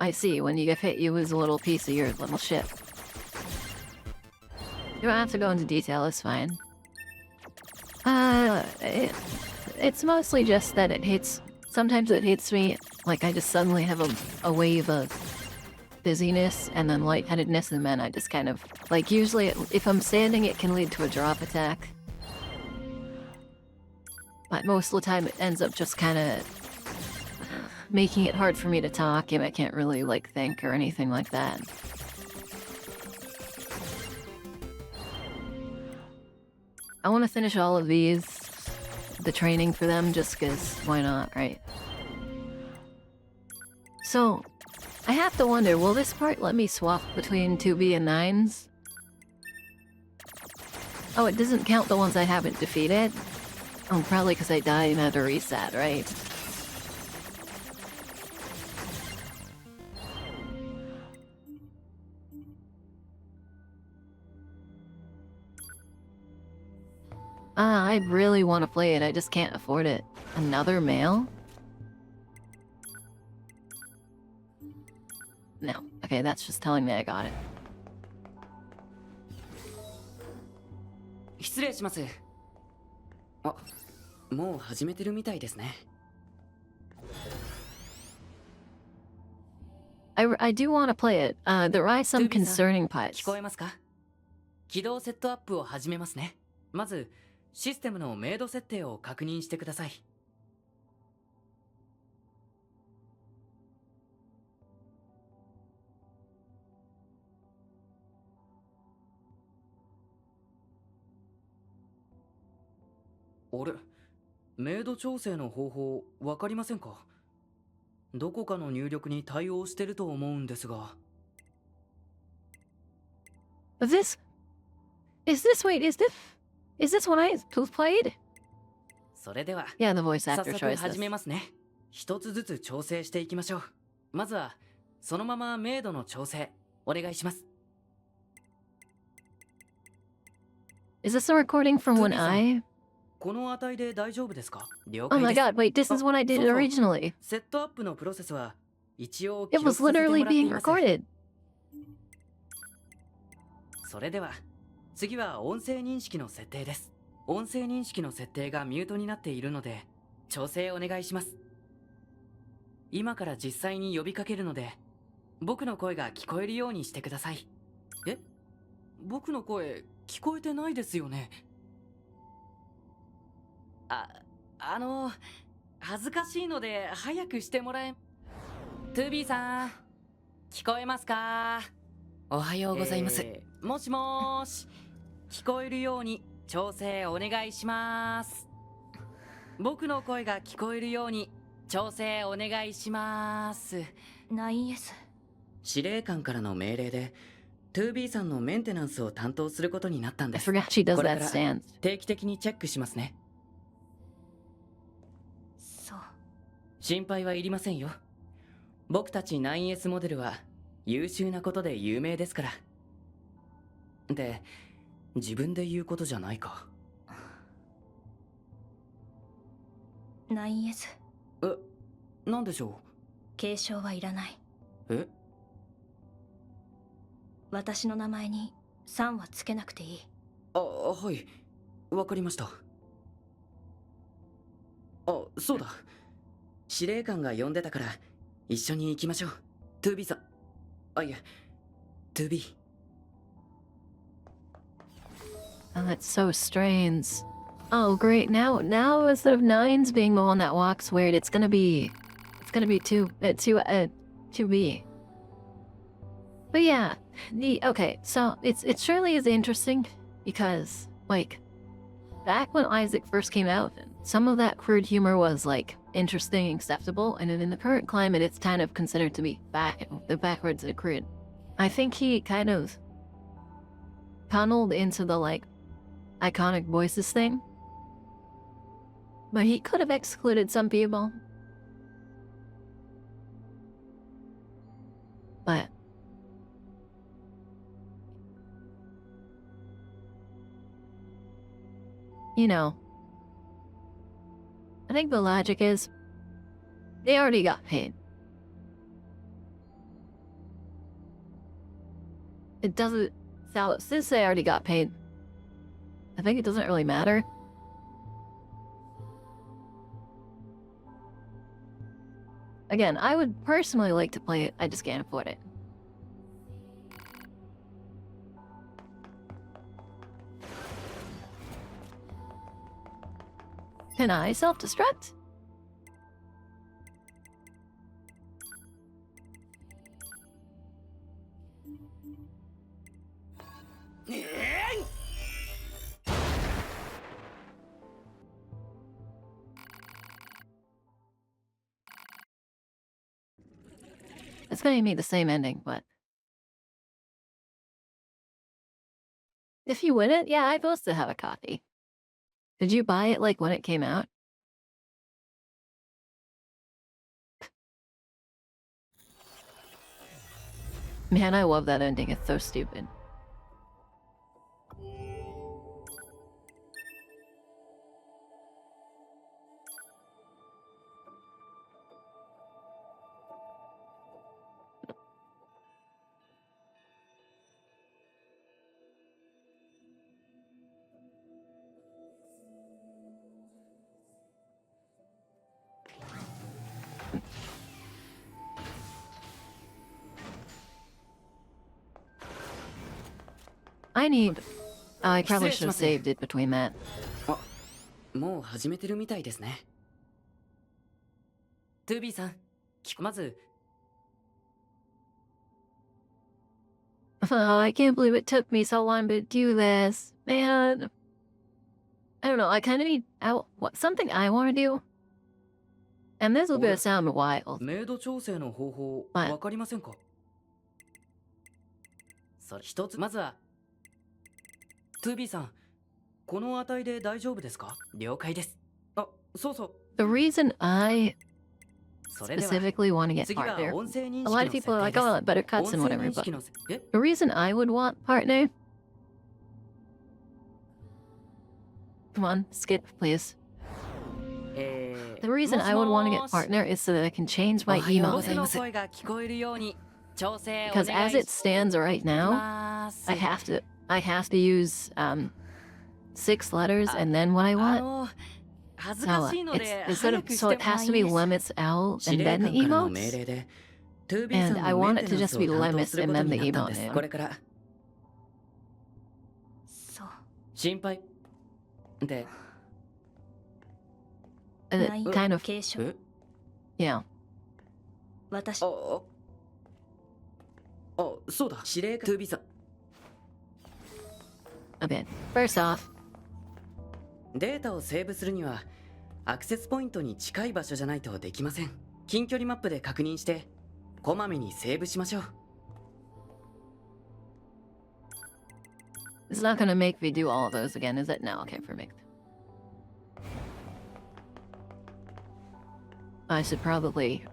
I see, when you get hit, you lose a little piece of your little ship. You don't have to go into detail, it's fine. It's mostly just that it hits... Sometimes it hits me, like I just suddenly have a wave of dizziness and then lightheadedness, and then I just kind of... Like, usually, if I'm standing, it can lead to a drop attack. But most of the time, it ends up just kind of... making it hard for me to talk, and I can't really, like, think or anything like that. I want to finish all of these, the training for them, just because why not, right? So, I have to wonder, will this part let me swap between 2B and 9s? Oh, it doesn't count the ones I haven't defeated? Oh, probably because I died and had to reset, right? I really want to play it, I just can't afford it. Another mail? No. Okay, that's just telling me I got it. 失礼します。あ、もう始めてるみたいですね。I do want to play it. There are some トゥービーさん、 concerning parts. 聞こえますか？起動セットアップを始めますね。まず、システムの明度設定を確認してください。あれ、明度調整の方法わかりませんか？どこかの入力に対応してると思うんですが。Is this what I played? それでは、 Yeah, the voice 早 actor 速 choices. 始めますね。一つずつ調整していきましょう。まずは、そのまま明度の調整、お願いします。 Is this a recording from when トゥービーさん、 I... この値で大丈夫ですか？了 Oh 解 my です。 god, wait, this is what I did そうそう。 originally. セットアップのプロセスは一応 It 記録 was させても literally らってい being ます。 recorded. それでは次は音声認識の設定です。音声認識の設定がミュートになっているので調整お願いします。今から実際に呼びかけるので僕の声が聞こえるようにしてください。え？僕の声聞こえてないですよね。恥ずかしいので早くしてもらえ。トゥービーさん、聞こえますか？おはようございます。もしもーし、聞こえるように調整お願いします。僕の声が聞こえるように調整お願いします。 9S。 司令官からの命令で 2B さんのメンテナンスを担当することになったん I です。 forgot she does これ that から stance. 定期的にチェックしますね。そう。心配はいりませんよ。僕たち 9S モデルは優秀なことで有名ですから。で、自分で言うことじゃないか。9S なんでしょ継承はいらない。う。私の名前に3はつけなくていい。はい、わかりました。そうだ。司令官が呼んでたから一緒に行きましょう。2B さん。いえ、2B。 Oh, that's so strange. Oh, great. Now instead of Nines being the one that walks weird, it's gonna be 2B. But yeah, okay, so it surely is interesting because, like, back when Isaac first came out, some of that crude humor was, like, interesting and acceptable, and then in the current climate, it's kind of considered to be backwards and crude. I think he kind of tunneled into the, like, iconic voices thing. But he could have excluded some people. But you know, I think the logic is they already got paid. It doesn't since they already got paid, I think it doesn't really matter. Again, I would personally like to play it, I just can't afford it. Can I self-destruct? It's gonna be the same ending, but if you win it, yeah, I supposed to have a copy. Did you buy it like when it came out? Man, I love that ending. It's so stupid. I probably should have saved it between that. もう始めてるみたいですね。2B さん、まず。Oh, I can't believe it took me so long to do this. Man. I don't know, I kind of need something I want to do. And this will be sound wild. 明度調整の方法、わかりませんか？それ一つ、まずは 2B さん、この値で大丈夫ですか？了解です。そうそう。 The reason I specifically want to get partner, a lot of people are like, oh, better cuts and whatever, but the reason I would want partner, come on, skip, please. The reason I would want to get partner is so that I can change my emote. Because as it stands right now, I have to use 6 letters and then what I want. So it has to be limits L and then the emotes. And I want it to just be limits and then the emote name. 心配で kind of, yeah. そうだ、司令官 2B さん。 Okay, first off, データをセーブするにはアクセスポイントに近い場所じゃないとできません。近距離マップで確認してこまめにセーブしましょう。 it's not gonna make me do all of those again, is it? No, okay, perfect. I should probably...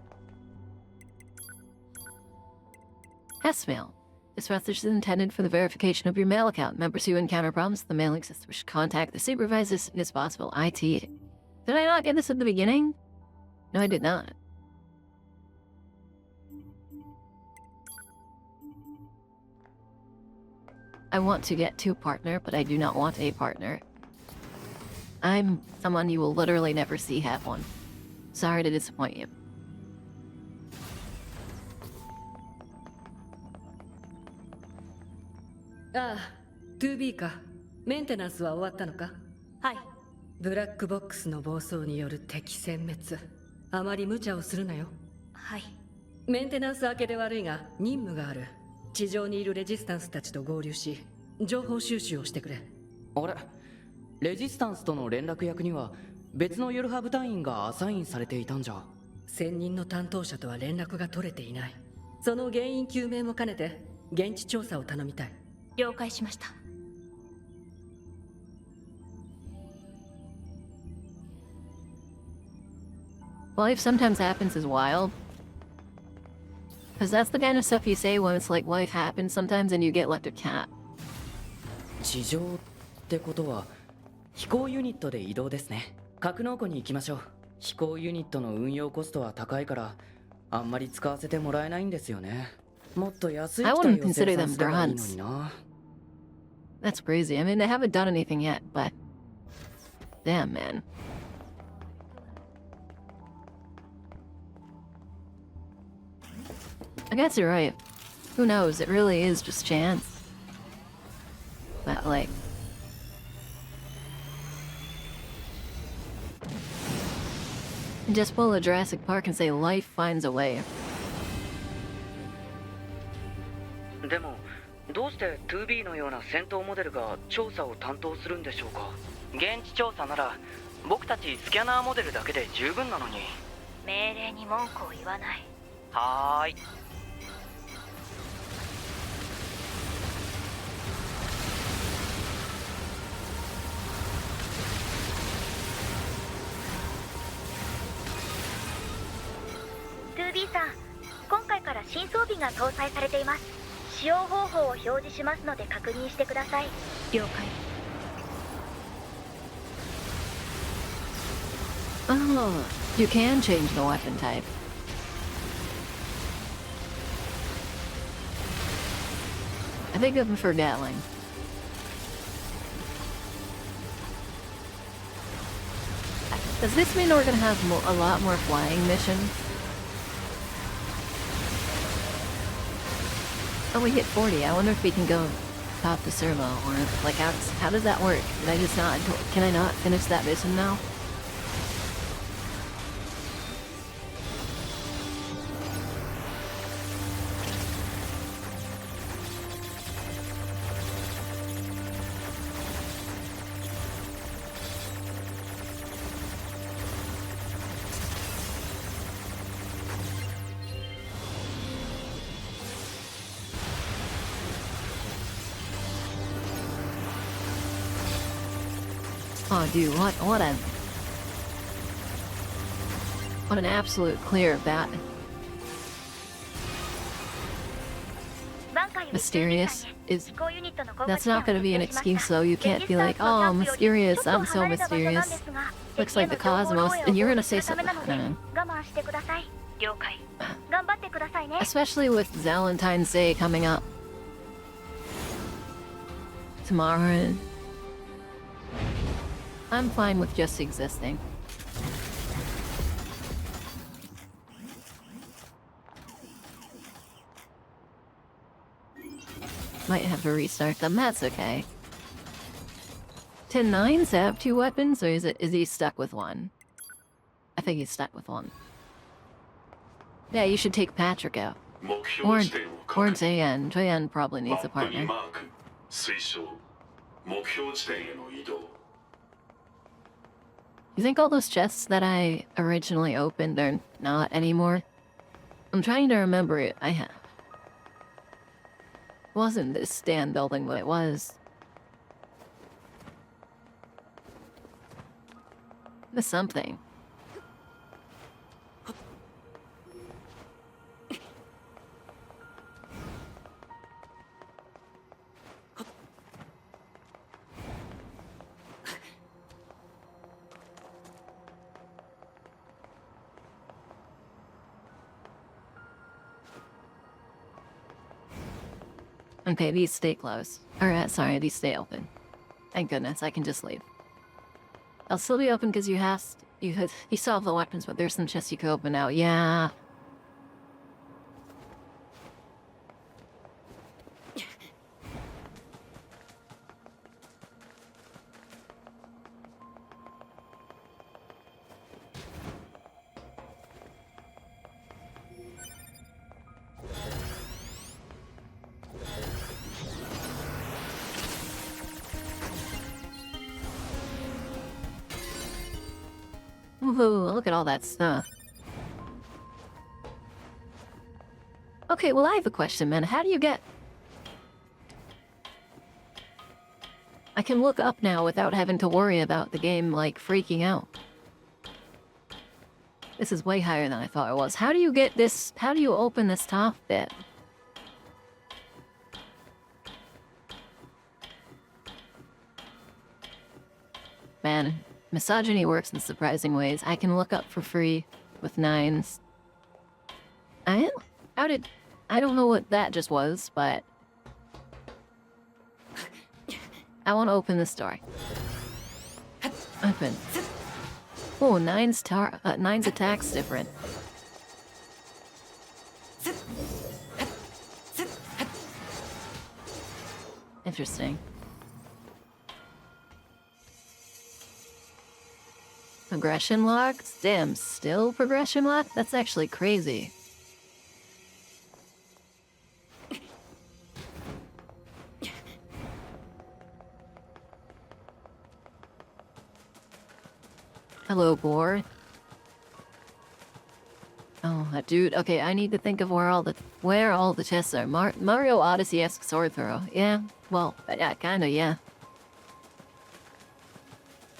S-mail. This message is intended for the verification of your mail account. Members who encounter problems with the mailing system should contact the supervisor as soon as possible. IT. Did I not get this at the beginning? No, I did not. I want to get to a partner, but I do not want a partner. I'm someone you will literally never see have one. Sorry to disappoint you.2B か。メンテナンスは終わったのか？はい。ブラックボックスの暴走による敵殲滅。あまり無茶をするなよ。はい。メンテナンス明けで悪いが任務がある。地上にいるレジスタンスたちと合流し、情報収集をしてくれ。あれ、レジスタンスとの連絡役には別のユルハ部隊員がアサインされていたんじゃ。専任の担当者とは連絡が取れていない。その原因究明も兼ねて現地調査を頼みたい。了解しました。Life sometimes happens is wild. Because that's the kind of stuff you say when it's like life happens sometimes and you get left a cat. 地上ってことは飛行ユニットで移動ですね。格納庫に行きましょう。飛行ユニットの運用コストは高いからあんまり使わせてもらえないんですよね。もっと安い機体を生産すればいいのにな。That's crazy. I mean, they haven't done anything yet, but... Damn, man. I guess you're right. Who knows? It really is just chance. But, like... Just pull a Jurassic Park and say life finds a way. でもどうして 2B のような戦闘モデルが調査を担当するんでしょうか。現地調査なら僕たちスキャナーモデルだけで十分なのに。命令に文句を言わない。はーい。2B さん、今回から新装備が搭載されています。使用方法を表示しますので確認してください。了解。Oh, you can change the weapon type. I think I'm forgetting. Does this mean we're gonna have a lot more flying missions? Oh, we hit 40. I wonder if we can go top to servo, or like how does that work? Did I just not? Can I not finish that mission now? Oh, dude, what an absolute clear bat. Mysterious is... That's not gonna be an excuse, though. You can't be like, oh, mysterious, I'm so mysterious. Looks like the cosmos, and you're gonna say something. Especially with Valentine's Day coming up tomorrow. I'm fine with just existing. Might have to restart them, that's okay. 10-9s have 2 weapons, or is he stuck with 1? I think he's stuck with 1. Yeah, you should take Patrick out. Or Jayan. Jayan probably needs a partner. You think all those chests that I originally opened are not anymore? I'm trying to remember it. It wasn't this stand building, but it was. There's something. Okay, these stay closed. Sorry, these stay open. Thank goodness, I can just leave. I'll still be open because you solved the weapons, but there's some chests you could open now. Yeah. Woohoo, look at all that stuff. Okay, well I have a question, man. How do you get... I can look up now without having to worry about the game, like, freaking out. This is way higher than I thought it was. How do you get this... How do you open this top bit? Man, misogyny works in surprising ways. I can look up for free with 9s. I don't know what that just was, but... I want to open this door. Open. Oh, 9's attack's different. Interesting. Progression locked? Damn, still progression locked? That's actually crazy. Hello, boar. Oh, that dude. Okay, I need to think of where all the chests are. Mario Odyssey-esque sword throw. Yeah, well, yeah, kinda, yeah.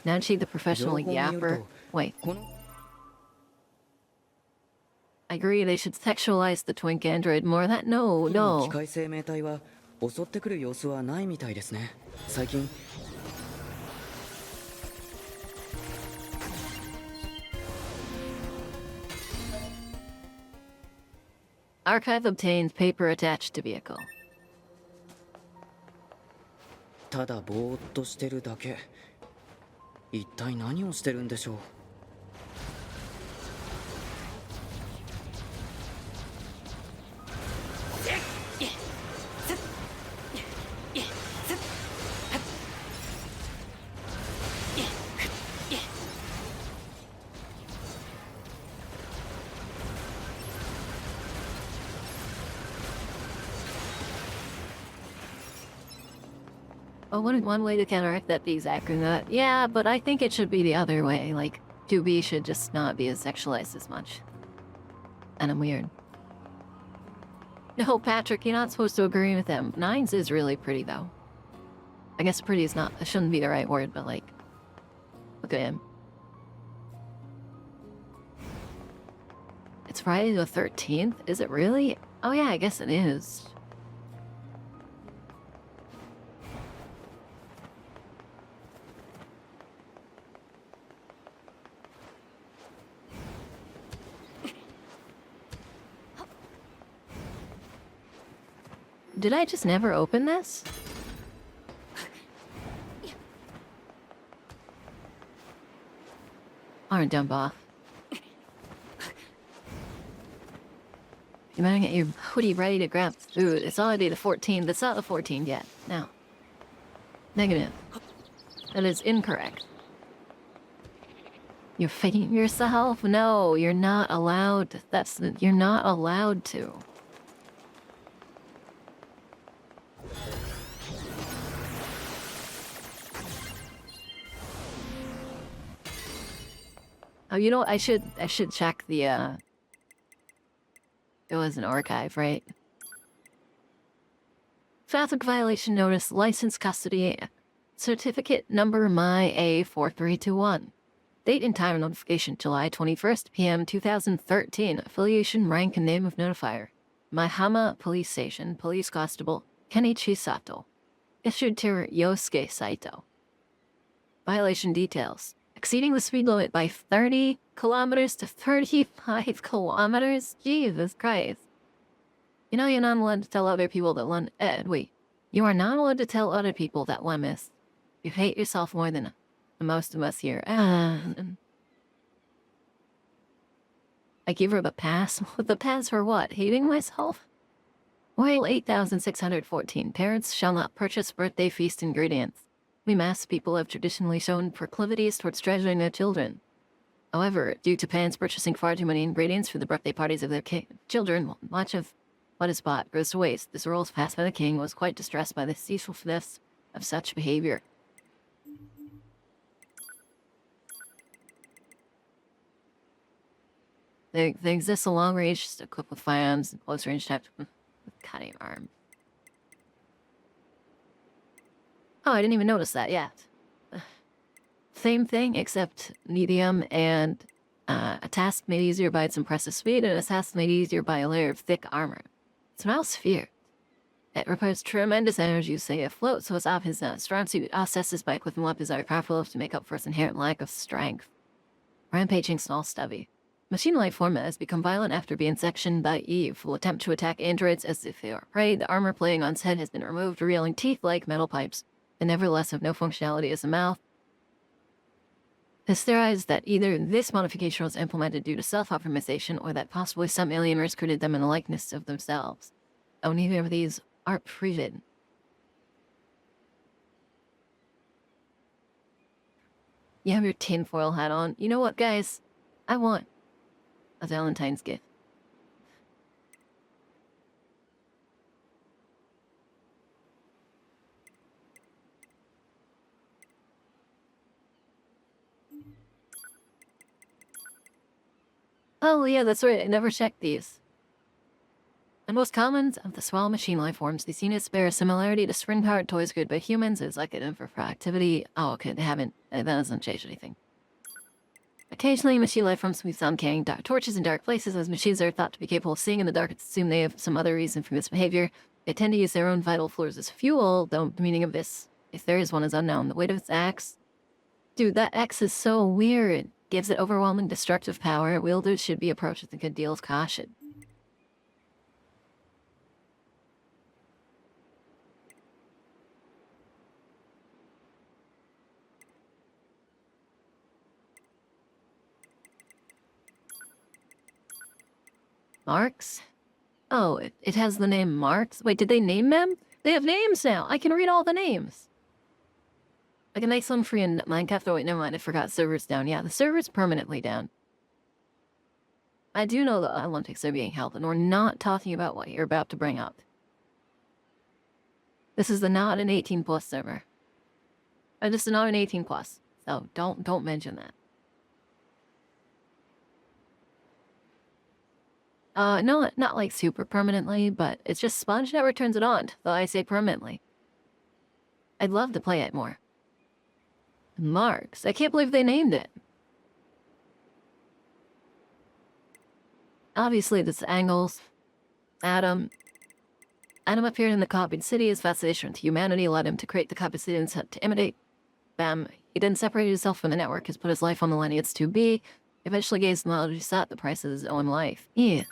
Nanchi the professional yapper. Wait. I agree they should sexualize the twink android more. No. 機械生命体は襲ってくる様子はないみたいですね。最近 Archive obtained, paper attached to vehicle. ただぼーっとしてるだけ。一体何をしてるんでしょう。Oh, one way to counteract that be exactly that. Yeah, but I think it should be the other way. Like, 2B should just not be as sexualized as much. And I'm weird. No, Patrick, you're not supposed to agree with him. 9's is really pretty, though. I guess pretty is not... It shouldn't be the right word, but like... Look at him. It's Friday the 13th? Is it really? Oh yeah, I guess it is. Did I just never open this? Alright, dump off. You better get your hoodie ready to grab food. It's already the 14th. It's not the 14th yet. No. Negative. That is incorrect. You're fighting yourself? No, you're not allowed. You're not allowed to. Oh, you know what? I should check the, It was an archive, right? Traffic violation notice, license custody, certificate number my A4321. Date and time of notification, July 21st p.m. 2013. Affiliation, rank, and name of notifier. Maihama Police Station, Police Constable, Kenichi Sato. Issued to Yosuke Saito. Violation details. Exceeding the speed limit by 30 kilometers to 35 kilometers? Jesus Christ. You know you're not allowed to tell other people that wait. You are not allowed to tell other people that one miss. You hate yourself more than most of us here. I give her the pass. The pass for what? Hating myself? Well, 8,614. Parents shall not purchase birthday feast ingredients. We mass people have traditionally shown proclivities towards treasuring their children. However, due to parents purchasing far too many ingredients for the birthday parties of their children, much of what is bought goes to waste. This rule passed by the king was quite distressed by the ceaselessness of such behavior. There exists a long-range system equipped with firearms and close-range types with cutting arms. Oh, I didn't even notice that yet. Same thing, except medium and a task made easier by its impressive speed and a task made easier by a layer of thick armor. It's an sphere. It requires tremendous energy to stay afloat, so it's off his strong suit assesses by equipping up his powerful to make up for its inherent lack of strength. Rampaging small stubby. Machine-like format has become violent after being sectioned by Eve, will attempt to attack androids as if they are prey. The armor playing on its head has been removed, revealing teeth-like metal pipes, and nevertheless have no functionality as a mouth. It's theorized that either this modification was implemented due to self-optimization, or that possibly some alien race created them in the likeness of themselves. Oh, neither of these are proven. You have your tinfoil hat on. You know what, guys? I want a Valentine's gift. Oh, yeah, that's right. I never checked these. The most common of the small machine life forms, the seenest bear a similarity to spring-powered toys created by humans. It's like an for activity. Oh, okay, they haven't. That doesn't change anything. Occasionally, machine life forms can be found carrying dark torches in dark places, as machines are thought to be capable of seeing in the dark. It's assumed they have some other reason for this behavior. They tend to use their own vital fluids as fuel, though the meaning of this, if there is one, is unknown. The weight of its axe. Dude, that axe is so weird. It gives it overwhelming destructive power. Wielders should be approached with a good deal of caution. Marks? Oh, it has the name Marks? Wait, did they name them? They have names now! I can read all the names! Like a nice one for you in Minecraft. Oh wait, never mind, I forgot server's down. Yeah, the server's permanently down. I do know that Olympics are being held, and we're not talking about what you're about to bring up. This is not an 18+ server. This is not an 18+, so don't mention that. No, not like super permanently, but it's just Sponge never turns it on, though I say permanently. I'd love to play it more. Marks, I can't believe they named it. Obviously, this Angles. Adam appeared in the copied city. His fascination with humanity led him to create the copied city and set to imitate. Bam. He then separated himself from the network, has put his life on the line he gets to be. Eventually gains the knowledge he sought, the price of his own life. Yeah.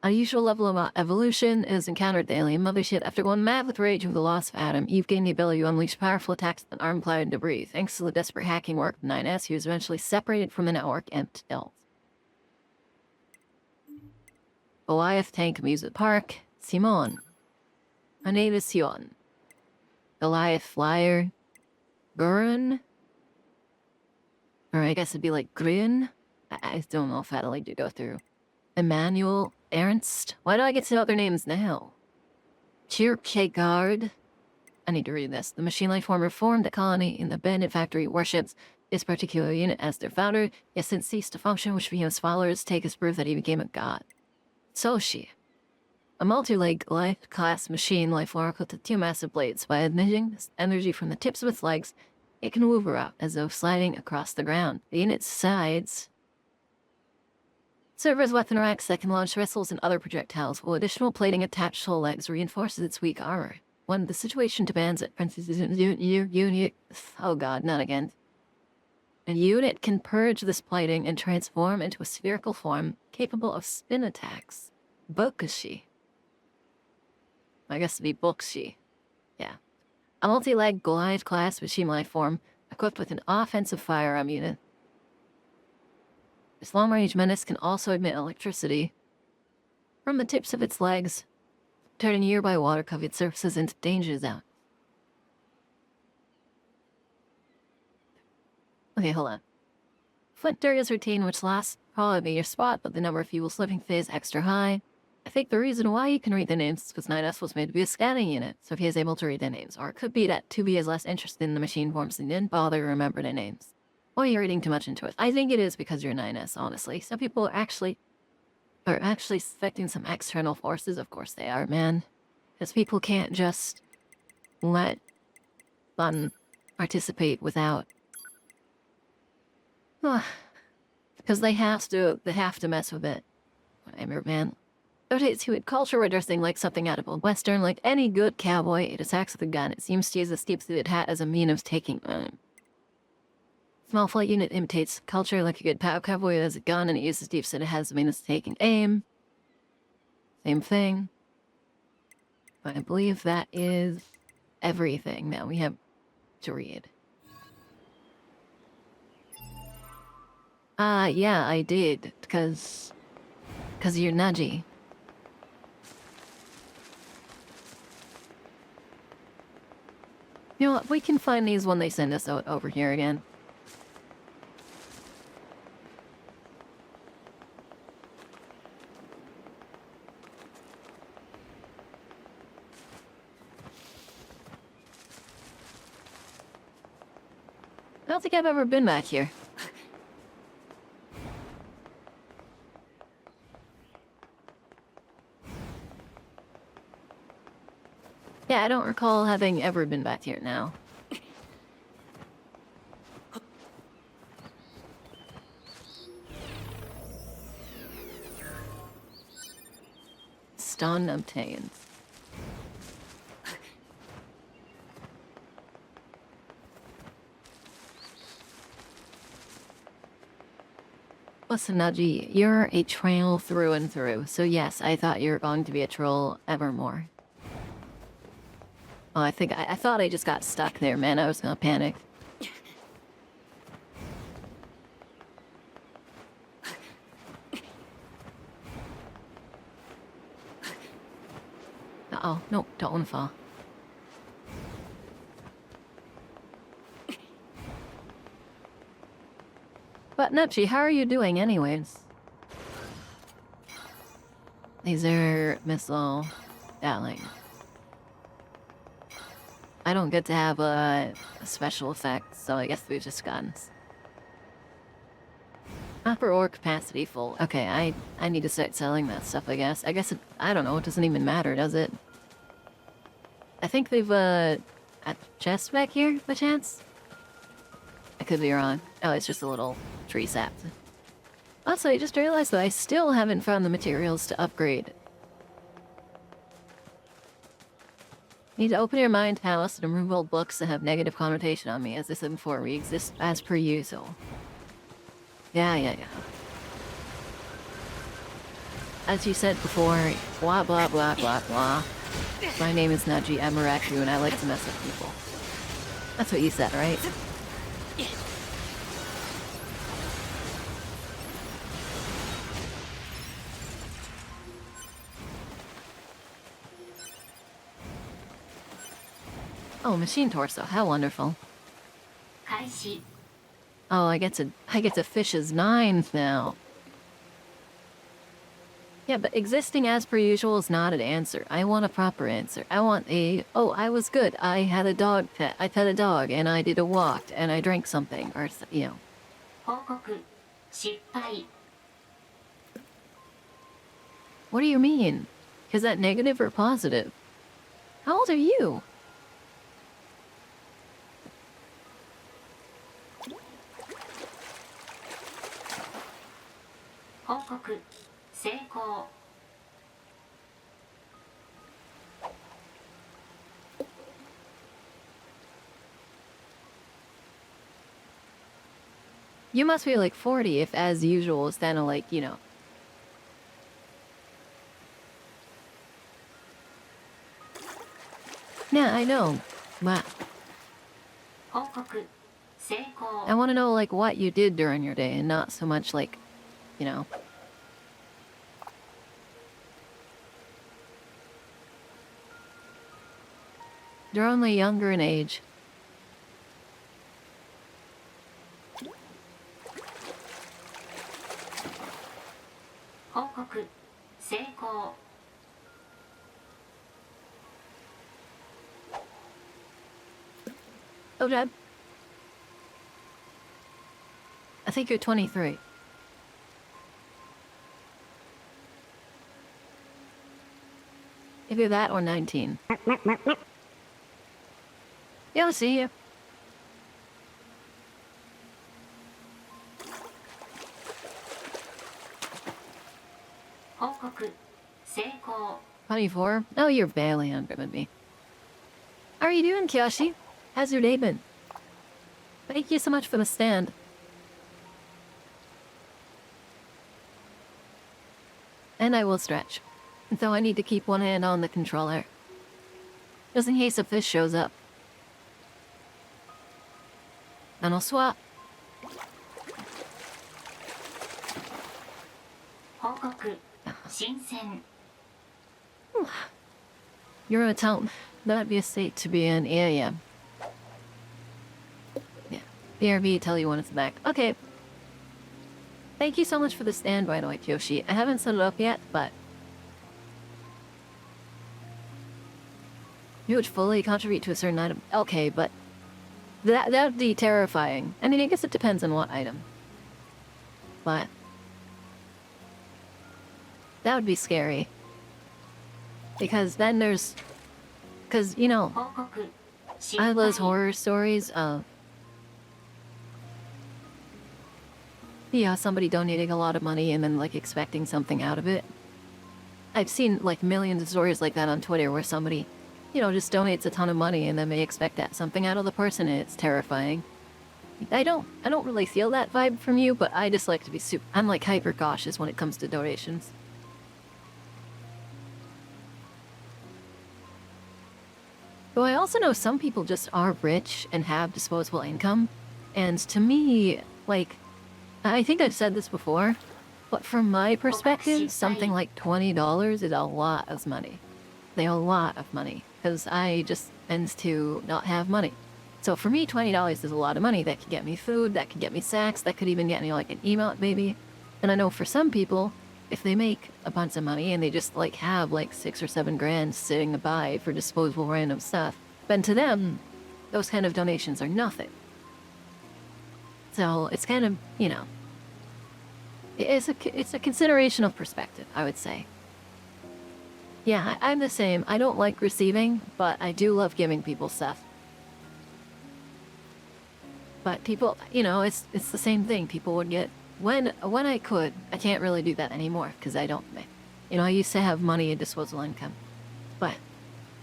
A usual level of evolution is encountered the alien mothership. After going mad with rage over the loss of Adam, Eve gained the ability to unleash powerful attacks with an arm-clouded debris. Thanks to the desperate hacking work of 9S, he was eventually separated from the network and killed. Goliath Tank Amusement Park. Simon. My name is Sion. Goliath Flyer. Gurren? Or I guess it'd be like Grün? I don't know if that'll like to go through. Emmanuel Ernst? Why do I get to know their names now? Kierkegaard? I need to read this. The machine life form formed a colony in the abandoned factory worships this particular unit as their founder, yet since ceased to function, which became his followers take as proof that he became a god. Soshi. A multi-leg life-class machine life form with two massive blades. By emitting energy from the tips of its legs, it can move around as though sliding across the ground. The unit's sides serve as weapon racks that can launch missiles and other projectiles, while additional plating attached to the legs reinforces its weak armor. When the situation demands it, unit. Oh god, not again. A unit can purge this plating and transform into a spherical form capable of spin attacks. Bokushi. I guess it'd be Bokushi. Yeah. A multi-leg glide class machine life form equipped with an offensive firearm unit. This long-range menace can also emit electricity from the tips of its legs, turning nearby water-covered surfaces into danger zones. Okay, hold on. Flint Duria's routine, which lasts probably be your spot, but the number of fuel slipping phase extra high. I think the reason why you can read the names is because 9S was made to be a scanning unit, so he is able to read the names. Or it could be that 2B is less interested in the machine forms and didn't bother to remember the names. Or you're reading too much into it. I think it is because you're 9S, honestly. Some people are actually suspecting some external forces. Of course they are, man. Because people can't just let fun participate without... Because they have to mess with it. Whatever, man. Rotates to it, culture addressing like something out of a western. Like any good cowboy, it attacks with a gun. It seems to use a steep-suited hat as a mean of taking Small flight unit imitates culture like a good cowboy has a gun, and it uses deep-suited hat as a mean of taking aim. Same thing. But I believe that is everything that we have to read. Yeah, I did, because you're nudgy. You know what, we can find these when they send us out over here again. I don't think I've ever been back here. Yeah, I don't recall having ever been back here now. Stun obtained. Listen, Nudgy, you're a troll through and through, so yes, I thought you were going to be a troll evermore. Oh, I thought I just got stuck there, man. I was gonna panic. Uh-oh, no, don't wanna fall. But Nutchi, how are you doing anyways? Laser missile darling. I don't get to have a special effect, so I guess we've just guns. Upper ore capacity full. Okay, I need to start selling that stuff, I guess. I don't know, it doesn't even matter, does it? I think they've, a chest back here, by chance? I could be wrong. Oh, it's just a little tree sap. Also, I just realized that I still haven't found the materials to upgrade. Need to open your mind palace and remove old books that have negative connotation on me. As I said before, we exist as per usual. Yeah. As you said before, blah blah blah blah blah. My name is Naji Amaraku and I like to mess with people. That's what you said, right? Oh, machine torso, how wonderful. Oh, I get to fish as 9 now. Yeah, but existing as per usual is not an answer. I want a proper answer. I want a, oh, I was good. I had a dog pet. I pet a dog, and I did a walk, and I drank something, or, you know. What do you mean? Is that negative or positive? How old are you? You must be like 40 if as usual is kind of like, you know. Now, Yeah, I know. But 報告成功 I want to know, like, what you did during your day and not so much, like, you know. They're only younger in age.報告成功 Oh, Dad. I think you're 23. Either that or 19. Yeah, I'll see you.報告成功 24? Oh, you're barely younger than me. How are you doing, Kyoshi? How's your day been? Thank you so much for the stand. And I will stretch. Though I need to keep one hand on the controller. Just in case a fish shows up. And I'll swap. 報告新鮮 You're in a town. That'd be a state to be in. Yeah. Yeah. BRB tell you when it's back. Okay. Thank you so much for the stand, by the way, Kyoshi. I haven't set it up yet, but you would fully contribute to a certain item. Okay, but that'd be terrifying. I mean, I guess it depends on what item. But that would be scary. Because then there's... Because, you know, 報告失 I have those 敗 horror stories of... Yeah, somebody donating a lot of money and then, like, expecting something out of it. I've seen, like, millions of stories like that on Twitter where somebody, you know, just donates a ton of money and then they expect that something out of the person, and it's terrifying. I don't really feel that vibe from you, but I just like to be I'm, like, hyper cautious when it comes to donations. Though I also know some people just are rich and have disposable income. And to me, like, I think I've said this before, but from my perspective, something like $20 is a lot of money. They're a lot of money, because I just tend to not have money. So for me, $20 is a lot of money. That could get me food, that could get me snacks, that could even get me, like, an emote maybe. And I know for some people, if they make a bunch of money and they just, like, have, like, 6 or 7 grand sitting by for disposable random stuff, then to them, those kind of donations are nothing. So it's kind of, you know, it's a consideration of perspective, I would say. Yeah, I'm the same. I don't like receiving, but I do love giving people stuff. But people, you know, it's the same thing. People would get when I could. I can't really do that anymore because I don't. You know, I used to have money and disposable income, but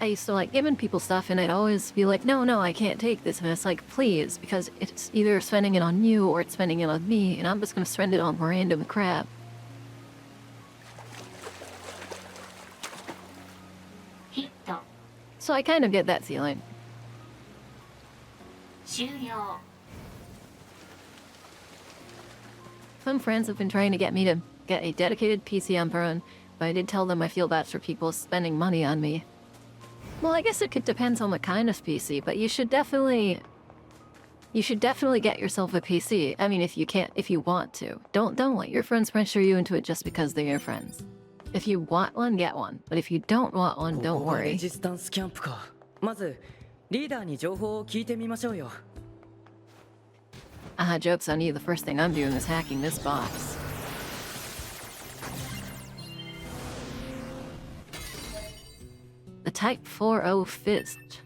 I used to like giving people stuff, and I'd always be like, no, I can't take this, and it's like, please, because it's either spending it on you or it's spending it on me, and I'm just gonna spend it on random crap. ヒット So I kind of get that feeling. 終了 Some friends have been trying to get me to get a dedicated PC on Burn, but I did tell them I feel bad for people spending money on me. Well, I guess it could depend on the kind of PC, but you should definitely get yourself a PC. I mean, if you want to. Don't let your friends pressure you into it just because they're your friends. If you want one, get one. But if you don't want one, こ don't こがレ worry. ジスタンスキャンプか。まずリーダーに情報を聞いてみましょうよ。Joke's on you, the first thing I'm doing is hacking this box. The Type 4O Fist.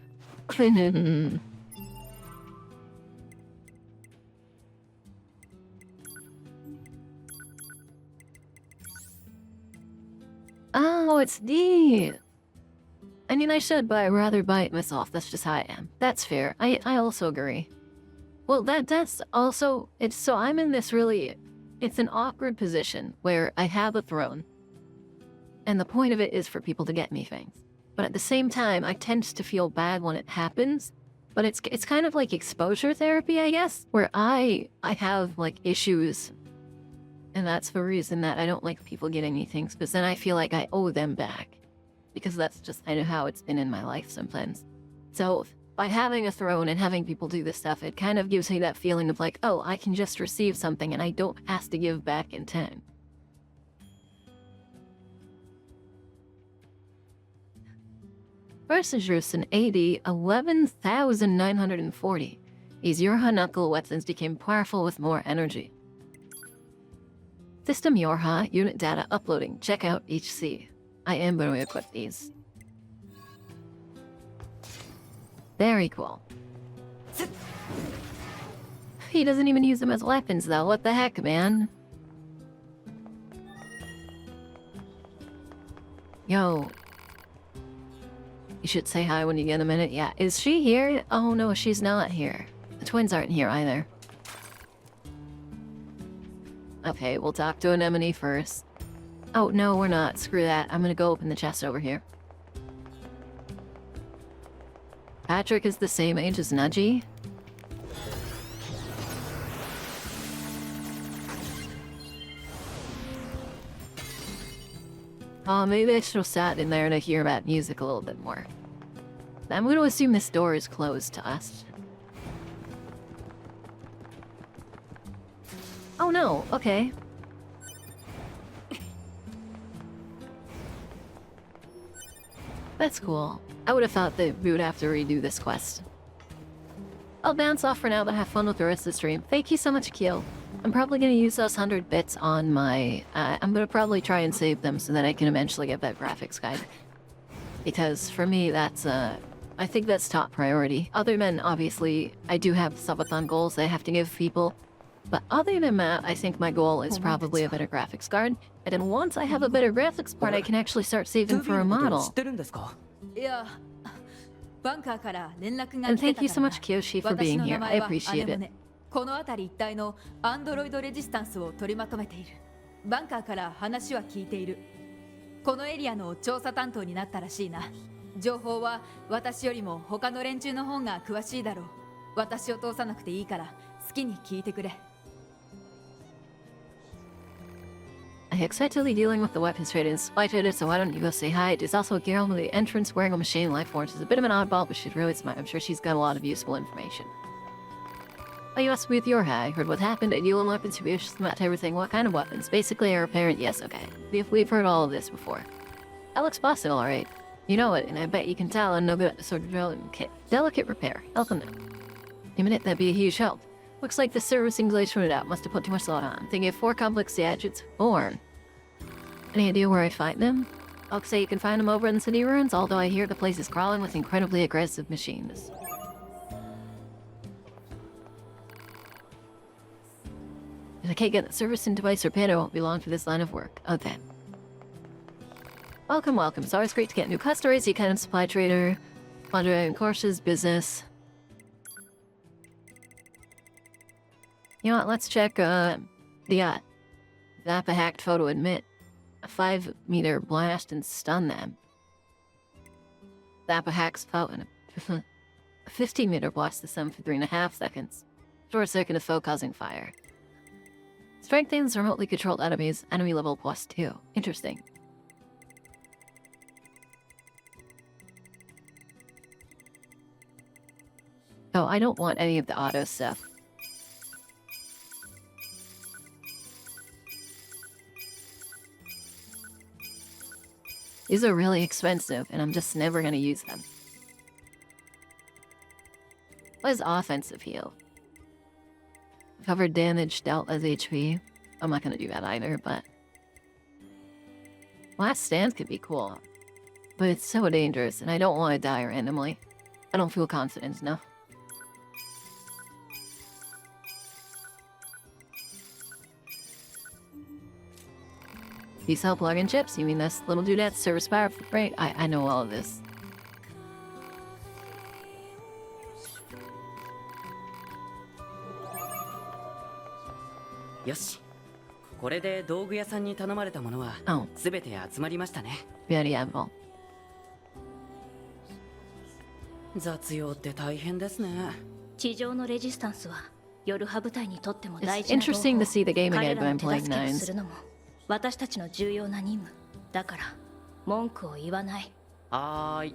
Oh, it's neat. I mean, I should, but I'd rather buy it myself. That's just how I am. That's fair. I also agree. Well, that's also... So I'm in this really... It's an awkward position where I have a throne. And the point of it is for people to get me things. but at the same time, I tend to feel bad when it happens. But it's kind of like exposure therapy, I guess, where I have like issues, and that's the reason that I don't like people getting me things, because then I feel like I owe them back, because that's just kind of how it's been in my life sometimes. So by having a throne and having people do this stuff, it kind of gives me that feeling of like, oh, I can just receive something and I don't have to give back in 10. First is an 80, 11,940. These Yorha knuckle weapons became powerful with more energy. System Yorha, unit data uploading. Check out HC. I am going to equip these. Very cool. He doesn't even use them as weapons though, what the heck, man? Yo. You should say hi when you get a minute. Yeah, is she here? Oh no, she's not here. The twins aren't here either. Okay, we'll talk to Anemone first. Oh no, we're not. Screw that. I'm gonna go open the chest over here. Patrick is the same age as Nudgy. Oh, maybe I should have sat in there to hear about music a little bit more. I'm going to assume this door is closed to us. Oh no, okay. That's cool. I would have thought that we would have to redo this quest. I'll bounce off for now, but have fun with the rest of the stream. Thank you so much, Keel. I'm probably going to use those 100 bits on my... I'm going to probably try and save them so that I can eventually get that graphics guide. Because for me, that's, I think that's top priority. Other than, obviously, I do have subathon goals that I have to give people. But other than that, I think my goal is probably a better graphics card. And then once I have a better graphics card, I can actually start saving for a model. And thank you so much, Kiyoshi, for being here. I appreciate it. この辺り一帯のアンドロイドレジスタンスを取りまとめている。バンカーから話は聞いている。このエリアの調査担当になったらしいな。情報は私よりも他の連中の方が詳しいだろう。私を通さなくていいから好きに聞いてくれ。I excitedly dealing with the weapons trade and supply trader, so why don't you go say hi? There's also a girl with the entrance wearing a machine life force. She's a bit of an oddball, but she's really smart. I'm sure she's got a lot of useful information. Oh, you asked me with your hat. I heard what happened at Yulin Weapons. We just met everything. What kind of weapons? Basically, a repair. Yes, okay. We've heard all of this before. That looks possible, alright. You know it, and I bet you can tell I know about the sort of delicate repair. Helping them. A minute, that'd be a huge help. Looks like the servicing glaze sorted out. Must have put too much thought on. Thinking of 4 complex gadgets. Born. Any idea where I find them? I'll say you can find them over in the city ruins, although I hear the place is crawling with incredibly aggressive machines. If I can't get the servicing device repaired, I won't be long for this line of work. Okay. Welcome, welcome. It's always great to get new customers. You kind of supply trader, wandering courses, business. You know what? Let's check. The Zappa hacked photo admit. A 5-meter blast and stun them. Zappa hacks photo and a 15-meter blast to them for 3.5 seconds. Short circuit of foe causing fire. Strengthens remotely controlled enemies, enemy level +2. Interesting. Oh, I don't want any of the auto stuff. These are really expensive, and I'm just never gonna use them. What is offensive heal? Covered damage dealt as HP. I'm not gonna do that either, but... Last Stand could be cool. But it's so dangerous, and I don't want to die randomly. I don't feel confident enough. You sell plug-in chips? You mean this little dudette service power for freight? I know all of this. Yoshi. これで道具屋さんに頼まれたものは全て集まりましたね。Very able. 雑用って大変ですね。地上のレジスタンスはヨルハ部隊にとっても It's 大事な情報。 interesting to see the game 彼 again, ら but の I'm 手 playing 助けを nines. するのも私たちの重要な任務だから文句を言わない。はーい。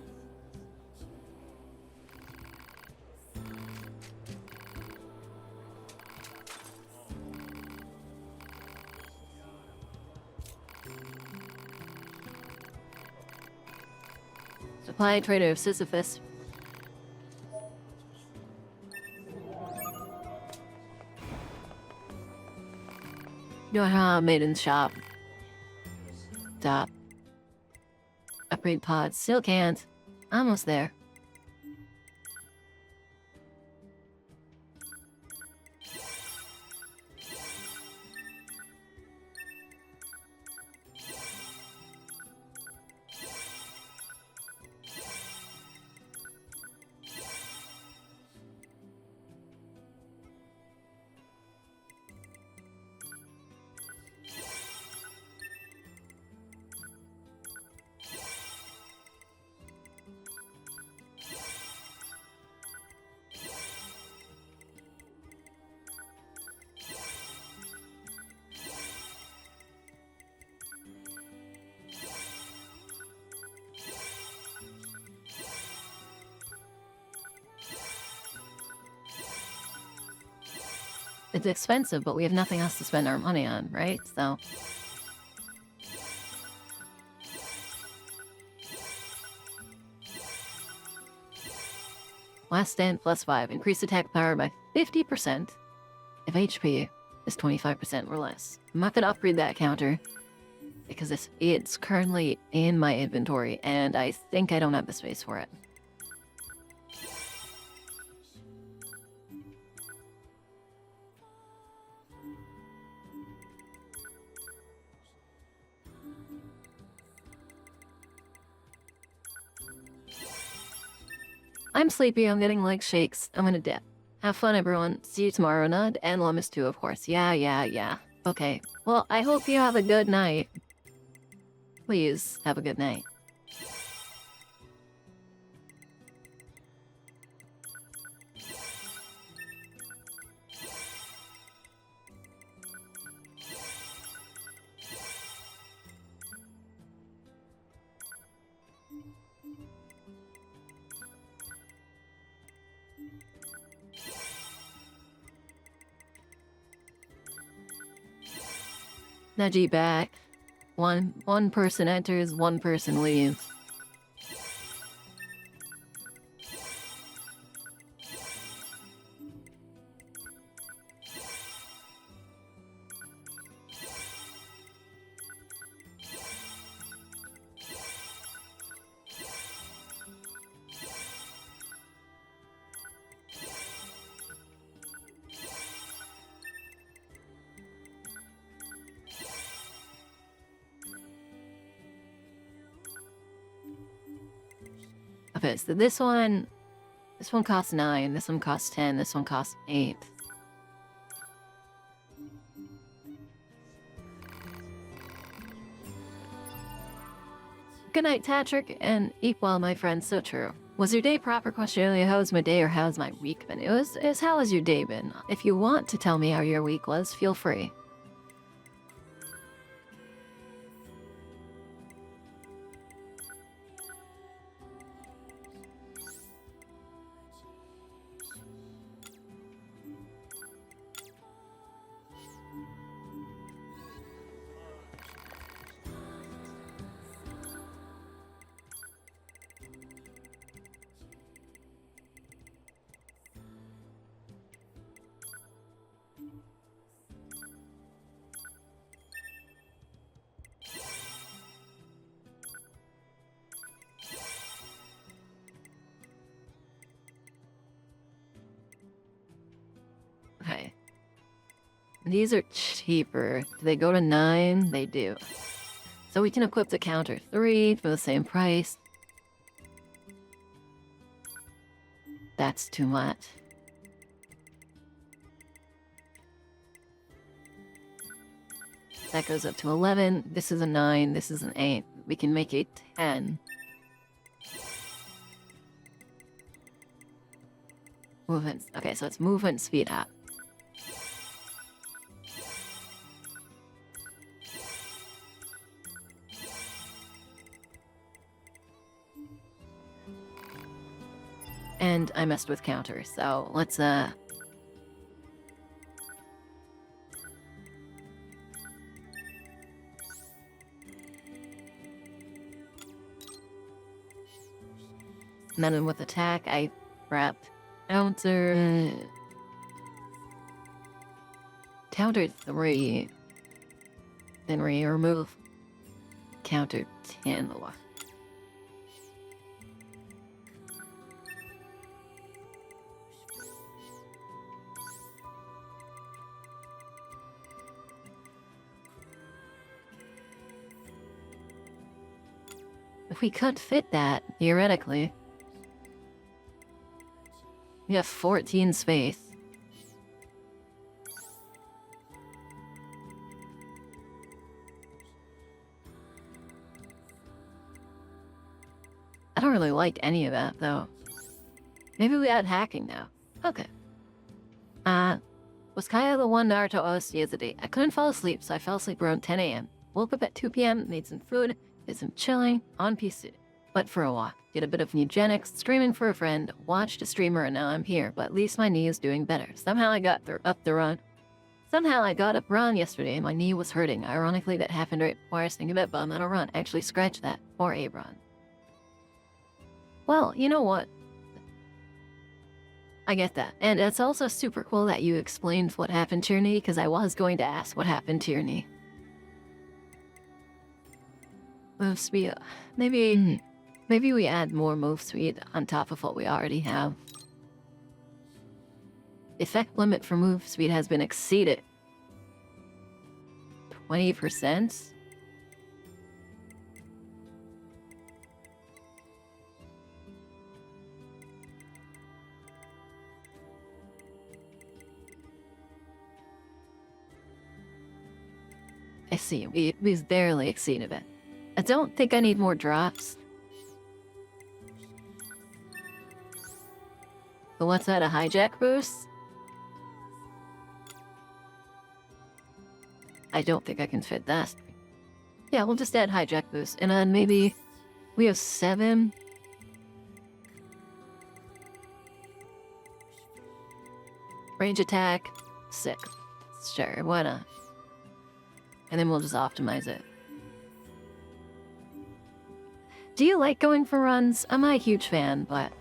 Supply trader of Sisyphus. Maiden's shop. Stop. Upgrade pods. Still can't. Almost there. It's expensive, but we have nothing else to spend our money on, right? So... Last stand plus 5. Increase attack power by 50% if HP is 25% or less. I'm not gonna upgrade that counter because it's currently in my inventory and I think I don't have the space for it. I'm sleepy, I'm getting leg shakes. I'm gonna dip. Have fun, everyone. See you tomorrow, Nud, and Lummis too, of course. Yeah. Okay. Well, I hope you have a good night. Please, have a good night. Neji back. One person enters, one person leaves. Okay, so this one costs 9, this one costs 10, this one costs 8. Good night, Tatrick, and eat well, my friend, so true. Was your day proper? Question earlier, how was my day or how's my week been? It was how has your day been? If you want to tell me how your week was, feel free. Okay. These are cheaper. Do they go to 9? They do. So we can equip the counter 3 for the same price. That's too much. That goes up to 11. This is a 9. This is an 8. We can make a 10. Movement. Okay, so it's movement speed up. And I messed with counters, so let's and then with attack, I prepped counter. Counter 3. Then remove counter 10. If we could fit that, theoretically. We have 14 space. I don't really like any of that, though. Maybe we add hacking now. Okay. Was Kaya the one Naruto OST yesterday? I couldn't fall asleep, so I fell asleep around 10 a.m. Woke up at 2 p.m., made some food, did some chilling, on PC. Went for a walk, did a bit of eugenics, streaming for a friend, watched a streamer, and now I'm here, but at least my knee is doing better. Somehow I got up the run. Somehow I got up run yesterday and my knee was hurting. Ironically, that happened right before I was thinking about bum on a run. Actually, scratch that. Or a run. Well, you know what? I get that. And it's also super cool that you explained what happened to your knee, because I was going to ask what happened to your knee. Move speed. Maybe we add more move speed on top of what we already have. Effect limit for move speed has been exceeded. 20%? I see. We've barely exceeded it. I don't think I need more drops. But what's that, a hijack boost? I don't think I can fit that. Yeah, we'll just add hijack boost. And then maybe we have 7. Range attack, 6. Sure, why not? And then we'll just optimize it. Do you like going for runs? I'm not a huge fan, but...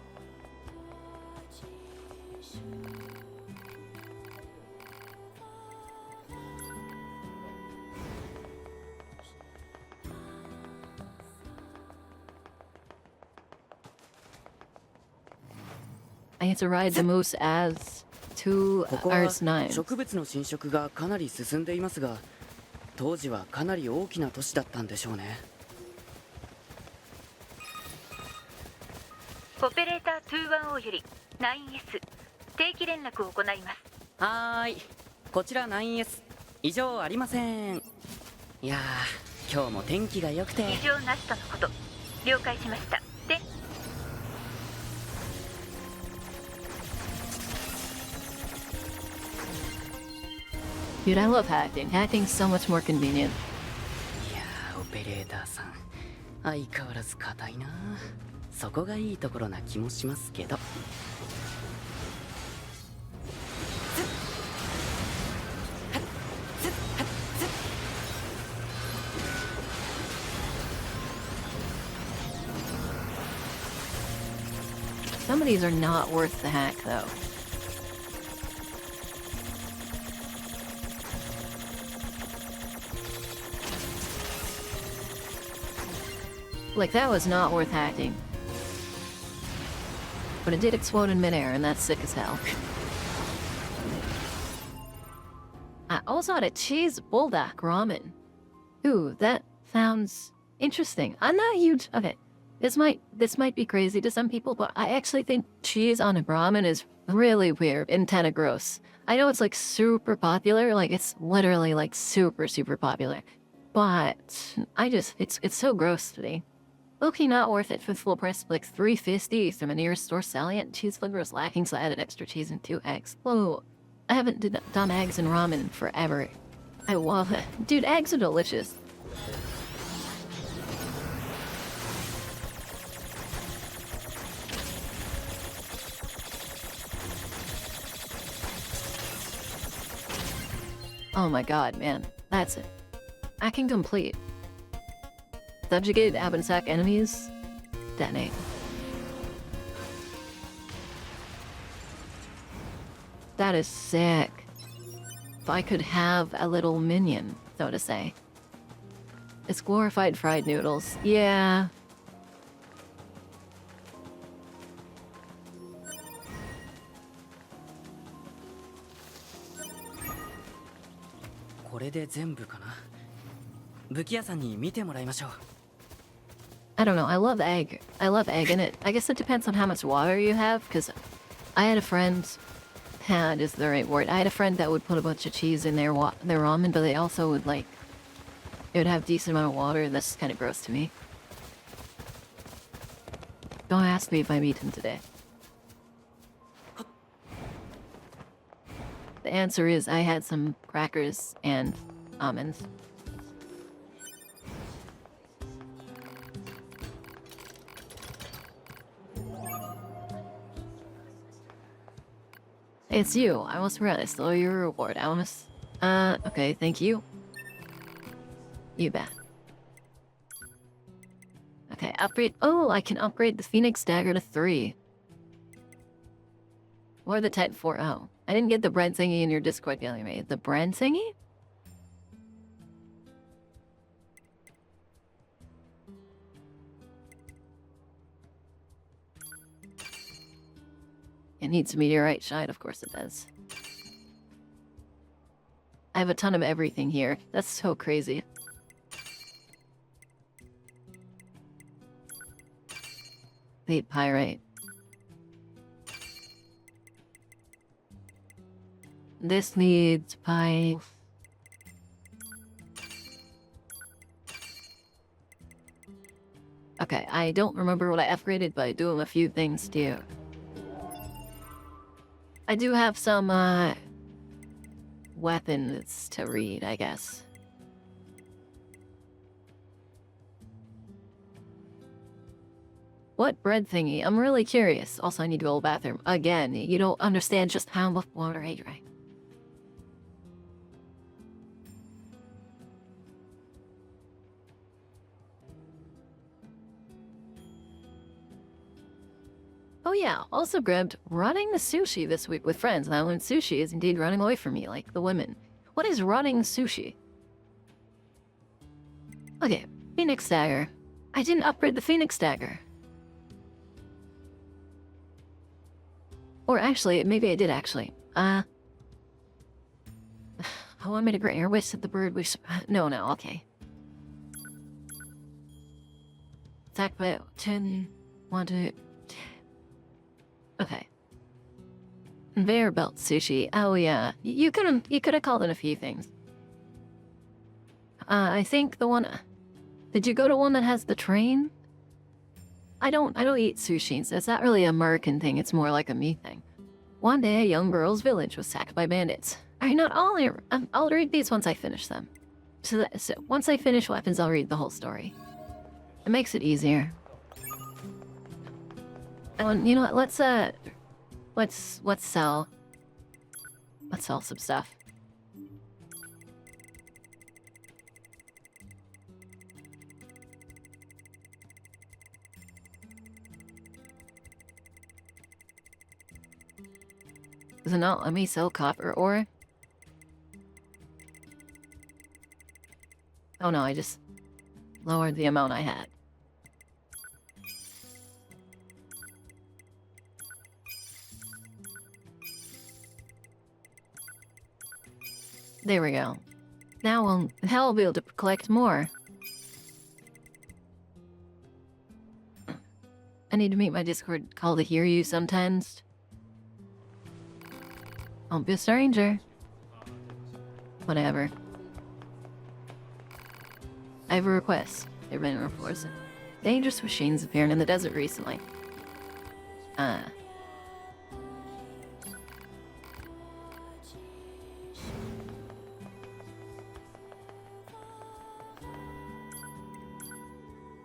I need to ride the moose as 2 hours 9. 植物の侵食がかなり進んでいますが、当時はかなり大きな都市だったんでしょうね。オペレーター210より 9S 定期連絡を行います。はーい、こちら 9S 異常ありません。いやー、今日も天気が良くて。異常なしとのこと。了解しました。で、Dude, I love hacking. Hacking's so much more convenient. いやー、オペレーターさん相変わらず硬いな。そこがいいところな気もしますけど。Some of these are not worth the hack, though. Like, that was not worth hacking. But it did explode in midair, and that's sick as hell. I also had a cheese bulldog ramen. Ooh, that sounds interesting. I'm not huge... Okay, this might be crazy to some people, but I actually think cheese on a ramen is really weird and kind of gross. I know it's like super popular, like it's literally like super, super popular. But I just... It's so gross to me. Okay, not worth it for the full price of like $3.50 from a nearest store salient. Cheese flavor is lacking, so I added extra cheese and 2 eggs. Whoa, I haven't done eggs and ramen in forever. I love it. Dude, eggs are delicious. Oh my god, man. That's it. Hacking complete. Subjugate Abensack enemies. Detonate. That is sick. If I could have a little minion, so to say. It's glorified fried noodles. Yeah. I don't know, I love egg. I love egg in it. I guess it depends on how much water you have, because I had a friend... is the right word. I had a friend that would put a bunch of cheese in their ramen, but they also would, like... It would have a decent amount of water, and that's kind of gross to me. Don't ask me if I'm eating today. The answer is I had some crackers and almonds. It's you. I almost forgot. I stole your reward, Almas. Okay, thank you. You bet. Okay, upgrade. Oh, I can upgrade the Phoenix Dagger to 3. Or the Type 4. Oh, I didn't get the bread thingy in your Discord gallery, mate. The bread thingy? It needs a meteorite shine, of course it does. I have a ton of everything here. That's so crazy. Fate pyrite. This needs pie. Okay, I don't remember what I upgraded, but I do have a few things too. I do have some, weapons to read, I guess. What bread thingy? I'm really curious. Also, I need to go to the bathroom. Again, you don't understand just how much water I drank. Oh yeah, also grabbed running the sushi this week with friends, and I learned sushi is indeed running away from me, like the women. What is running sushi? Okay, Phoenix Dagger. I didn't upgrade the Phoenix Dagger. Or actually, maybe I did actually. I want me to grant your wish that the bird wish. No, okay. Attack by 10, 1, 2... Okay. Conveyor belt sushi. Oh yeah, you could have called it a few things. I think the one. Did you go to one that has the train? I don't eat sushi, so it's not really an American thing. It's more like a me thing. One day, a young girl's village was sacked by bandits. Alright, not all. I'll read these once I finish them. So once I finish weapons, I'll read the whole story. It makes it easier. And you know what? Let's sell. Let's sell some stuff. Does it not let me sell copper ore? Oh no, I just lowered the amount I had. There we go. Now I'll be able to collect more. I need to make my Discord call to hear you sometimes. Don't be a stranger. Whatever. I have a request. They've been enforcing. Dangerous machines appearing in the desert recently.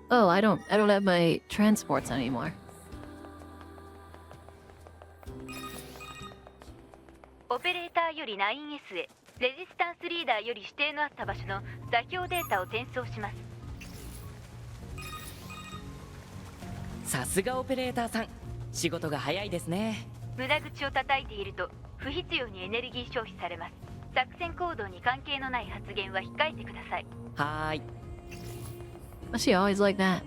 Oh, I don't have my transports anymore. オペレーターより 9S へ、レジスタンスリーダーより指定のあった場所の座標データを転送します。さすがオペレーターさん、仕事が早いですね。無駄口を叩いていると不必要にエネルギー消費されます。作戦行動に関係のない発言は控えてください。はーい。Was she always like that?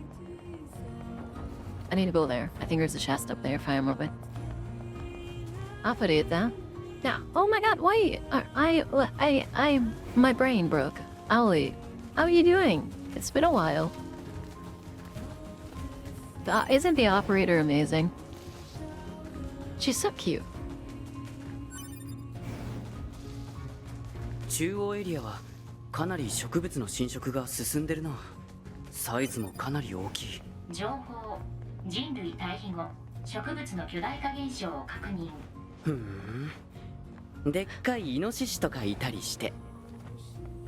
I need to go there. I think there's a chest up there if I remember. I'll put it down. Now, oh my god, why? My brain broke. Ollie, how are you doing? It's been a while. Isn't the operator amazing? She's so cute. 中央エリアはかなり植物の侵食が進んでるな。サイズもかなり大きい。情報、人類対比後植物の巨大化現象を確認。ふん、でっかいイノシシとかいたりして。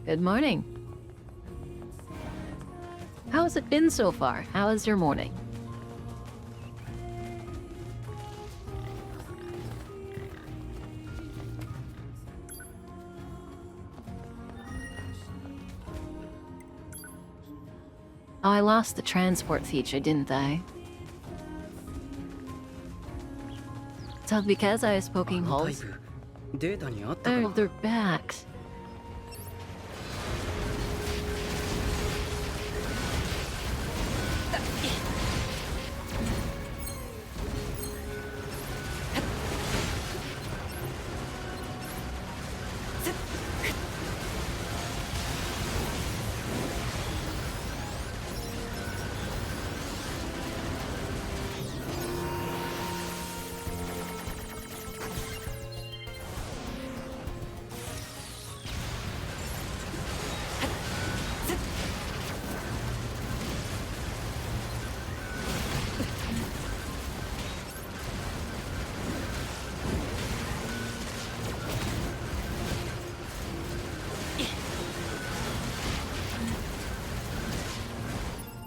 Good morning. How's it been so far? How is your morning? Oh, I lost the transport feature, didn't I? So because I was poking holes, データにあったか。 oh, they're back.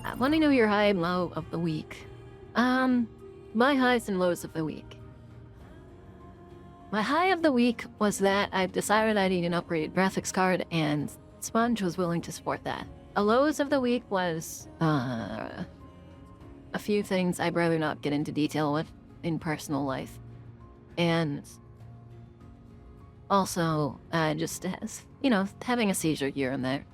I want to know your high and low of the week. My highs and lows of the week. My high of the week was that I've decided I need an upgraded graphics card, and Sponge was willing to support that. A lows of the week was, a few things I'd rather not get into detail with in personal life. And also, just, you know, having a seizure here and there.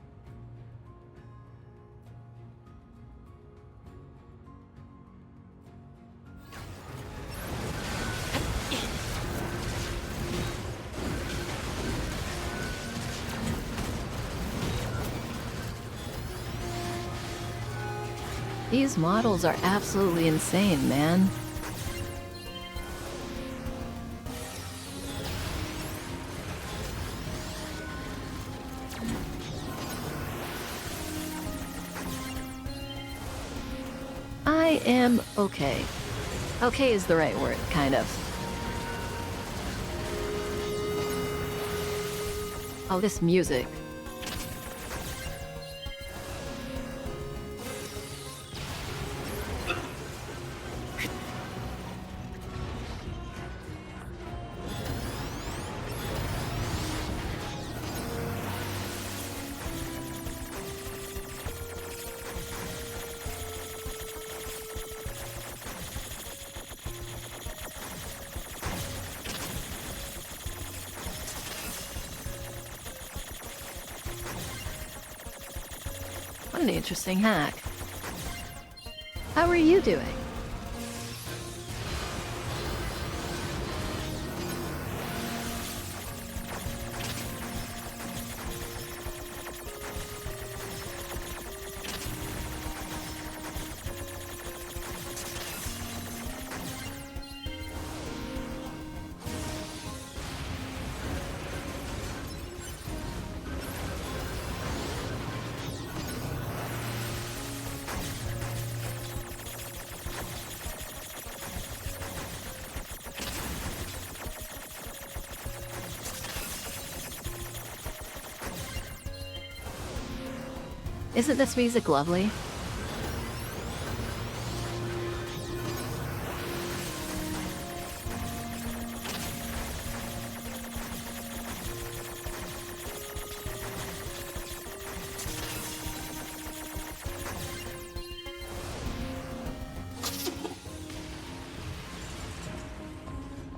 These models are absolutely insane, man. I am okay. Okay is the right word, kind of. Oh, this music. What an interesting hack. How are you doing? Isn't this music lovely?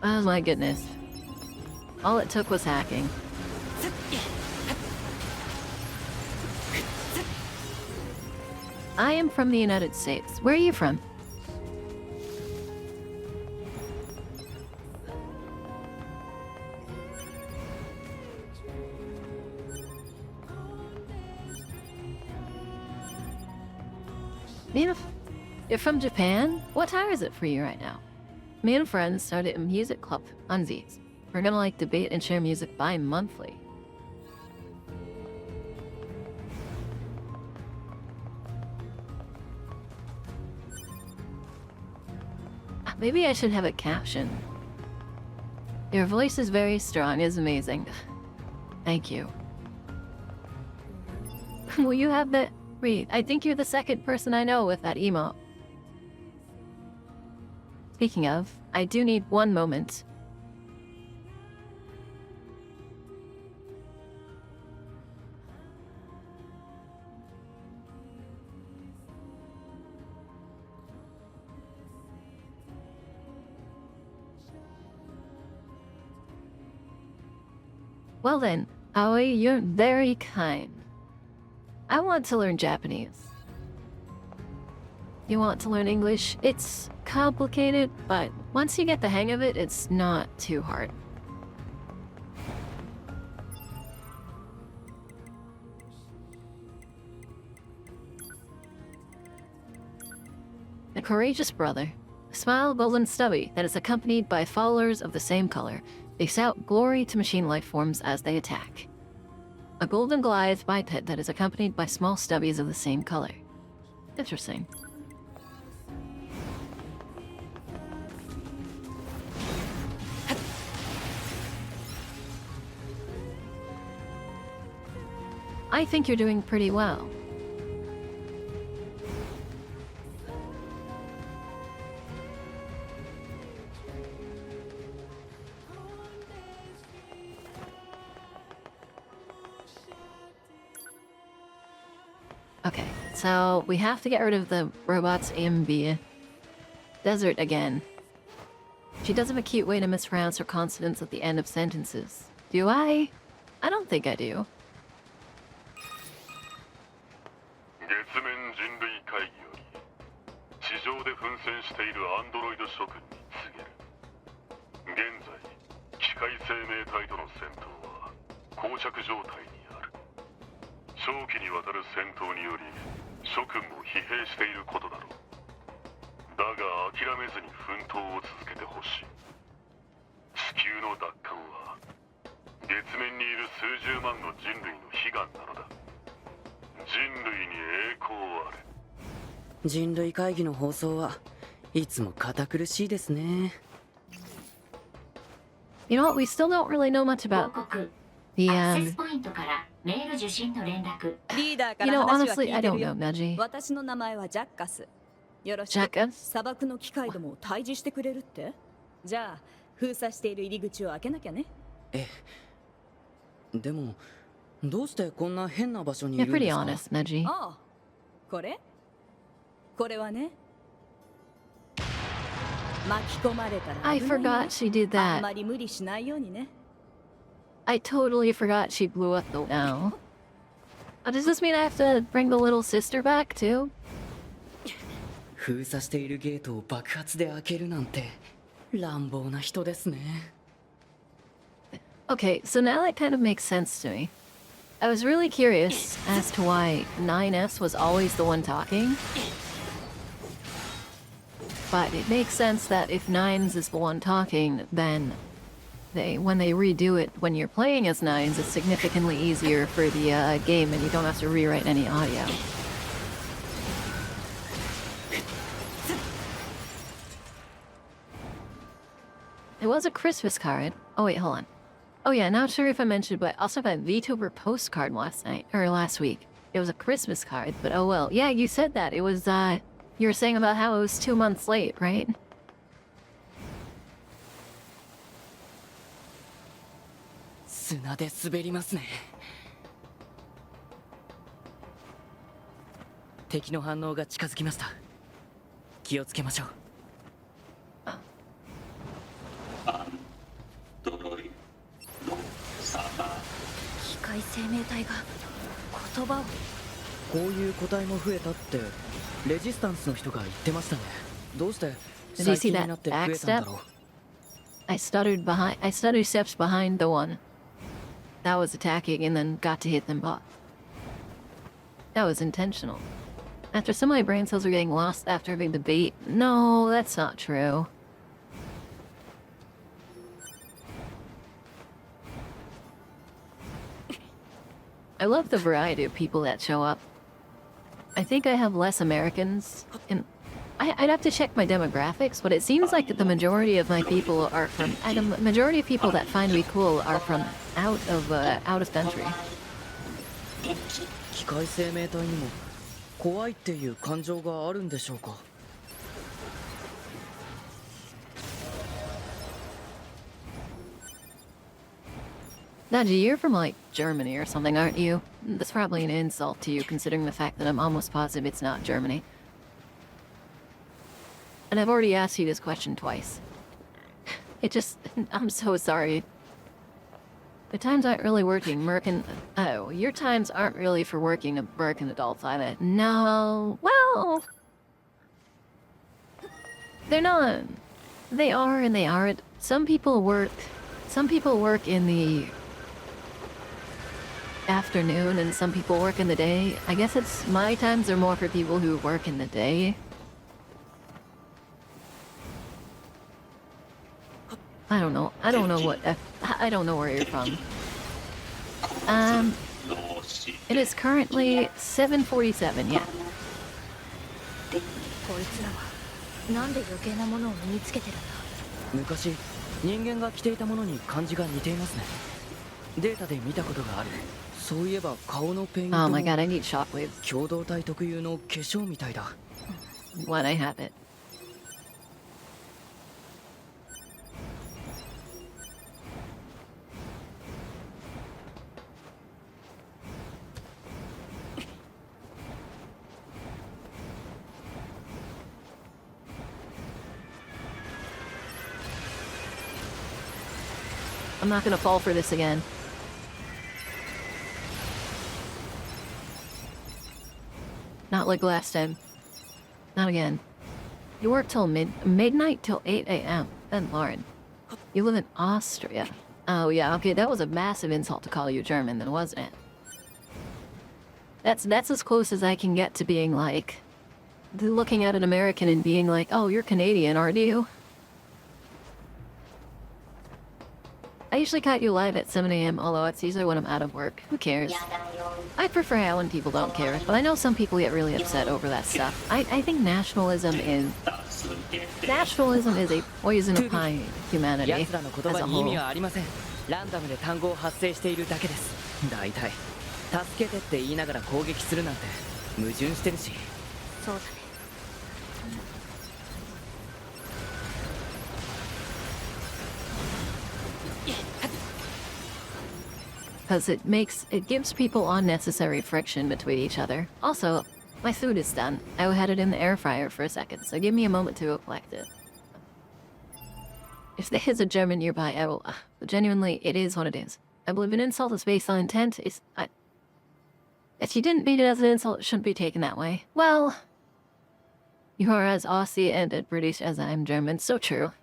Oh my goodness. All it took was hacking. I am from the United States. Where are you from? You're from Japan? What time is it for you right now? Me and friends started a music club on Z's. We're gonna like debate and share music bi-monthly. Maybe I should have a caption. Your voice is very strong, is amazing. Thank you. Will you have that read? I think you're the second person I know with that emote. Speaking of, I do need one moment. Well then, Aoi, you're very kind. I want to learn Japanese. You want to learn English? It's complicated, but once you get the hang of it, it's not too hard. A courageous brother. A smile, bold and stubby, that is accompanied by followers of the same color. They shout glory to machine life forms as they attack. A golden Goliath biped that is accompanied by small stubbies of the same color. Interesting. I think you're doing pretty well. Okay, so we have to get rid of the robot's AMB. Desert again. She does have a cute way to mispronounce her consonants at the end of sentences. Do I? I don't think I do. 月面人類会議より地上で奮戦しているアンドロイド諸君に告げる。現在機械生命体との戦闘は膠着状態にある。長期にわたる戦闘により諸君も疲弊していることだろう。だが諦めずに奮闘を続けてほしい。地球の奪還は月面にいる数十万の人類の悲願なのだ。人類に栄光あれ。人類会議の放送はいつも堅苦しいですね。You know what? We still don't really know much about the アクセスポイントからメール受信の連絡。リーダーか You ら know, 話は honestly, 聞 I いて don't るよ know, Neji. 私の名前はジャッカス。よろしく。ジャッカス砂漠の機械どもを退治してくれるって？じゃあ封鎖している入り口を開けなきゃね。ええ。でもどうしてこんな変な場所にい You're るんで pretty すか？ honest, Neji. ああ、これ？これはね。巻き込まれたら危ない I よ。 forgot she did あん that. まり無理しないようにね。I totally forgot she blew up the now. Does this mean I have to bring the little sister back too? 封鎖しているゲートを爆発で開けるなんて乱暴な人ですね。Okay, so now that kind of makes sense to me. I was really curious as to why 9S was always the one talking. But it makes sense that if 9s is the one talking, then when they redo it when you're playing as 9s, it's significantly easier for the game and you don't have to rewrite any audio. It was a Christmas card. Oh wait, hold on. Oh yeah, not sure if I mentioned, but I also got a VTuber postcard last week. It was a Christmas card, but oh well. Yeah, you said that. It was, you were saying about how it was 2 months late, right? 砂で滑りますね。敵の反応が近づきました。気をつけましょう。機械生命体が言葉を。こういう個体も増えたってレジスタンスの人が言ってましたね。どうして Did you 最 see 近に that なって増 back えたん step? だろう。I stuttered steps behind the one that was attacking and then got to hit them both. That was intentional. After some of my brain cells were getting lost after having the bait. No, that's not true. I love the variety of people that show up. I think I have less Americans, and I'd have to check my demographics, but it seems like the majority of my people are from. The majority of people that find me cool are from out of country. 機械生命体にも怖いっていう感情があるんでしょうか。Naji, you're from like Germany or something, aren't you? That's probably an insult to you, considering the fact that I'm almost positive it's not Germany. And I've already asked you this question twice. I'm so sorry. The times aren't really working, American. Oh, your times aren't really for working American adults either. No, well, they're not. They are and they aren't. Some people work in the afternoon and some people work in the day. I guess it's my times are more for people who work in the day. I don't know. I don't know where you're from. It is currently 7:47, yeah. こいつらはなんで余計なものを身につけてるんだ。昔人間が着ていたものに感じが似ていますね。データで見たことがある。そういえば顔のペイントも Oh my god, I need shockwaves. 共同体特有の化粧みたいだ。When I have it. I'm not gonna fall for this again. Not like last time. Not again. You work till midnight till 8 a.m. Then Lauren. You live in Austria. Oh yeah, okay, that was a massive insult to call you German then, wasn't it? That's as close as I can get to being like looking at an American and being like, oh, you're Canadian, aren't you? I usually cut you live at 7 a.m., although it's usually when I'm out of work. Who cares? I prefer how when people don't care, but I know some people get really upset over that stuff. I think nationalism is a poison upon humanity as 奴らの言葉 a に意味 whole. はありません。ランダムで単語を発生しているだけです。だいたい助けてって言いながら攻撃するなんて矛盾してるし。そうだね。Because it gives people unnecessary friction between each other. Also, my food is done. I had it in the air fryer for a second, so give me a moment to collect it. If there is a German nearby, I will. Genuinely, it is what it is. I believe an insult is based on intent. If you didn't mean it as an insult, it shouldn't be taken that way. Well, you are as Aussie and as British as I am German, so true.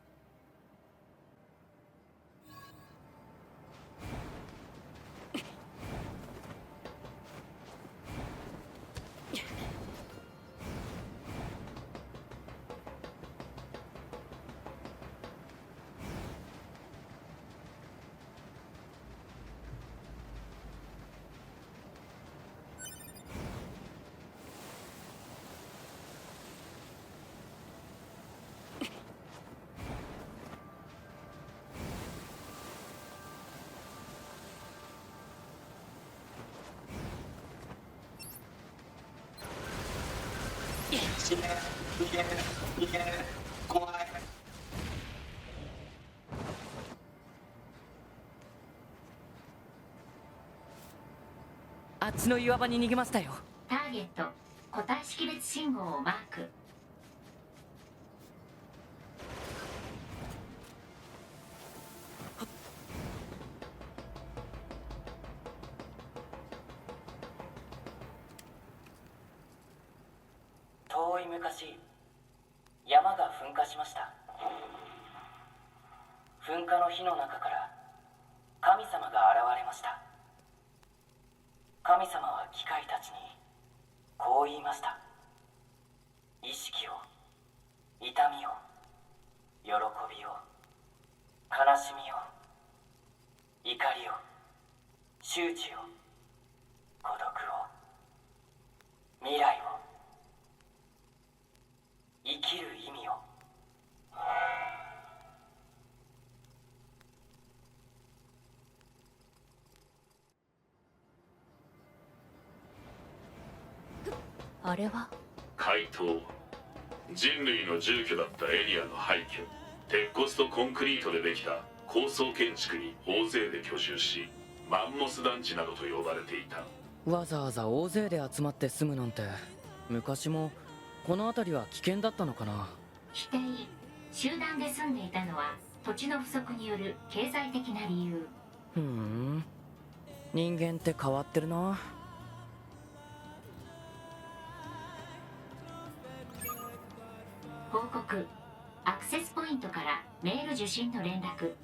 死ね逃げる逃げる怖い。あっちの岩場に逃げましたよ。ターゲット個体識別信号をマーク。遠い昔、山が噴火しました。噴火の火の中から神様が現れました。神様は機械たちにこう言いました。意識を、痛みを、喜びを、悲しみを、怒りを、羞恥を、孤独を、未来を、生きる意味を。あれは怪盗。人類の住居だったエリアの廃墟。鉄骨とコンクリートでできた高層建築に大勢で居住し、マンモス団地などと呼ばれていた。わざわざ大勢で集まって住むなんて、昔もこの辺りは危険だったのかな。否定。集団で住んでいたのは土地の不足による経済的な理由。ふん、人間って変わってるな。報告。アクセスポイントからメール受信の連絡。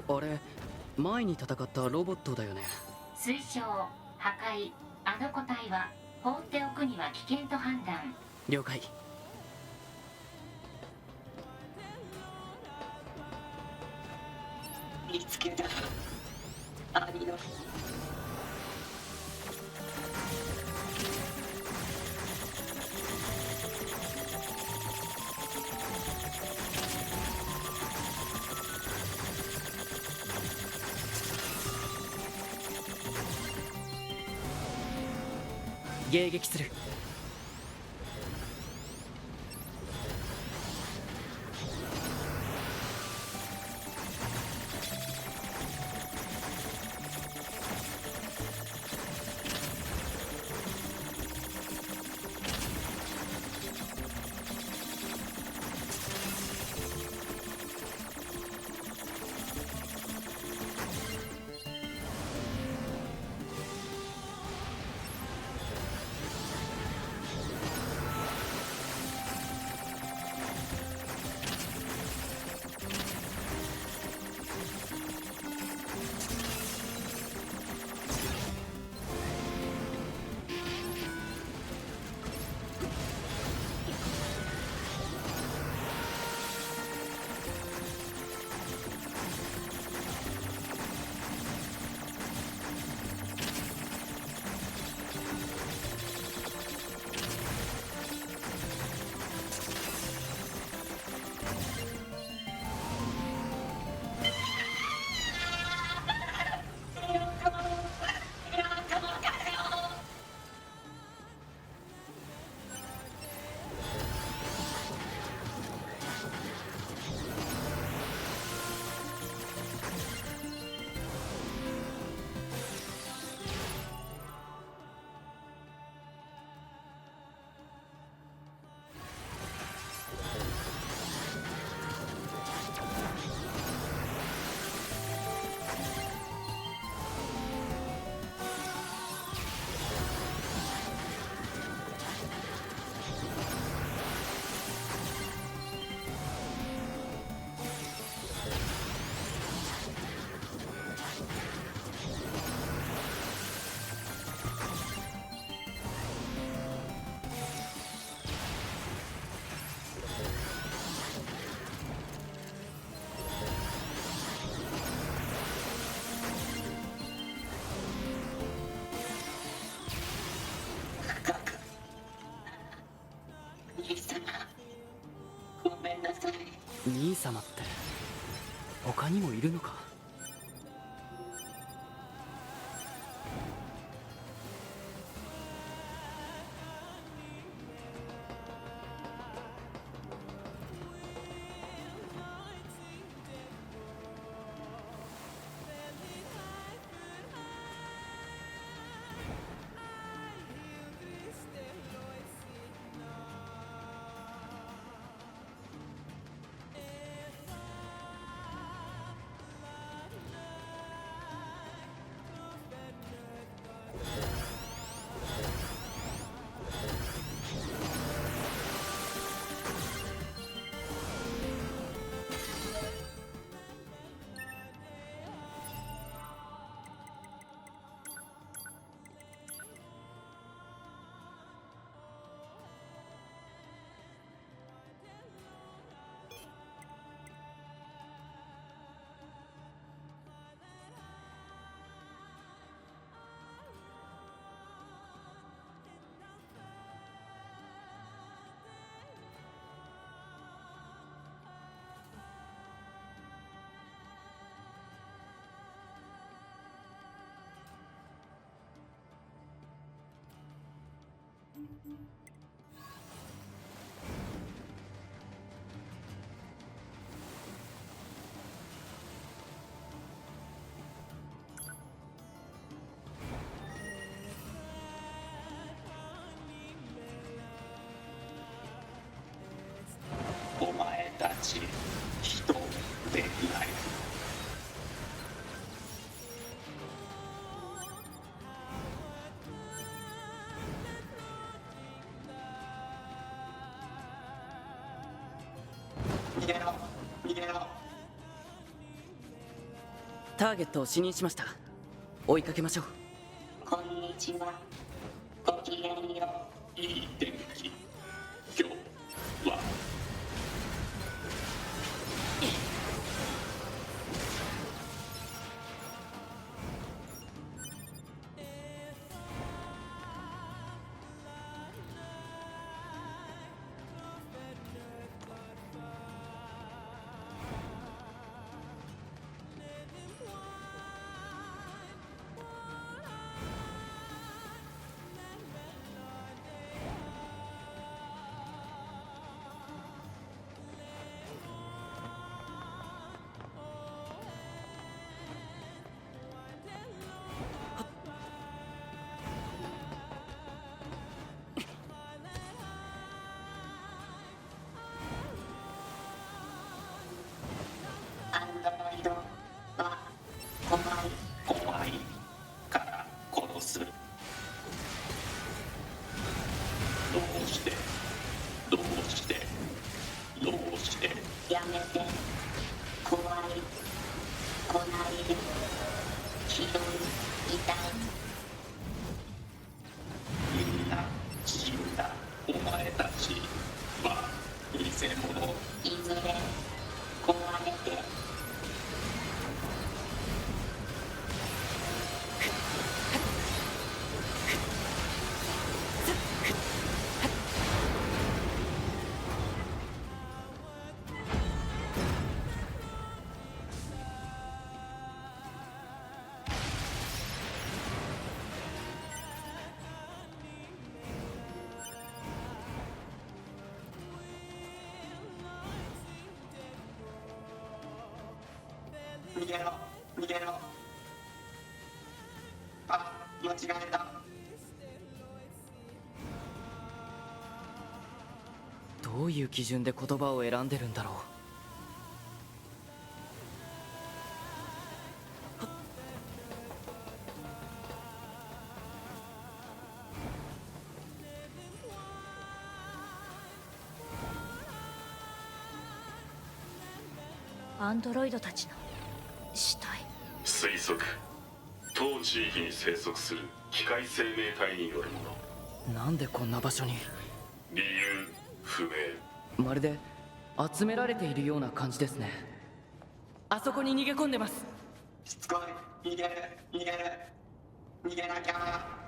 あれ、前に戦ったロボットだよね。推奨。破壊。あの個体は放っておくには危険と判断。了解。見つけた。兄の迎撃する。兄様って他にもいるのか。お前たち人でない。逃げろ逃げろ。ターゲットを視認しました。追いかけましょう。こんにちは。ごきげんよう。いい天気。今日はアンドロイドは怖いから殺す。どうしてどうしてどうしてやめて。怖い来ないで。ひどい痛い。みんな死んだ。お前たちは偽物。いずれ壊れて。逃げろ逃げろ。あ、間違えた。どういう基準で言葉を選んでるんだろう。アンドロイドたちの死体。推測、当地域に生息する機械生命体によるもの。なんでこんな場所に。理由不明。まるで集められているような感じですね。あそこに逃げ込んでます。しつこい。逃げる逃げる逃げなきゃ。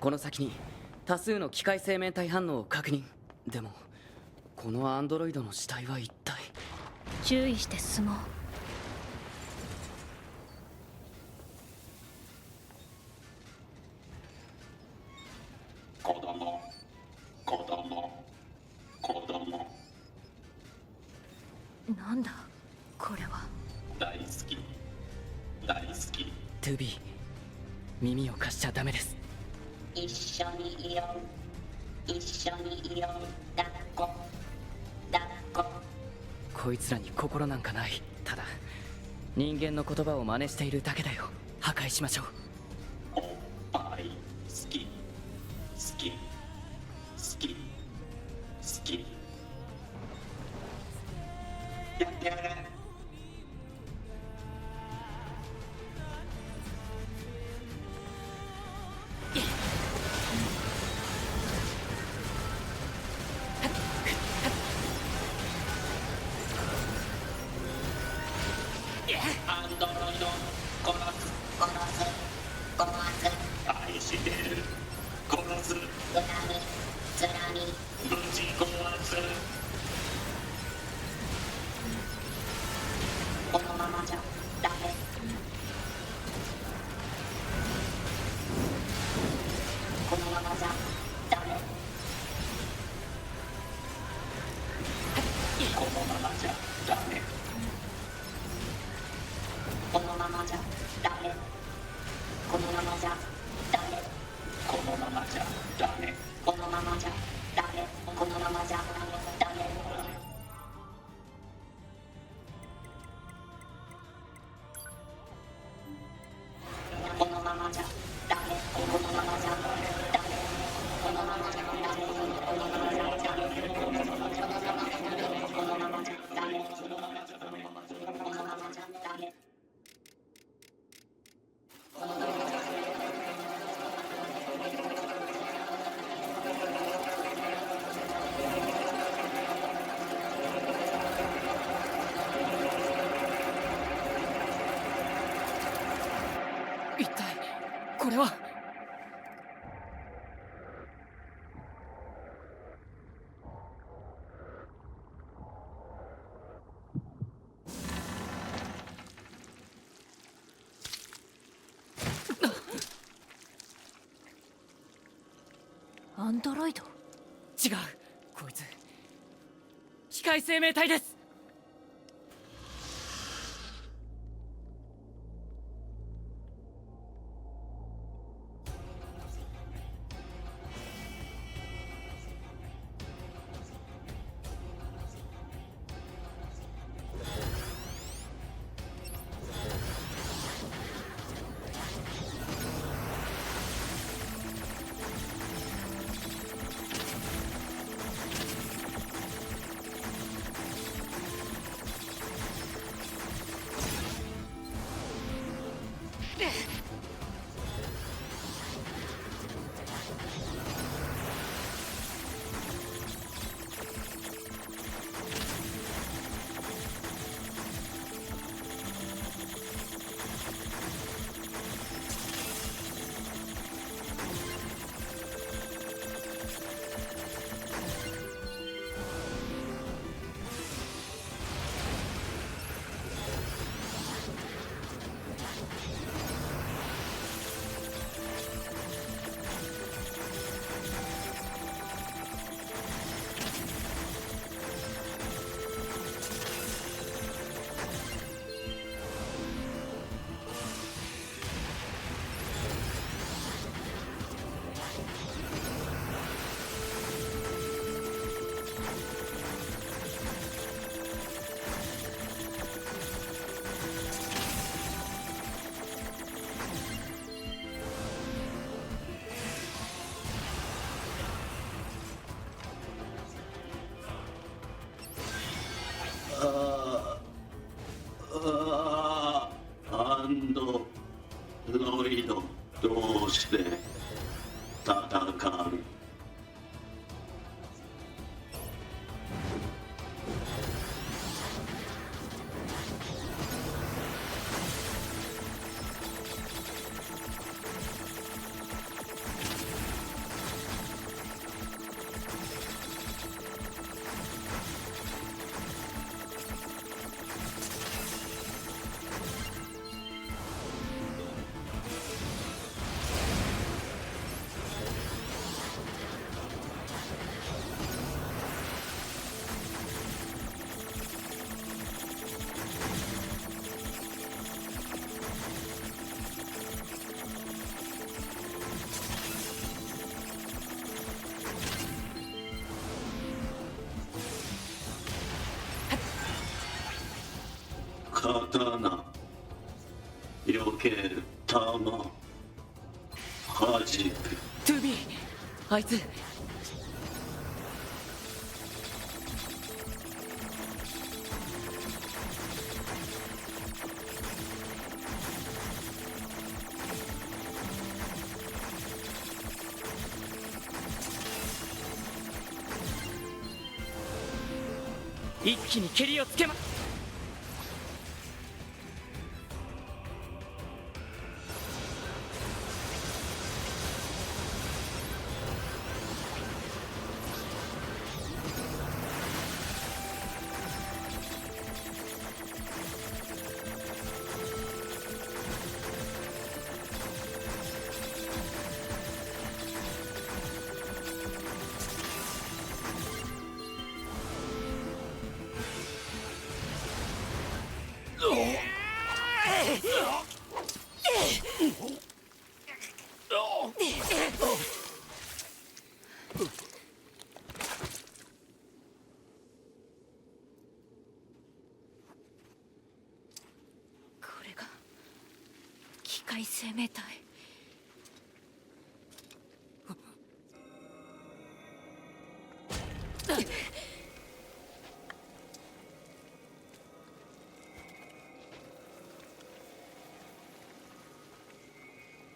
この先に多数の機械生命体反応を確認。でもこのアンドロイドの死体は一体。注意して進もう。子供子供子供。なんだこれは。大好き大好き。トゥビー、耳を貸しちゃダメです。一緒にいよう一緒にいよう。抱っこ抱っこ。こいつらに心なんかない。ただ人間の言葉を真似しているだけだよ。破壊しましょう。おっぱい好き好き好き好き。やってやる。アンドロイド殺す殺す殺す。愛してる。殺す。津波津波。ぶち壊す。ままじゃダメ。このままじゃダメ。このままじゃダメ。このままじゃダメ。このままじゃダメ。このままじゃダメ。このままじゃダメ。このままじゃダメ。一体これは。アンドロイド？違う、こいつ機械生命体です。アンドロイド同士で戦う。刀避ける弾弾く。 2B あいつ一気に蹴りをつけま。命体。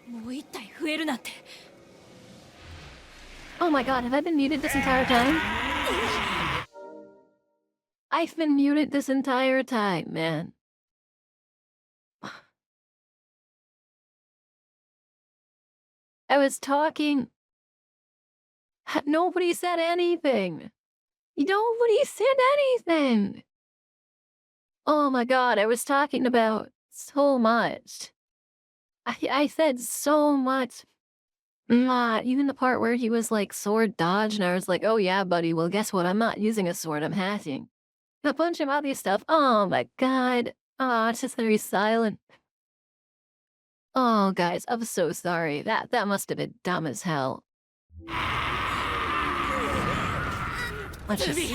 もう一体増えるなんて。 Oh my god, have I been muted this entire time? I've been muted this entire time, man. I was talking. Nobody said anything. Nobody said anything. Oh my god, I was talking about so much. I said so much. Even the part where he was like sword dodge, and I was like, oh yeah, buddy, well, guess what? I'm not using a sword, I'm hacking. A bunch of other stuff. Oh my god. Oh, it's just very silent. Oh, guys, I'm so sorry. That must have been dumb as hell. Let's just...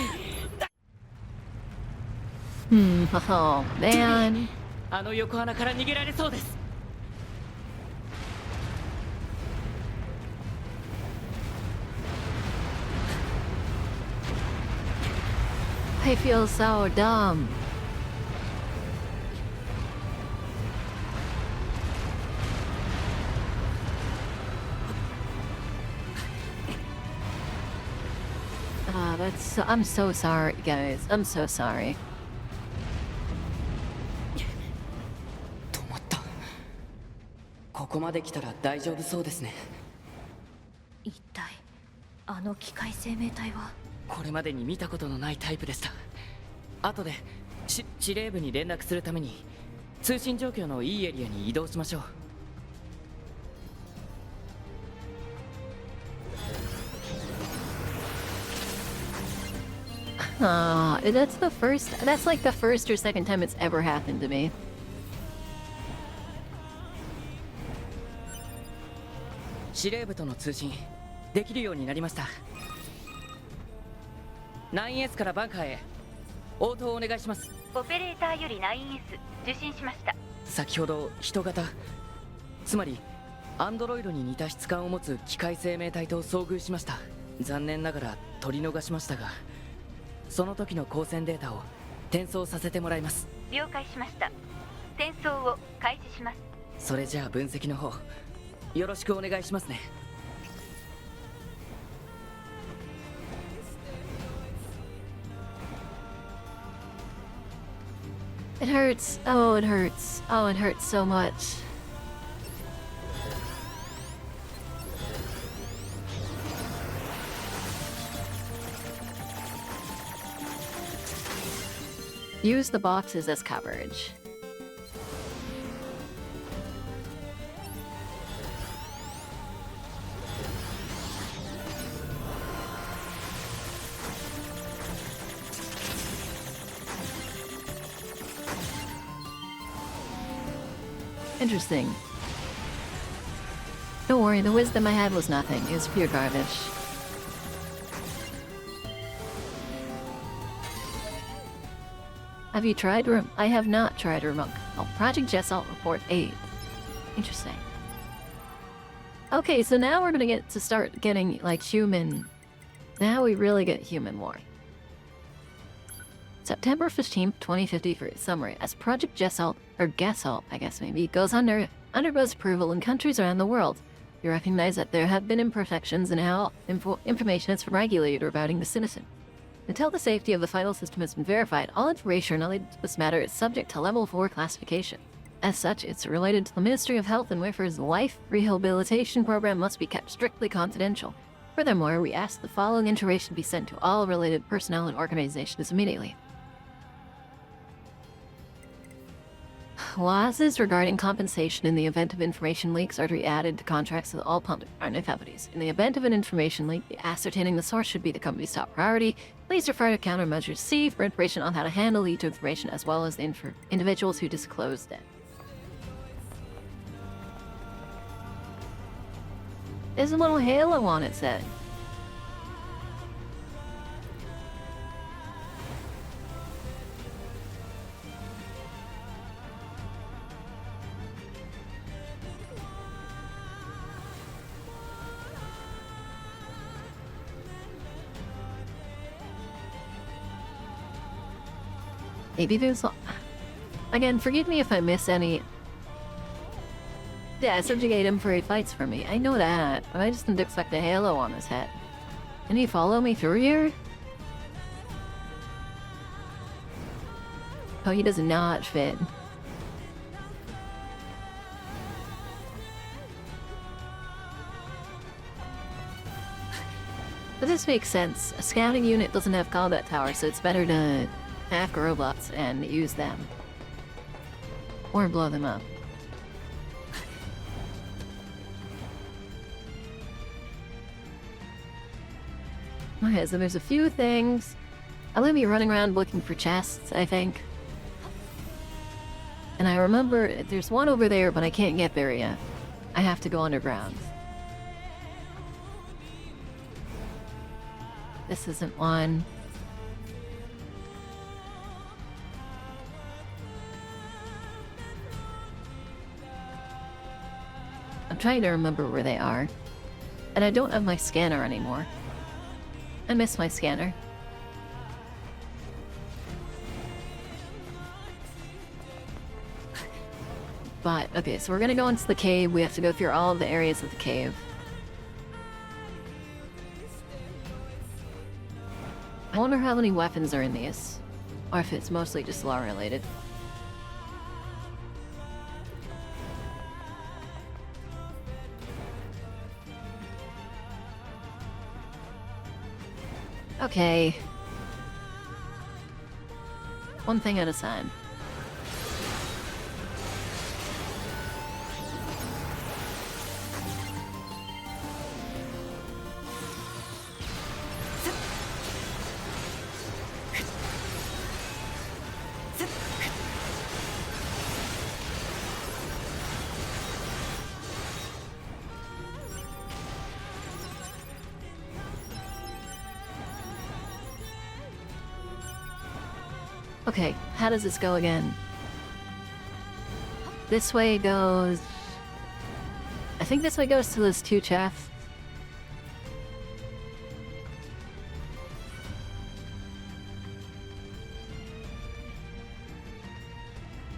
oh, man. あの横穴から逃げられそうです。 I feel so dumb. I'm so sorry, guys. I'm so sorry. 止まった。ここまで来たら大丈夫そうですね。一体あの機械生命体は。これまでに見たことのないタイプでした。後で司令部に連絡するために通信状況のいいエリアに移動しましょう。 That's like the first or second time it's ever happened to me. 司令部との通信できるようになりました。9S からバンカーへ応答お願いします。オペレーターより 9S 受信しました。先ほど人型、つまりアンドロイドに似た質感を持つ機械生命体と遭遇しました。残念ながら取り逃しましたが、その時の光線データを転送させてもらいます。了解しました。転送を開始します。それじゃあ分析の方よろしくお願いしますね。 It hurts. Oh, it hurts. Oh, it hurts so much. Use the boxes as coverage. Interesting. Don't worry, the wisdom I had was nothing. It was pure garbage. Have you tried I have not tried remote. Oh, Project Jessalt Report 8. Interesting. Okay, so now we're gonna start getting, like, human... Now we really get human more. September 15th, 2053. Summary. As Project Jessalt, or Gessalt, I guess maybe, goes undergoes approval in countries around the world, you recognize that there have been imperfections in how information is regulated regarding the citizen. Until the safety of the final system has been verified, all information related to this matter is subject to Level 4 classification. As such, it's related to the Ministry of Health and Welfare's life rehabilitation program must be kept strictly confidential. Furthermore, we ask the following information be sent to all related personnel and organizations immediately. Clauses regarding compensation in the event of information leaks are to be added to contracts with all partner companies. In the event of an information leak, ascertaining the source should be the company's top priority. Please refer to Countermeasures C for information on how to handle leaked information as well as the individuals who disclosed it. There's a little halo on it, said. Maybe there's... Again, forgive me if I miss any... Yeah, subjugate him for he fights for me. I know that, but I just didn't expect a halo on his head. Can he follow me through here? Oh, he does not fit. But this makes sense. A scouting unit doesn't have combat tower, so it's better to hack robots and use them. Or blow them up. Okay, so there's a few things. I'm gonna be running around looking for chests, I think. And I remember there's one over there, but I can't get there yet. I have to go underground. This isn't one. I'm trying to remember where they are. And I don't have my scanner anymore. I miss my scanner. But, okay, so we're gonna go into the cave. We have to go through all of the areas of the cave. I wonder how many weapons are in these. Or if it's mostly just law related. Okay. One thing at a time. Okay, how does this go again? This way goes... I think this way goes to those two chests.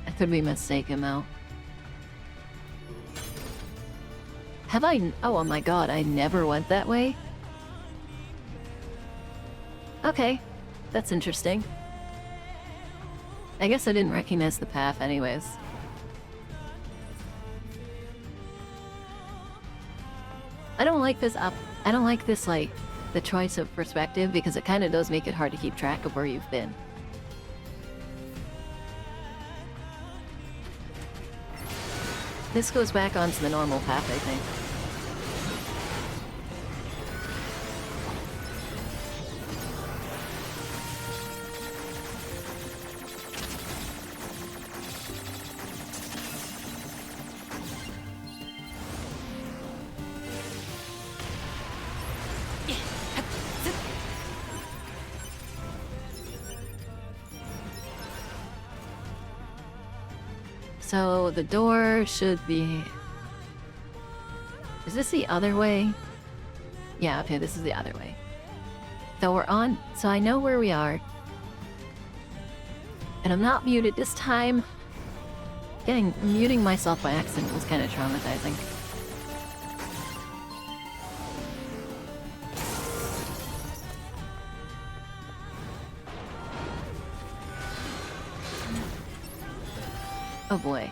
I could be mistaken though. Have I... Oh my god, I never went that way? Okay, that's interesting. I guess I didn't recognize the path anyways. I don't like this I don't like this, like, the choice of perspective, because it kind of does make it hard to keep track of where you've been. This goes back onto the normal path, I think. So the door should be... Is this the other way? Yeah, okay, this is the other way. So we're on... So I know where we are. And I'm not muted this time. Muting myself by accident was kind of traumatizing. Oh boy.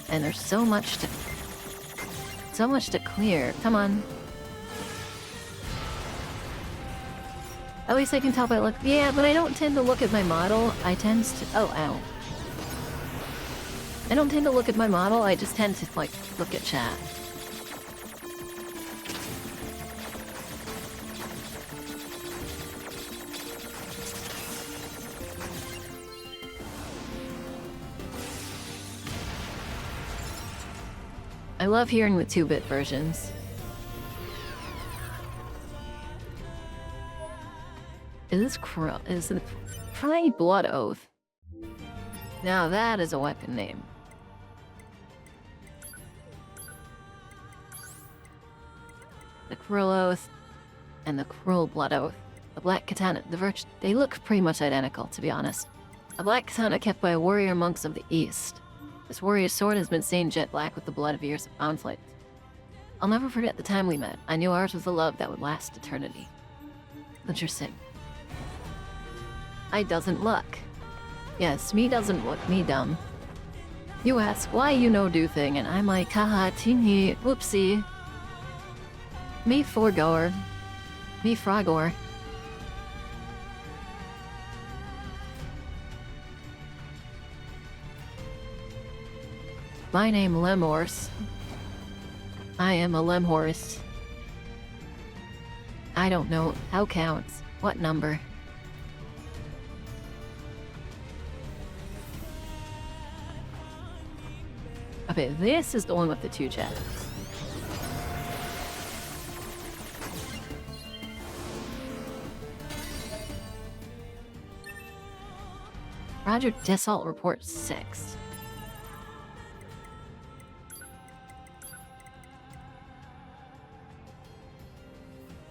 And there's so much to clear. Come on. At least I can tell by look. Yeah, but I don't tend to look at my model. I tend to... Oh, ow. I don't tend to look at my model. I just tend to, like, look at chat. I love hearing the 2-bit versions. Is it Cry Blood Oath? Now that is a weapon name. The Cruel Oath and the Cruel Blood Oath. The Black Katana, they look pretty much identical, to be honest. A black katana kept by warrior monks of the East. This warrior's sword has been stained jet black with the blood of years of conflict. I'll never forget the time we met. I knew ours was a love that would last eternity. Interesting. I doesn't look. Yes, me doesn't look, me dumb. You ask why you no do thing, and I'm like, haha, teeny, whoopsie. Me forgoer. Me frogor. My name Lemhorse. I am a Lemhorse. I don't know. How counts? What number? Okay, this is the one with the 2 chapters. Roger Desalt Report 6.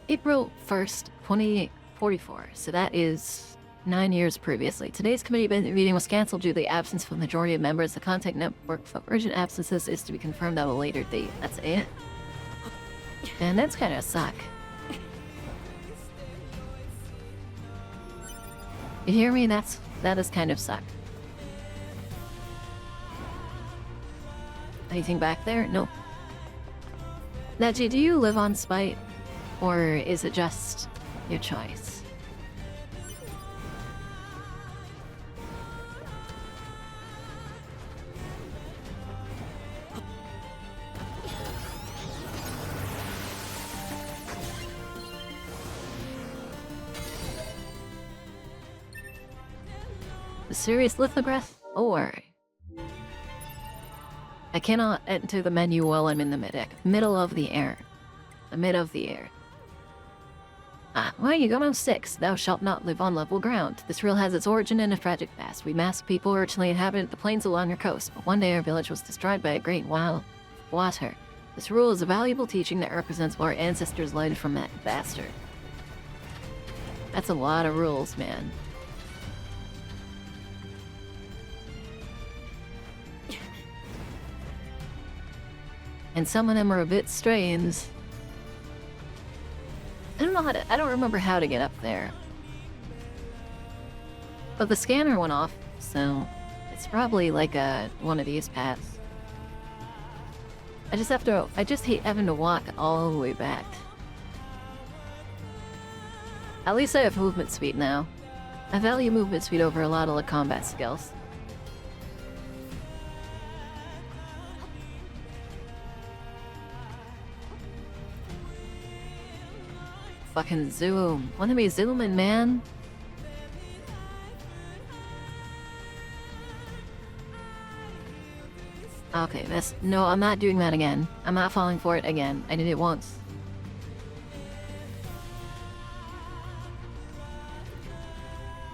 April 1st, 2044. So that is 9 years previously. Today's committee meeting was cancelled due to the absence of the majority of members. The contact network for urgent absences is to be confirmed at a later date. That's it. And that's kind of suck. You hear me? That is kind of suck. Anything back there? Nope. Neji, do you live on spite? Or is it just your choice? The serious lithograph? Or I cannot enter the menu while I'm in the middle of the air. The mid of the air. Why you got on 6? Thou shalt not live on level ground. This rule has its origin in a tragic past. We masked people who originally inhabited the plains along our coast, but one day our village was destroyed by a great wild water. This rule is a valuable teaching that represents what our ancestors learned from that bastard. That's a lot of rules, man. And some of them are a bit strange. I don't remember how to get up there. But the scanner went off, so it's probably like one of these paths. I just hate having to walk all the way back. At least I have movement speed now. I value movement speed over a lot of the combat skills. Fucking zoom. Wanna be zooming, man? Okay, no, I'm not doing that again. I'm not falling for it again. I did it once.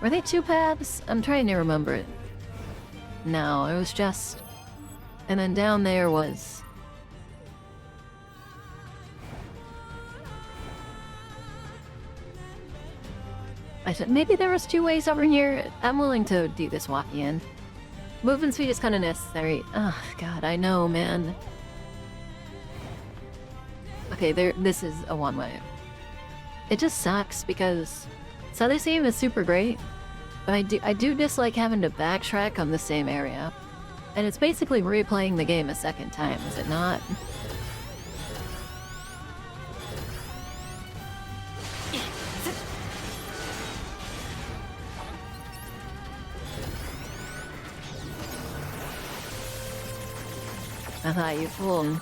Were they 2 paths? I'm trying to remember it. No, it was just... And then down there was... I said, maybe there was 2 ways over here. I'm willing to do this walking in. Movement speed is kind of necessary. Oh, God, I know, man. Okay, this is a one-way. It just sucks because... So this game is super great, but I do dislike having to backtrack on the same area. And it's basically replaying the game a second time, is it not? I thought you fooled.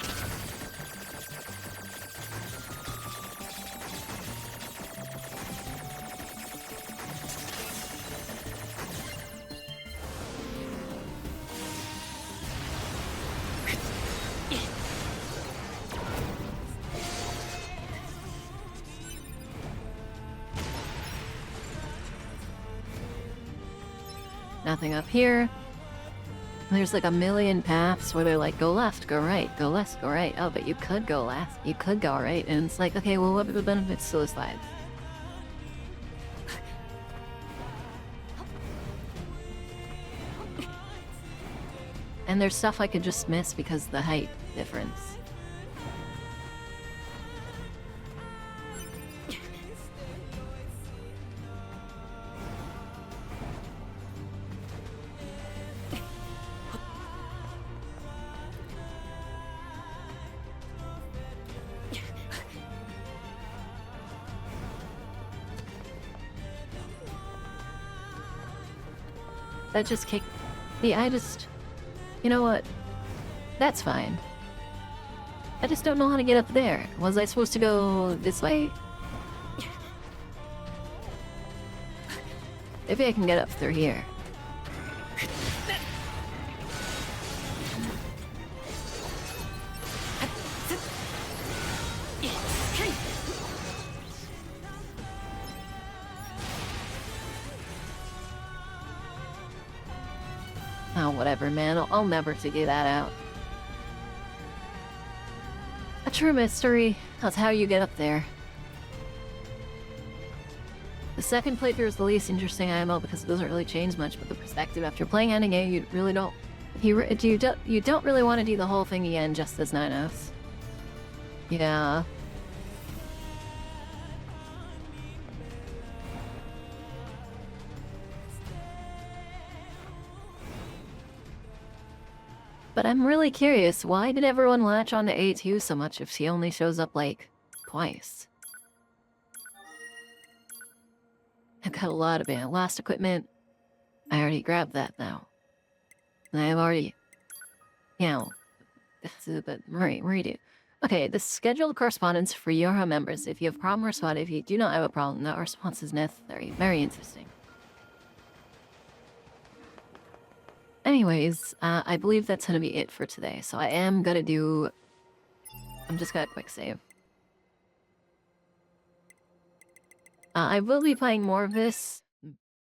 Nothing up here. There's like a million paths where they're like, go left, go right, go left, go right. Oh, but you could go left, you could go right. And it's like, okay, well, what are the benefits to those slides? And there's stuff I could just miss because of the height difference. That just kicked... Yeah, you know what? That's fine. I just don't know how to get up there. Was I supposed to go this way? Maybe I can get up through here. Oh, whatever, man. I'll never figure that out. A true mystery. That's how you get up there. The second playthrough is the least interesting IMO because it doesn't really change much, but the perspective after playing ending A, you really don't... You don't really want to do the whole thing again just as Ninos. Yeah. But I'm really curious, why did everyone latch on to A2 so much if she only shows up, like, twice? I've got a lot of last equipment. I already grabbed that, though. And I've already... Yeah, but read it. Okay, the scheduled correspondence for Yoha members. If you have a problem, respond. If you do not have a problem, no response is necessary. Very interesting. Anyways, I believe that's gonna be it for today. So I am gonna do... I'm just gonna quick save. I will be playing more of this.